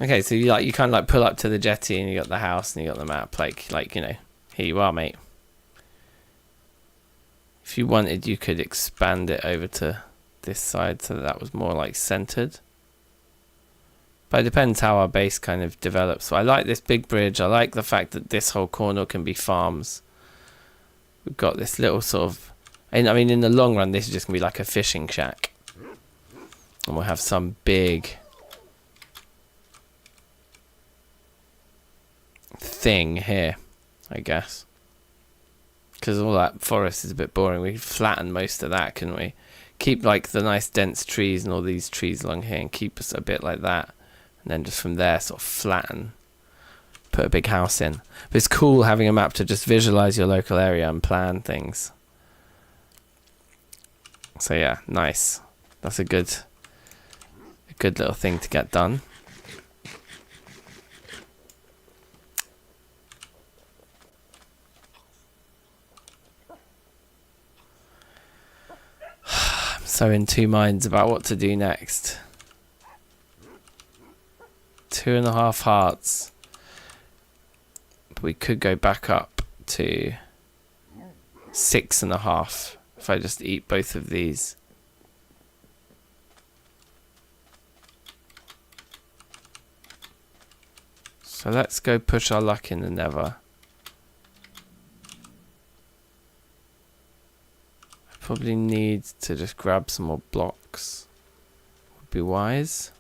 Okay, so you kind of like pull up to the jetty and you got the house and you got the map, like you know, here you are, mate. If you wanted, you could expand it over to this side so that was more like centered. But it depends how our base kind of develops. So I like this big bridge. I like the fact that this whole corner can be farms. We've got this little sort of, and I mean, in the long run, this is just gonna be like a fishing shack, and we'll have some big thing here, I guess, because all that forest is a bit boring. We flatten most of that, can we? Keep like the nice dense trees and all these trees along here and keep us a bit like that, and then just from there sort of flatten, put a big house in. But it's cool having a map to just visualize your local area and plan things. So yeah, nice. That's a good little thing to get done. So in two minds about what to do next. 2.5 hearts. But we could go back up to 6.5 if I just eat both of these. So let's go push our luck in the Nether. Probably need to just grab some more blocks. Would be wise.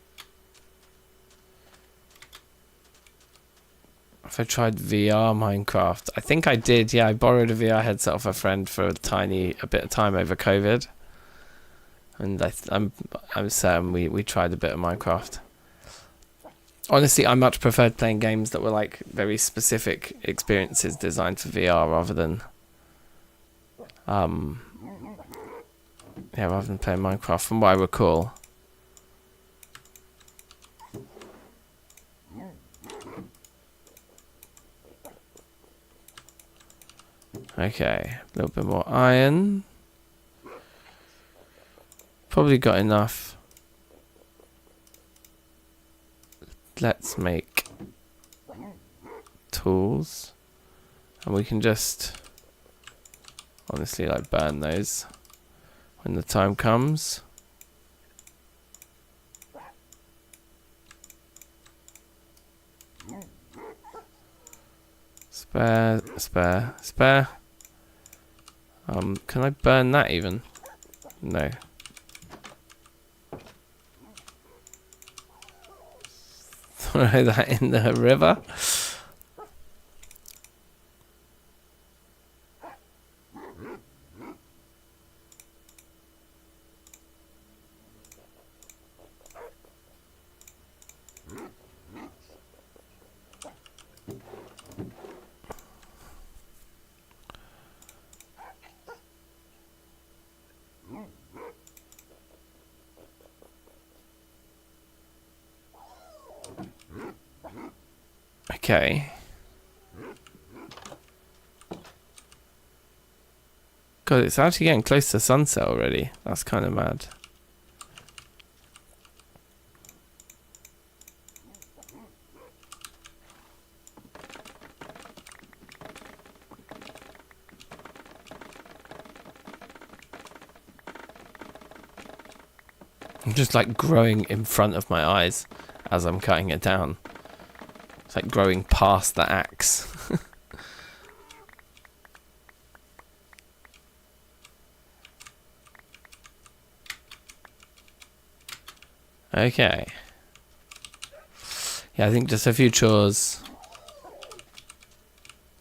If I tried VR Minecraft, I think I did. Yeah, I borrowed a VR headset off a friend for a bit of time over COVID, and I'm certain we tried a bit of Minecraft. Honestly, I much preferred playing games that were like very specific experiences designed for VR rather than rather than playing Minecraft, from what I recall. Okay, a little bit more iron. Probably got enough. Let's make tools. And we can just honestly like burn those when the time comes. Spare, spare, spare. Can I burn that even? No. Throw that in the river. Okay. God, it's actually getting close to sunset already. That's kind of mad. I'm just like growing in front of my eyes as I'm cutting it down. It's like growing past the axe. Okay. Yeah, I think just a few chores.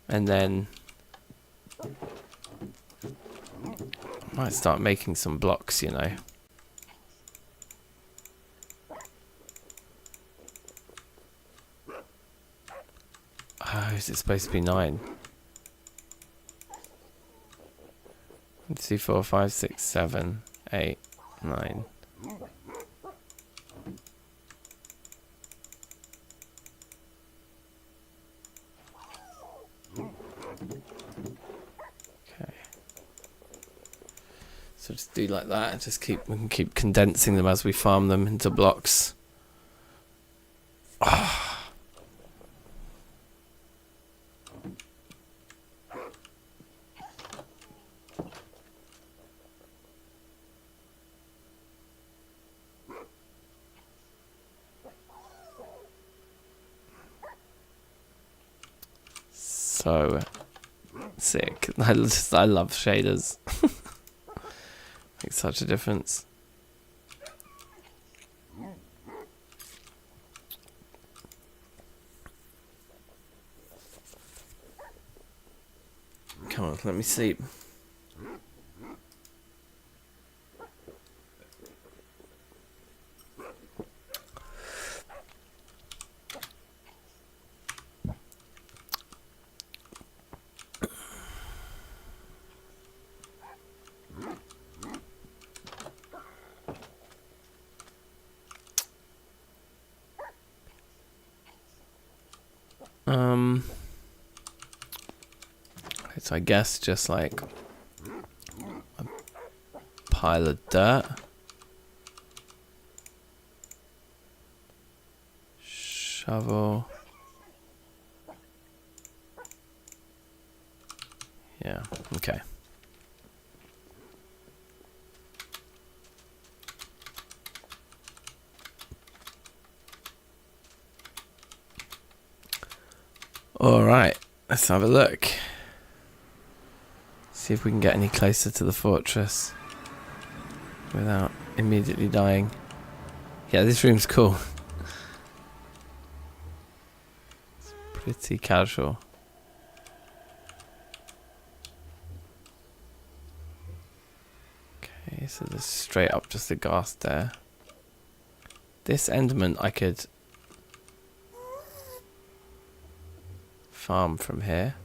And then I might start making some blocks, you know. Oh, is it supposed to be 9? 1, 2, 4, 5, 6, 7, 8, 9. Okay. So just do like that and just we can keep condensing them as we farm them into blocks. Oh. So sick. I love shaders. Makes such a difference. Come on, let me sleep. So I guess just like a pile of dirt. Shovel. Yeah, okay. Alright, let's have a look. See if we can get any closer to the fortress without immediately dying. Yeah, this room's cool. It's pretty casual. Okay, so there's straight up just a ghast there. This enderman I could farm from here.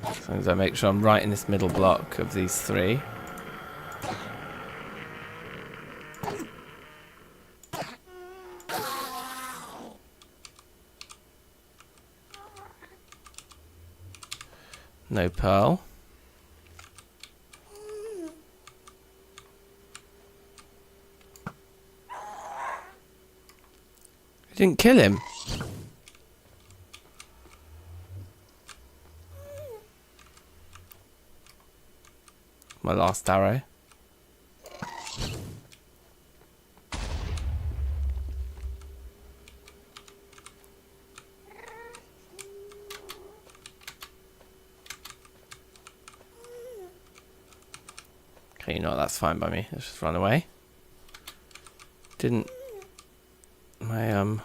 As long as I make sure I'm right in this middle block of these three. No pearl. I didn't kill him. My last arrow. Okay, you know what, that's fine by me. Let's just run away. Didn't I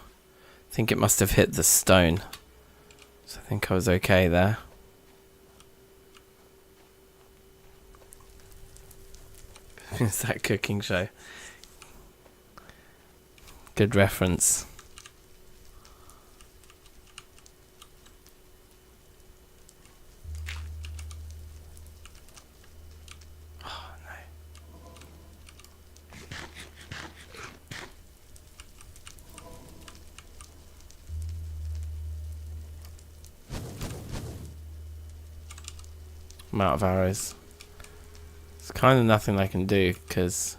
think it must have hit the stone. So I think I was okay there. It's that cooking show. Good reference. Oh no. I'm out of arrows. It's kind of nothing I can do because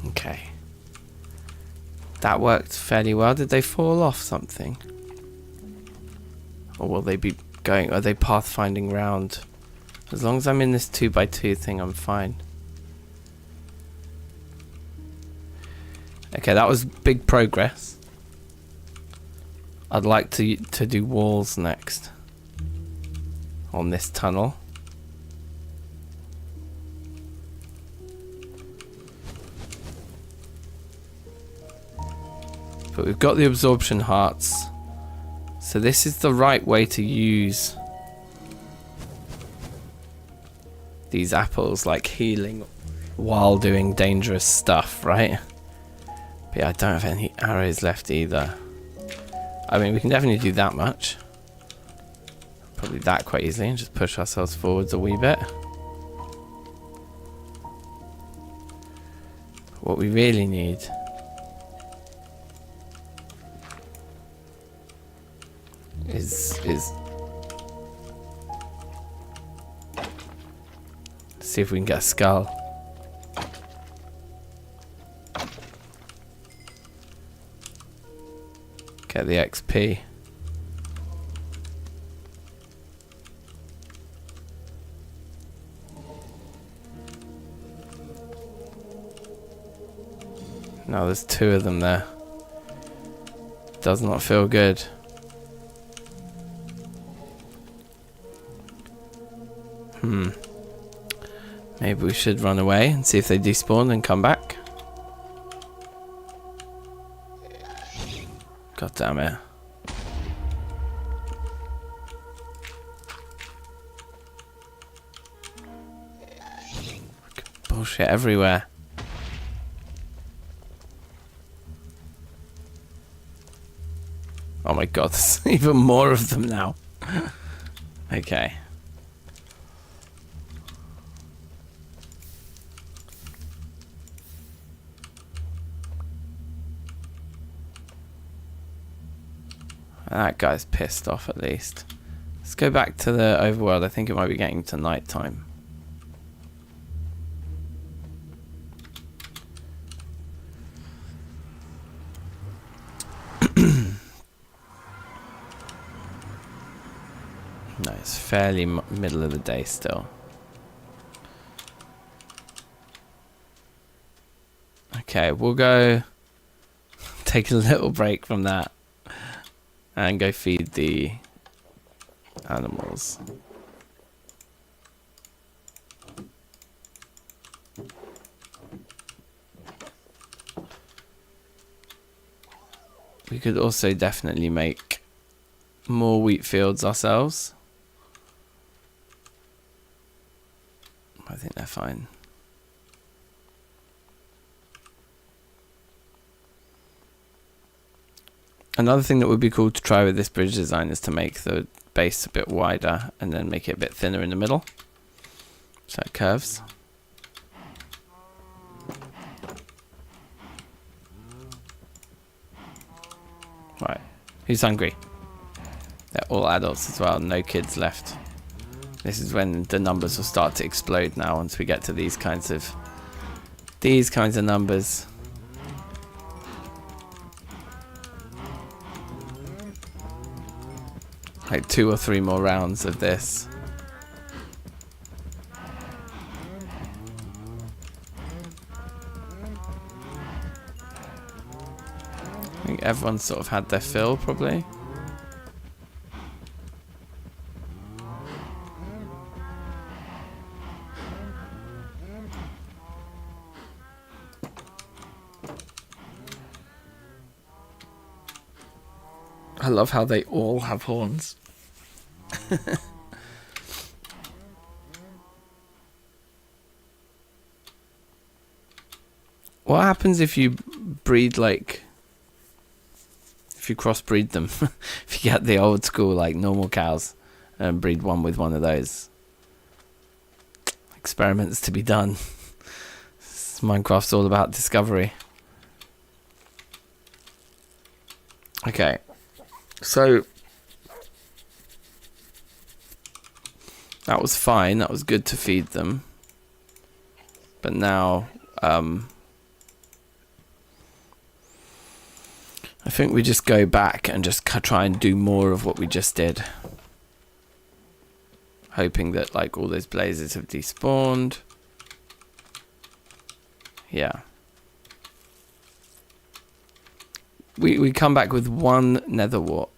okay. That worked fairly well. Did they fall off something? Or will they be going, are they pathfinding round? As long as I'm in this 2x2 thing, I'm fine. Okay, that was big progress. I'd like to do walls next. On this tunnel. But we've got the absorption hearts. So this is the right way to use these apples, like healing while doing dangerous stuff, right? But yeah, I don't have any arrows left either. I mean, we can definitely do that much. Probably that quite easily and just push ourselves forwards a wee bit. What we really need is see if we can get a skull. Get the XP. Now there's two of them there. Does not feel good. Maybe we should run away and see if they despawn and come back. God damn it. Bullshit everywhere. Oh my god, there's even more of them now. Okay. That guy's pissed off at least. Let's go back to the overworld. I think it might be getting to night time. No, it's fairly middle of the day still. Okay, we'll go take a little break from that and go feed the animals. We could also definitely make more wheat fields ourselves. I think they're fine. Another thing that would be cool to try with this bridge design is to make the base a bit wider and then make it a bit thinner in the middle, so it curves. Right, who's hungry? They're all adults as well, no kids left. This is when the numbers will start to explode now once we get to these kinds of numbers. Like 2 or 3 more rounds of this. I think everyone's sort of had their fill, probably. I love how they all have horns. What happens if you breed, like, if you crossbreed them? If you get the old school, like, normal cows and breed one with one of those? Experiments to be done. Minecraft's all about discovery. Okay, so that was fine, that was good to feed them. But now, I think we just go back and just try and do more of what we just did. Hoping that, like, all those blazes have despawned. Yeah. We come back with 1 nether wart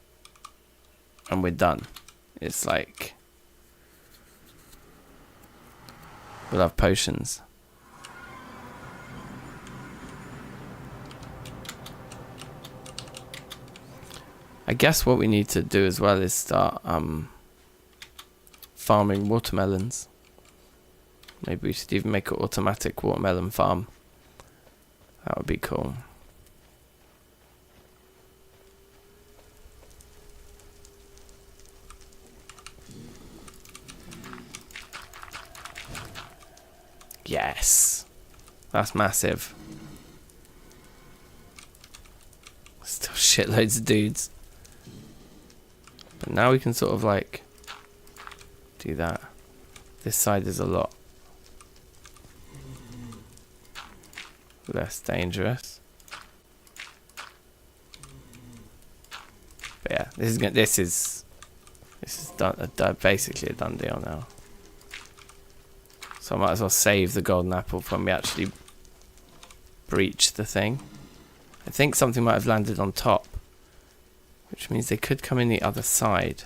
and we're done. It's like we'll have potions. I guess what we need to do as well is start farming watermelons. Maybe we should even make an automatic watermelon farm. That would be cool. Yes, that's massive. Still shitloads of dudes. But now we can sort of like do that. This side is a lot less dangerous. But yeah, this is done, basically a done deal now. So I might as well save the golden apple for when we actually breach the thing. I think something might have landed on top, which means they could come in the other side.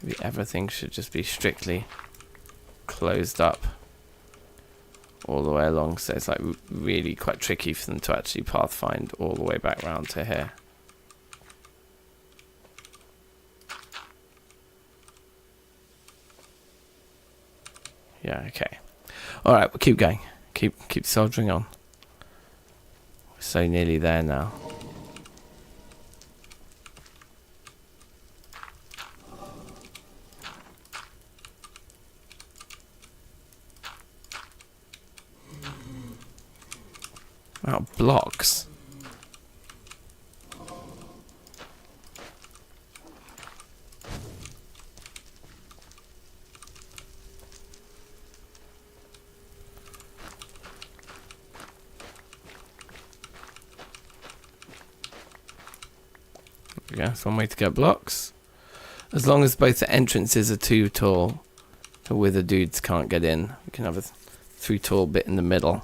Maybe everything should just be strictly closed up all the way along, so it's like really quite tricky for them to actually pathfind all the way back round to here. Yeah, okay. Alright, we'll keep going. Keep soldiering on. We're so nearly there now. Wow, blocks. Yeah, that's one way to get blocks. As long as both the entrances are too tall, The wither dudes can't get in. We can have a 3 tall bit in the middle.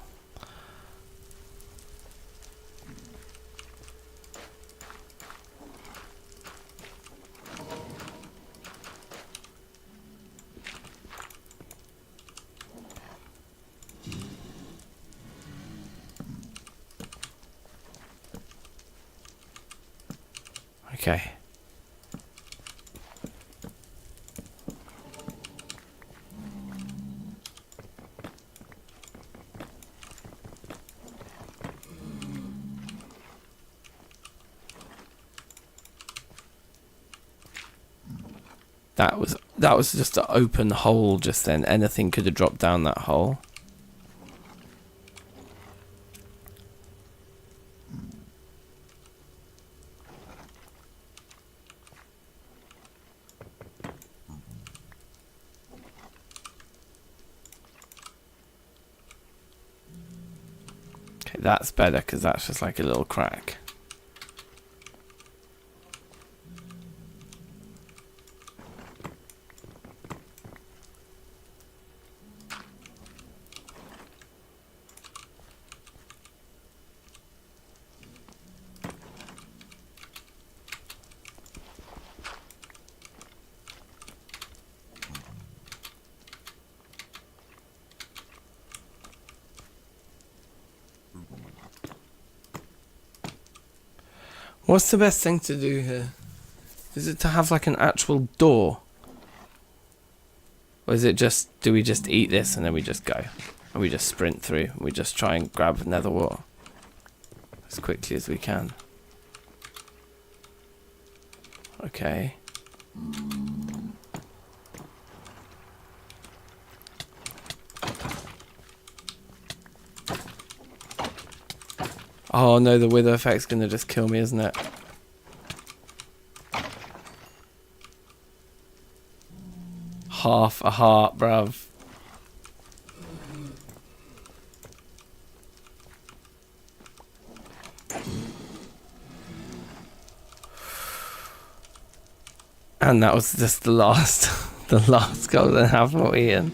Okay. That was just an open hole just then. Anything could have dropped down that hole. Okay, that's better because that's just like a little crack. What's the best thing to do here? Is it to have like an actual door? Or is it just, do we just eat this and then we just go? And we just sprint through and we just try and grab nether wart as quickly as we can? Okay. Oh no, the wither effect's gonna just kill me, isn't it? Half a heart, bruv. And that was just the last, the last golden apple eaten.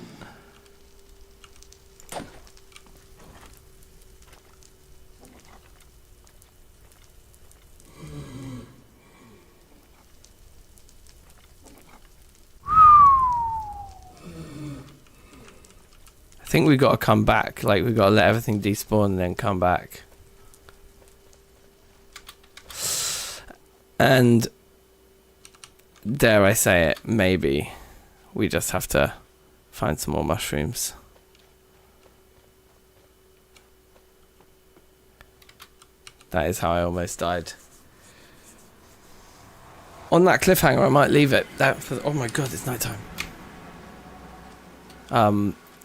I think we've got to come back. Like, we've got to let everything despawn and then come back. And dare I say it, maybe we just have to find some more mushrooms. That is how I almost died. On that cliffhanger, I might leave it. Oh my god, it's nighttime.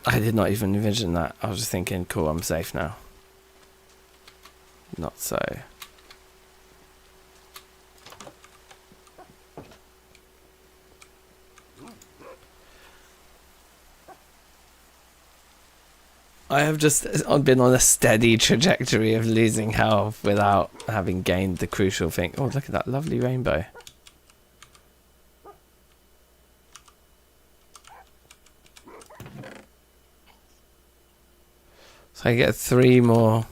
I did not even envision that. I was just thinking, cool, I'm safe now. Not so. I have just been on a steady trajectory of losing health without having gained the crucial thing. Oh, look at that lovely rainbow. So I get 3 more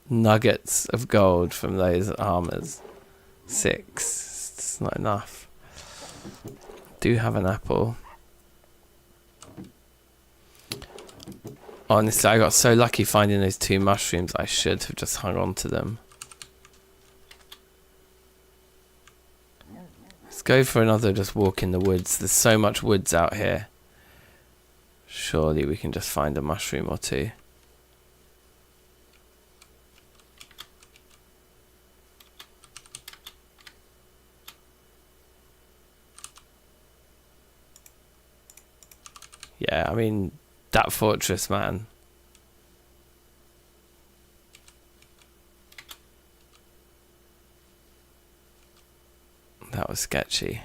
nuggets of gold from those armors. 6. It's not enough. Do have an apple. Honestly, I got so lucky finding those 2 mushrooms. I should have just hung on to them. Let's go for another just walk in the woods. There's so much woods out here. Surely we can just find a mushroom or 2. Yeah, I mean, that fortress, man. That was sketchy.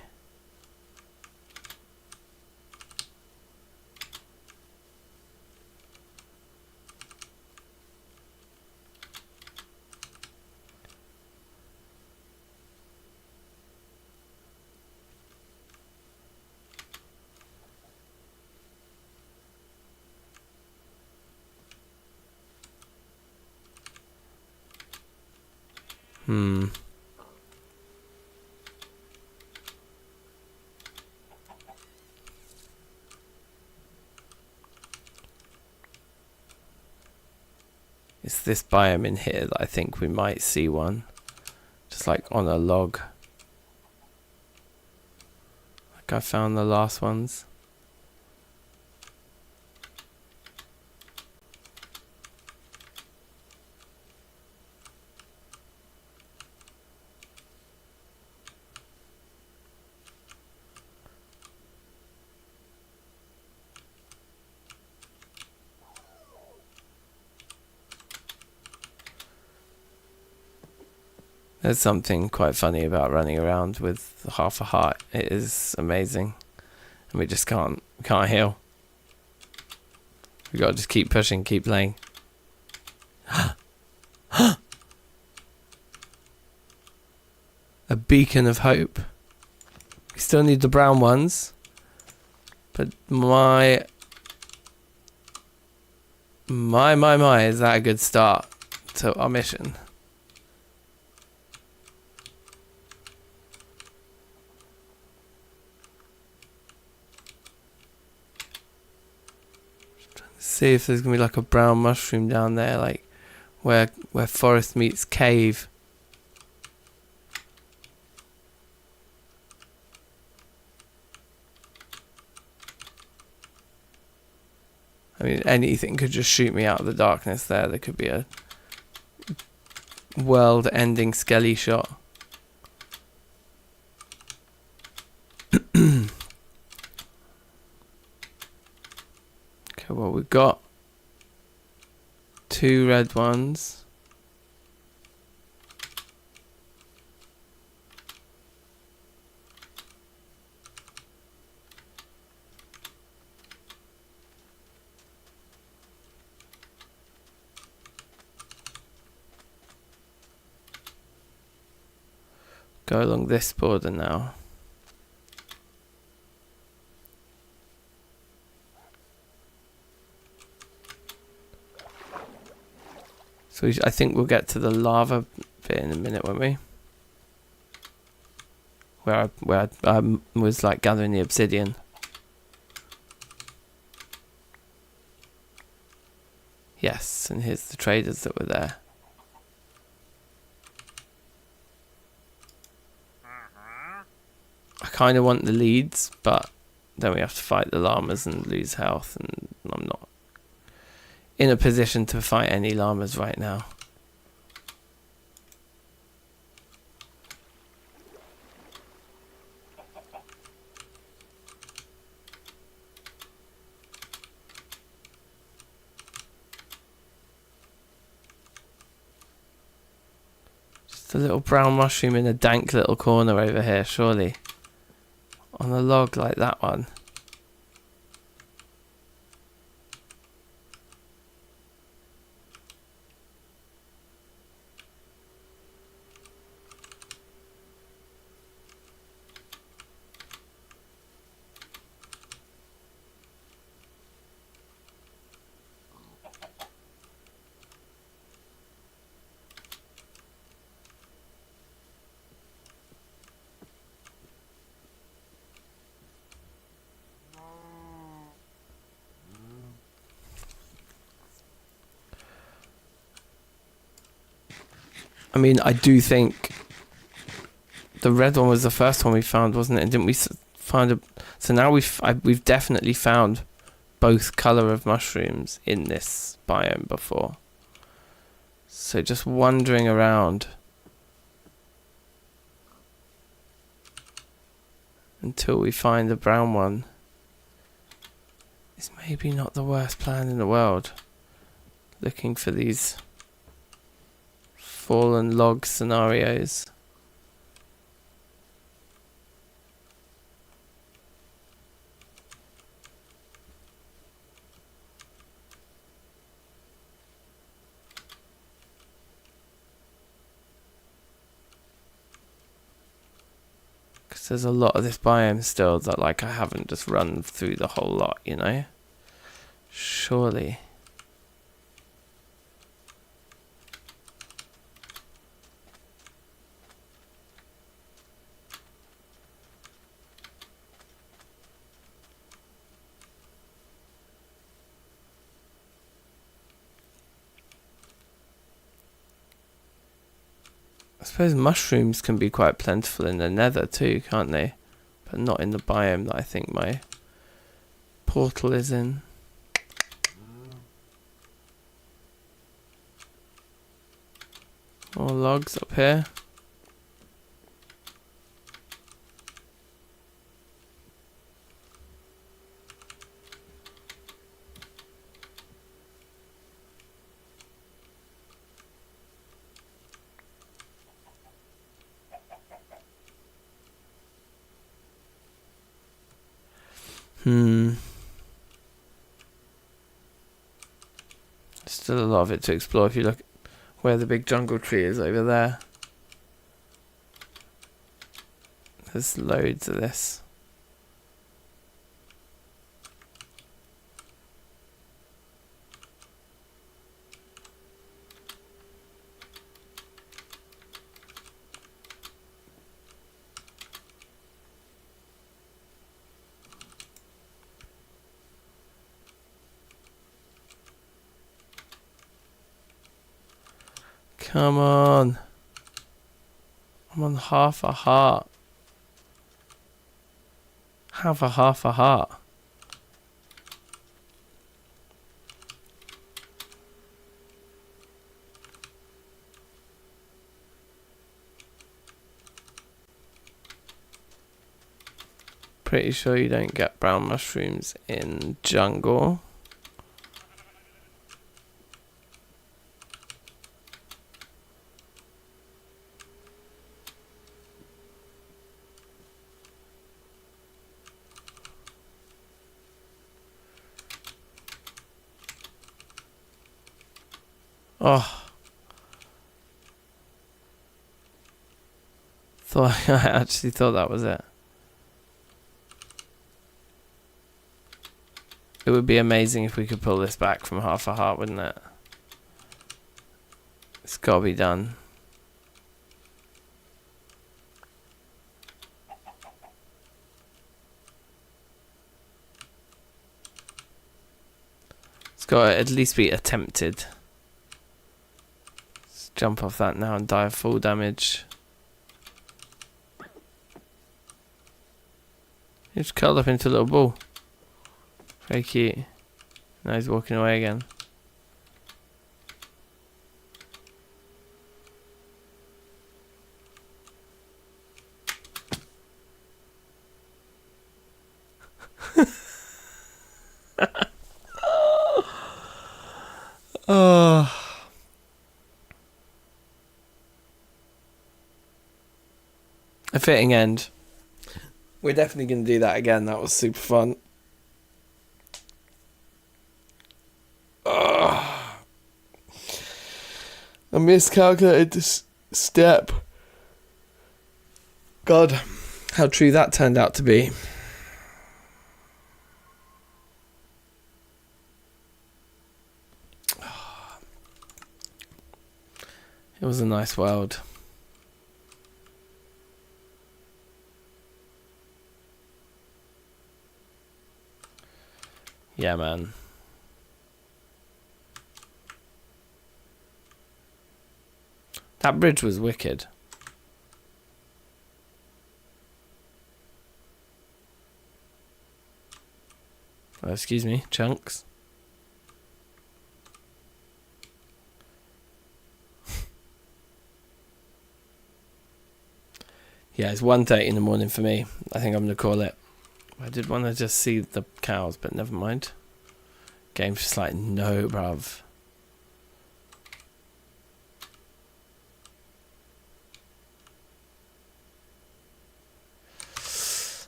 It's this biome in here that I think we might see one. Just like on a log. Like I found the last ones. There's something quite funny about running around with half a heart. It is amazing. And we just can't heal. We gotta just keep pushing, keep playing. A beacon of hope. We still need the brown ones. But my, is that a good start to our mission? See if there's gonna be like a brown mushroom down there, like where forest meets cave. I mean, anything could just shoot me out of the darkness there. There could be a world-ending skelly shot. Well, we've got 2 red ones. Go along this border now. So I think we'll get to the lava bit in a minute, won't we? Where I was like gathering the obsidian. Yes, and here's the traders that were there. I kind of want the leads, but then we have to fight the llamas and lose health, and I'm not in a position to fight any llamas right now. Just a little brown mushroom in a dank little corner over here, surely. On a log like that one. I mean, I do think the red one was the first one we found, wasn't it? Didn't we find a... So now we've definitely found both colour of mushrooms in this biome before. So just wandering around until we find the brown one is maybe not the worst plan in the world. Looking for these fallen log scenarios. Because there's a lot of this biome still that like I haven't just run through the whole lot, you know? Surely. I suppose mushrooms can be quite plentiful in the nether too, can't they? But not in the biome that I think my portal is in. More logs up here. Still a lot of it to explore if you look where the big jungle tree is over there. There's loads of this. Come on. I'm on half a heart. Have a half a heart. Pretty sure you don't get brown mushrooms in jungle. Oh. I actually thought that was it. It would be amazing if we could pull this back from half a heart, wouldn't it? It's gotta be done. It's gotta at least be attempted. Let's jump off that now and die of full damage. He's curled up into a little ball. Very cute. Now he's walking away again. Oh. A fitting end. We're definitely going to do that again. That was super fun. I miscalculated this step. God, how true that turned out to be. It was a nice world. Yeah, man. That bridge was wicked. Oh, excuse me, chunks. Yeah, it's 1:30 in the morning for me. I think I'm gonna call it. I did want to just see the cows, but never mind. Game's just like, no, bruv.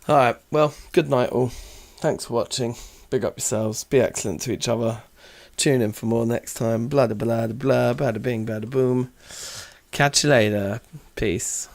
Alright, well, good night all. Thanks for watching. Big up yourselves. Be excellent to each other. Tune in for more next time. Blah, blah, blah, blah, bada bing, bada boom. Catch you later. Peace.